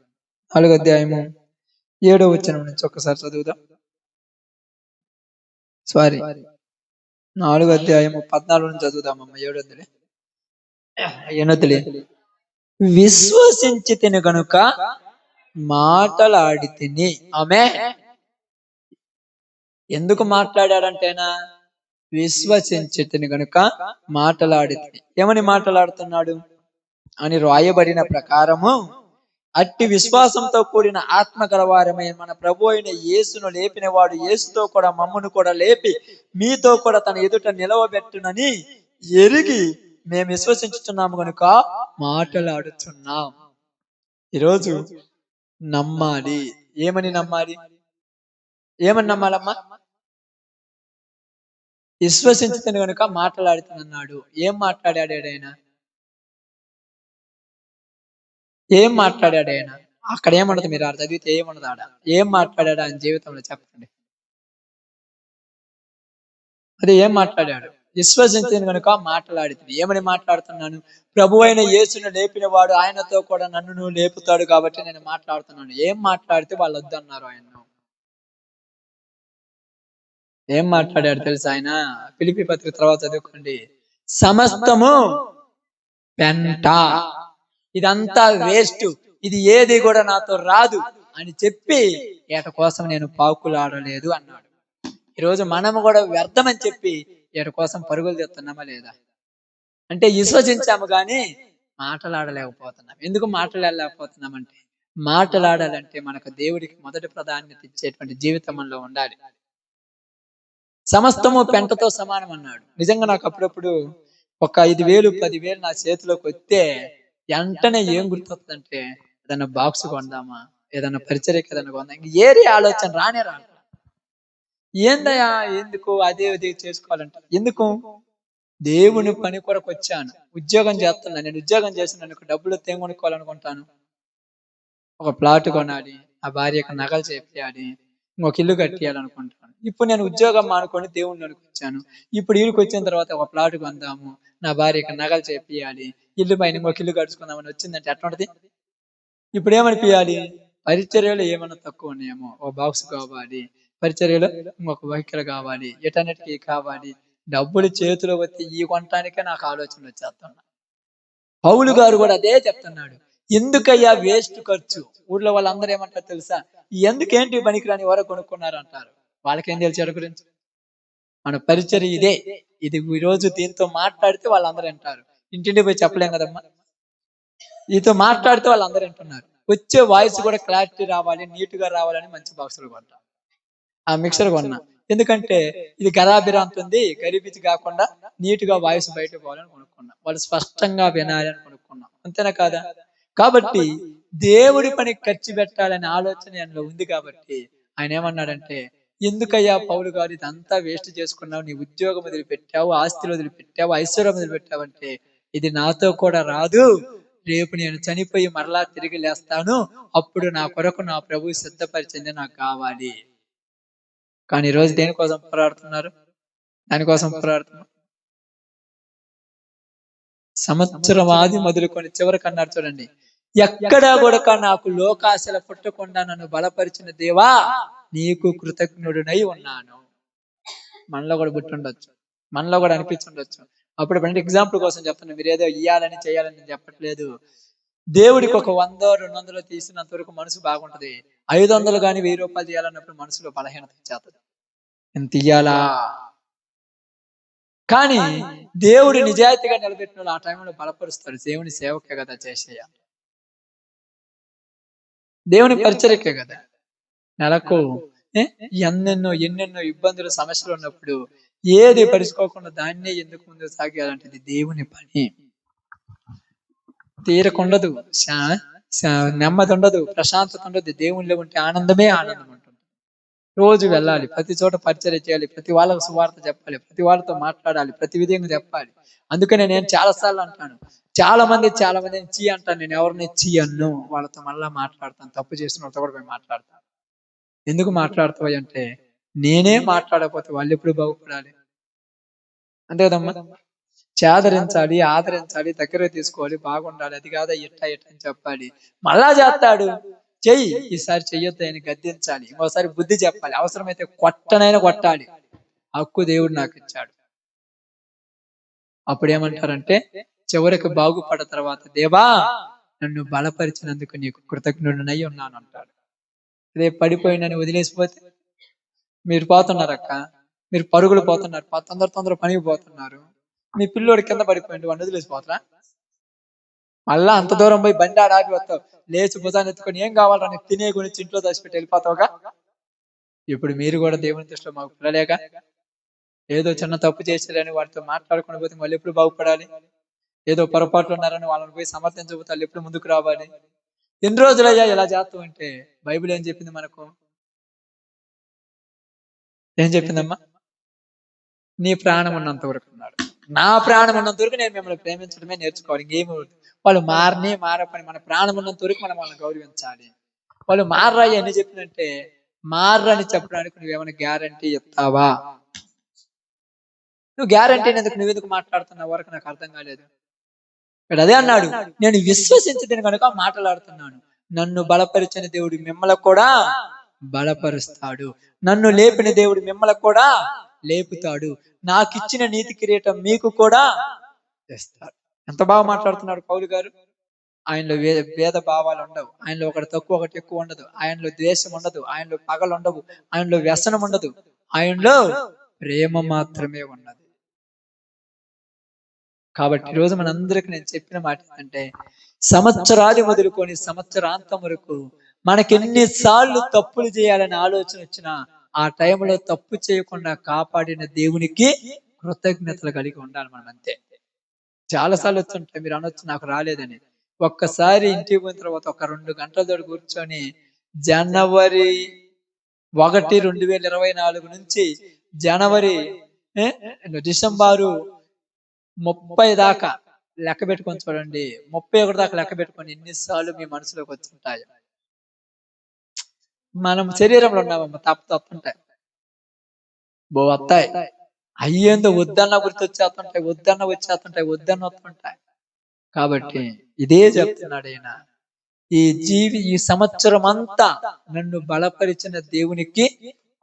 S1: 4వ అధ్యాయము 7వ వచనం నుంచి ఒక్కసారి చదువుదాం. సారీ 4వ అధ్యాయము 14 నుంచి చదువుదామమ్మ. 8 విశ్వసించి తిని గనుక మాటలాడి తిని. ఆమె ఎందుకు మాట్లాడాడంటేనా, విశ్వసించి తిని గనుక మాటలాడి తిని. ఏమని మాట్లాడుతున్నాడు అని రాయబడిన ప్రకారము అట్టి విశ్వాసంతో కూడిన ఆత్మ గలవారమై మన ప్రభు అయిన యేసును లేపిన వాడు యేసుతో కూడా మమ్మను కూడా లేపి మీతో కూడా తన ఎదుట నిలవబెట్టునని ఎరిగి మేము విశ్వసించుతున్నాము కనుక మాట్లాడుతున్నాం. ఈరోజు నమ్మాలి. ఏమని నమ్మాలి? ఏమని నమ్మాలమ్మా? విశ్వసించుతున్న కనుక మాట్లాడుతున్నాడు. ఏం మాట్లాడాడు ఆయన? ఏం మాట్లాడాడు ఆయన? అక్కడ ఏమన్నది మీరు చదివితే ఏమన్నది ఆడ? ఏం మాట్లాడాడు ఆయన జీవితంలో చెప్పండి. అది ఏం మాట్లాడాడు? విశ్వసించిన కనుక మాట్లాడుతుంది. ఏమని మాట్లాడుతున్నాను? ప్రభు అయిన యేసును లేపిన వాడు ఆయనతో కూడా నన్ను లేపుతాడు కాబట్టి నేను మాట్లాడుతున్నాను. ఏం మాట్లాడితే వాళ్ళు వద్దన్నారు ఆయన? ఏం మాట్లాడాడు తెలుసా ఆయన? ఫిలిప్పీ పత్రిక తర్వాత చదువుకోండి. సమస్తము పెంట, ఇదంతా వేస్ట్, ఇది ఏది కూడా నాతో రాదు అని చెప్పి ఏట కోసం నేను పాకులాడలేదు అన్నాడు. ఈరోజు మనము కూడా వ్యర్థమని చెప్పి ఏట కోసం పరుగులు తెస్తున్నామా లేదా? అంటే విశ్వసించాము కానీ మాట్లాడలేకపోతున్నాం. ఎందుకు మాట్లాడలేకపోతున్నామంటే, మాట్లాడాలంటే మనకు దేవుడికి మొదటి ప్రాధాన్యత ఇచ్చేటువంటి జీవితంలో ఉండాలి. సమస్తము పెంటతో సమానం అన్నాడు. నిజంగా నాకు అప్పుడప్పుడు ఒక 5,000 10,000 నా చేతిలోకి వస్తే వెంటనే ఏం గుర్తొస్తుందంటే, ఏదన్నా బాక్స్ కొందామా, ఏదన్నా పరిచర్యకి ఏదన్నా కొందాం, ఇంక ఏరి ఆలోచన రానే రాదు. ఏందయ్యా ఎందుకు అదే చేసుకోవాలంటే, ఎందుకు? దేవుని పని కొరకు వచ్చాను, ఉద్యోగం చేస్తున్నా. నేను ఉద్యోగం చేసినందుకు డబ్బులు ఏం కొనుక్కోవాలనుకుంటాను? ఒక ప్లాట్ కొనాలి, ఆ భార్యకు నగలు చేయాలి, ఇంకొక ఇల్లు కట్టియాలనుకుంటాను. ఇప్పుడు నేను ఉద్యోగం మానుకొని దేవుని వచ్చాను. ఇప్పుడు ఈడికి వచ్చిన తర్వాత ఒక ప్లాట్ కొందాము, నా భార్యకు నగలు చేపియాలి, ఇల్లు పైన ఇంకొక ఇల్లు కట్టుకుందామని వచ్చిందంటే ఎట్లుంటది? ఇప్పుడు ఏమనిపించాలి? పరిచర్యలు ఏమన్నా తక్కువ ఉన్నాయేమో, ఒక బాక్స్ కావాలి, పరిచర్యలో ఇంకొక వెహికల్ కావాలి, ఎటన్నిటికీ కావాలి. డబ్బులు చేతిలో వచ్చి ఈ కొనటానికే నాకు ఆలోచన వచ్చేస్తున్నా. పౌలు గారు కూడా అదే చెప్తున్నాడు. ఎందుకయ్యా వేస్ట్ ఖర్చు? ఊర్లో వాళ్ళందరూ ఏమంటారు తెలుసా? ఎందుకేంటి పనికిరాని ఎవరో కొనుక్కున్నారు అంటారు. వాళ్ళకేం తెలుసు ఎవరి గురించి? మన పరిచర్య ఇదే. ఇది ఈ రోజు దీంతో మాట్లాడితే వాళ్ళందరూ వింటారు. ఇంటింటి పోయి చెప్పలేం కదమ్మా. దీంతో మాట్లాడితే వాళ్ళందరూ వింటున్నారు. వచ్చే వాయిస్ కూడా క్లారిటీ రావాలి, నీట్ గా రావాలని మంచి బాక్సులు కొంటా. ఆ మిక్సర్ కొన్నా. ఎందుకంటే ఇది గరాబిరా అంటుంది, గరిబిచి కాకుండా నీట్ గా వాయిస్ బయట పోవాలని కొనుక్కున్నా. వాళ్ళు స్పష్టంగా వినాలి అని కొనుక్కున్నాం. అంతేనా కాదా? కాబట్టి దేవుడి పని ఖర్చు పెట్టాలనే ఆలోచన ఆయనలో ఉంది. కాబట్టి ఆయన ఏమన్నాడంటే, ఎందుకయ్యా పౌలు గారు ఇదంతా వేస్ట్ చేసుకున్నావు, నీ ఉద్యోగం వదిలిపెట్టావు, ఆస్తులు వదిలిపెట్టావు, ఐశ్వర్యం వదిలిపెట్టావంటే ఇది నాతో కూడా రాదు. రేపు నేను చనిపోయి మరలా తిరిగి లేస్తాను, అప్పుడు నా కొరకు నా ప్రభు సిద్ధపరిచింది నాకు కావాలి. కానీ ఈ రోజు దేనికోసం పోరాడుతున్నారు? దానికోసం పోరాడుతున్నారు. సంవత్సరం ఆది మొదలుకొని చివరికి అన్నారు చూడండి, ఎక్కడా కూడా నాకు లోకాశల పుట్టకుండా నన్ను బలపరిచిన దేవా నీకు కృతజ్ఞుడినై ఉన్నాను. మనలో కూడా పుట్టుండొచ్చు, మనలో కూడా అనిపించుండొచ్చు. అప్పుడు ఎగ్జాంపుల్ కోసం చెప్తున్నా, మీరు ఏదో ఇయ్యాలని చేయాలని చెప్పట్లేదు. దేవుడికి ఒక 100 200 తీసినంత వరకు మనసు బాగుంటది. 500 కానీ 1000 రూపాయలు తీయాలన్నప్పుడు మనసులో బలహీనత వచ్చేస్తుంది. ఎంత ఇయ్యాలా? కానీ దేవుడు నిజాయితీగా నిలబెట్టిన వాళ్ళు ఆ టైంలో బలపరుస్తాడు. దేవుని సేవకే కదా చేసేయాలి, దేవుని పరిచర్యకే కదా. నెలకు ఎన్నెన్నో ఇబ్బందులు సమస్యలు ఉన్నప్పుడు ఏది పరుచుకోకుండా దాన్నే ఎందుకు ముందు సాగాలంటే దేవుని పని. తీరకుండదు, నెమ్మది ఉండదు, ప్రశాంతత ఉండదు. దేవునిలో ఉంటే ఆనందమే ఆనందం ఉంటుంది. రోజు వెళ్ళాలి, ప్రతి చోట పరిచర్య చేయాలి, ప్రతి వాళ్ళకు సువార్త చెప్పాలి, ప్రతి వాళ్ళతో మాట్లాడాలి, ప్రతి విధంగా చెప్పాలి. అందుకనే నేను చాలా సార్లు అంటాను, చాలా మంది చీ అంటాను. నేను ఎవరిని చీ అన్ను, వాళ్ళతో మళ్ళా మాట్లాడతాను. తప్పు చేసిన వాళ్ళతో కూడా పోయి మాట్లాడతాను. ఎందుకు మాట్లాడతావు అంటే, నేనే మాట్లాడకపోతే వాళ్ళు ఎప్పుడు బాగుపడాలి? అంతే కదమ్మా. చేదరించాలి, ఆదరించాలి, దగ్గర తీసుకోవాలి, బాగుండాలి. అది కాదా ఇట్ట అని చెప్పాలి. మళ్ళా చేస్తాడు, చెయ్యి, ఈసారి చెయ్యొద్దు అని గద్దించాలి, ఇంకోసారి బుద్ధి చెప్పాలి, అవసరమైతే కొట్టనైనా కొట్టాలి. హక్కు దేవుడు నాకు ఇచ్చాడు. అప్పుడు ఏమంటారంటే, చివరికి బాగుపడ్డ తర్వాత దేవా నన్ను బలపరిచినందుకు నీకు కృతజ్ఞుడినై ఉన్నాను అంటాడు. అదే పడిపోయిందని వదిలేసిపోతే, మీరు పోతున్నారక్క, మీరు పరుగులు పోతున్నారు, తొందర పనికి పోతున్నారు, మీ పిల్లోడి కింద పడిపోయింది, వాడిని వదిలేసిపోతారా? మళ్ళా అంత దూరం పోయి బండి ఆగి వస్తావు, లేచి భుజాన్ని ఎత్తుకొని ఏం కావాలని తినే గురించి ఇంట్లో దాచిపెట్టి వెళ్ళిపోతావుగా. ఇప్పుడు మీరు కూడా దేవుని దృష్టిలో మాకు పిల్లలేక, ఏదో చిన్న తప్పు చేసేదని వాటితో మాట్లాడుకుని పోతే వాళ్ళు ఎప్పుడు బాగుపడాలి? ఏదో పొరపాట్లు ఉన్నారని వాళ్ళని పోయి సమర్థించబోతే వాళ్ళు ఎప్పుడు ముందుకు రావాలి? ఎన్ని రోజులయ్యా ఇలా చేస్తాం అంటే, బైబిల్ ఏం చెప్పింది మనకు? ఏం చెప్పిందమ్మా? నీ ప్రాణం ఉన్నంత వరకు ఉన్నాడు, నా ప్రాణం ఉన్నంత వరకు నేను మిమ్మల్ని ప్రేమించడమే నేర్చుకోవాలి. ఇంకేమి వాళ్ళు మారపని మన ప్రాణం ఉన్నంత వరకు మనం వాళ్ళని గౌరవించాలి. వాళ్ళు మారరాయి ఎన్ని చెప్పినంటే, మారని చెప్పడానికి నువ్వేమైనా గ్యారంటీ ఇస్తావా? నువ్వు గ్యారంటీ నువ్వెందుకు మాట్లాడుతున్నావు వరకు నాకు అర్థం కాలేదు. ఇక్కడ అదే అన్నాడు, నేను విశ్వసించదని కనుక మాట్లాడుతున్నాను. నన్ను బలపరిచిన దేవుడు మిమ్మల్ని కూడా బలపరుస్తాడు, నన్ను లేపిన దేవుడు మిమ్మల్ని కూడా లేపుతాడు, నాకు ఇచ్చిన నీతి కిరీటం మీకు కూడా చేస్తాడు. ఎంత బాగా మాట్లాడుతున్నాడు పౌలు గారు. ఆయనలో భేద భావాలు ఉండవు, ఆయనలో ఒకటి తక్కువ ఒకటి ఎక్కువ ఉండదు, ఆయనలో ద్వేషం ఉండదు, ఆయనలో పగలు ఉండవు, ఆయనలో వ్యసనం ఉండదు, ఆయనలో ప్రేమ మాత్రమే ఉన్నది. కాబట్టి ఈరోజు మనందరికి నేను చెప్పిన మాట ఏంటంటే, సంవత్సరాది మొదలుకొని సంవత్సరాంతం వరకు మనకెన్నిసార్లు తప్పులు చేయాలని ఆలోచన వచ్చినా ఆ టైంలో తప్పు చేయకుండా కాపాడిన దేవునికి కృతజ్ఞతలు కలిగి ఉండాలి మనం. అంతే. చాలాసార్లు వచ్చుంటాయి, మీరు అనొచ్చు నాకు రాలేదని. ఒక్కసారి ఇంటికి పోయిన తర్వాత ఒక 2 గంటలతో కూర్చొని జనవరి 1 2024 నుంచి జనవరి డిసెంబరు 30 దాకా లెక్క పెట్టుకొని చూడండి. 31 దాకా లెక్క పెట్టుకొని ఎన్నిసార్లు మీ మనసులోకి వచ్చుంటాయి. మనం శరీరంలో ఉన్నామమ్మా, తప్పుంటాయి, వస్తాయి. అయ్యేందో వద్దన్న గుర్తొచ్చేస్తుంటాయి, వద్దన్న వస్తుంటాయి. కాబట్టి ఇదే చెప్తున్నాడు ఆయన, ఈ సంవత్సరం అంతా నన్ను బలపరిచిన దేవునికి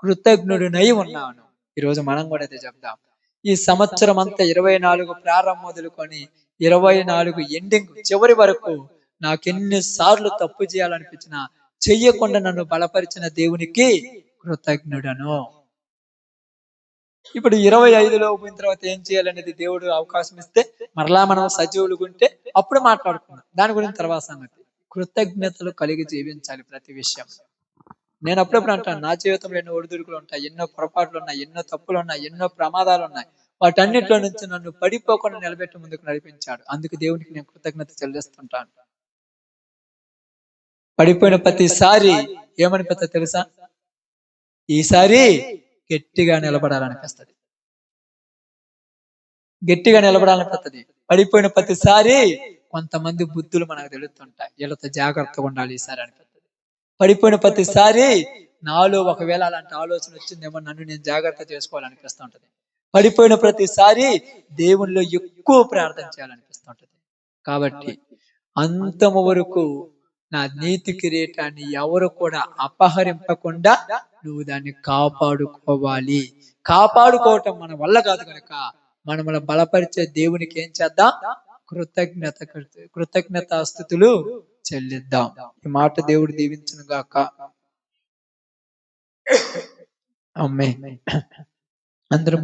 S1: కృతజ్ఞుడినై ఉన్నాను. ఈరోజు మనం కూడా అదే చెప్దాం. ఈ సంవత్సరం అంతా 24 ప్రారంభం మొదలుకొని 24 ఎండింగ్ చివరి వరకు నాకెన్నిసార్లు తప్పు చేయాలనిపించినా చెయ్యకుండా నన్ను బలపరిచిన దేవునికి కృతజ్ఞుడను. ఇప్పుడు 25లో పోయిన తర్వాత ఏం చేయాలనేది దేవుడు అవకాశం ఇస్తే మరలా మనం సజీవులుగుంటే అప్పుడు మాట్లాడుకుందాం. దాని గురించి తర్వాత సంగతి. కృతజ్ఞతలు కలిగి జీవించాలి ప్రతి విషయం. నేను అప్పుడప్పుడు అంటాను, నా జీవితంలో ఎన్నో ఒడిదుడుకులు ఉంటాయి, ఎన్నో పొరపాట్లు ఉన్నాయి, ఎన్నో తప్పులు ఉన్నాయి, ఎన్నో ప్రమాదాలు ఉన్నాయి. వాటన్నిటిలో నుంచి నన్ను పడిపోకుండా నిలబెట్టి ముందుకు నడిపించాడు. అందుకు దేవునికి నేను కృతజ్ఞత చెల్లిస్తుంటాను. పడిపోయిన ప్రతిసారి ఏమనిపిస్తుంది తెలుసా? ఈసారి గట్టిగా నిలబడాలనిపిస్తుంది. గట్టిగా నిలబడాలనిపిస్తుంది. పడిపోయిన ప్రతిసారి కొంతమంది బుద్ధులు మనకు తెలుస్తుంటాయి, వీళ్ళతో జాగ్రత్తగా ఉండాలి ఈసారి అనిపిస్తుంది. పడిపోయిన ప్రతిసారి నాలో ఒకవేళ అలాంటి ఆలోచన వచ్చిందేమో, నన్ను నేను జాగ్రత్త చేసుకోవాలనిపిస్తుంటది. పడిపోయిన ప్రతిసారి దేవునిలో ఎక్కువ ప్రార్థన చేయాలనిపిస్తుంటది. కాబట్టి అంతము వరకు నా నీతి కిరీటాన్ని ఎవరు కూడా అపహరింపకుండా నువ్వు దాన్ని కాపాడుకోవాలి. కాపాడుకోవటం మన వల్ల కాదు కనుక మనల్ని బలపరిచే దేవునికి ఏం చేద్దాం? కృతజ్ఞతాస్తుతులు చెల్లిద్దాం. ఈ మాట దేవుడు దీవించును గాక. ఆమేన్. అందరం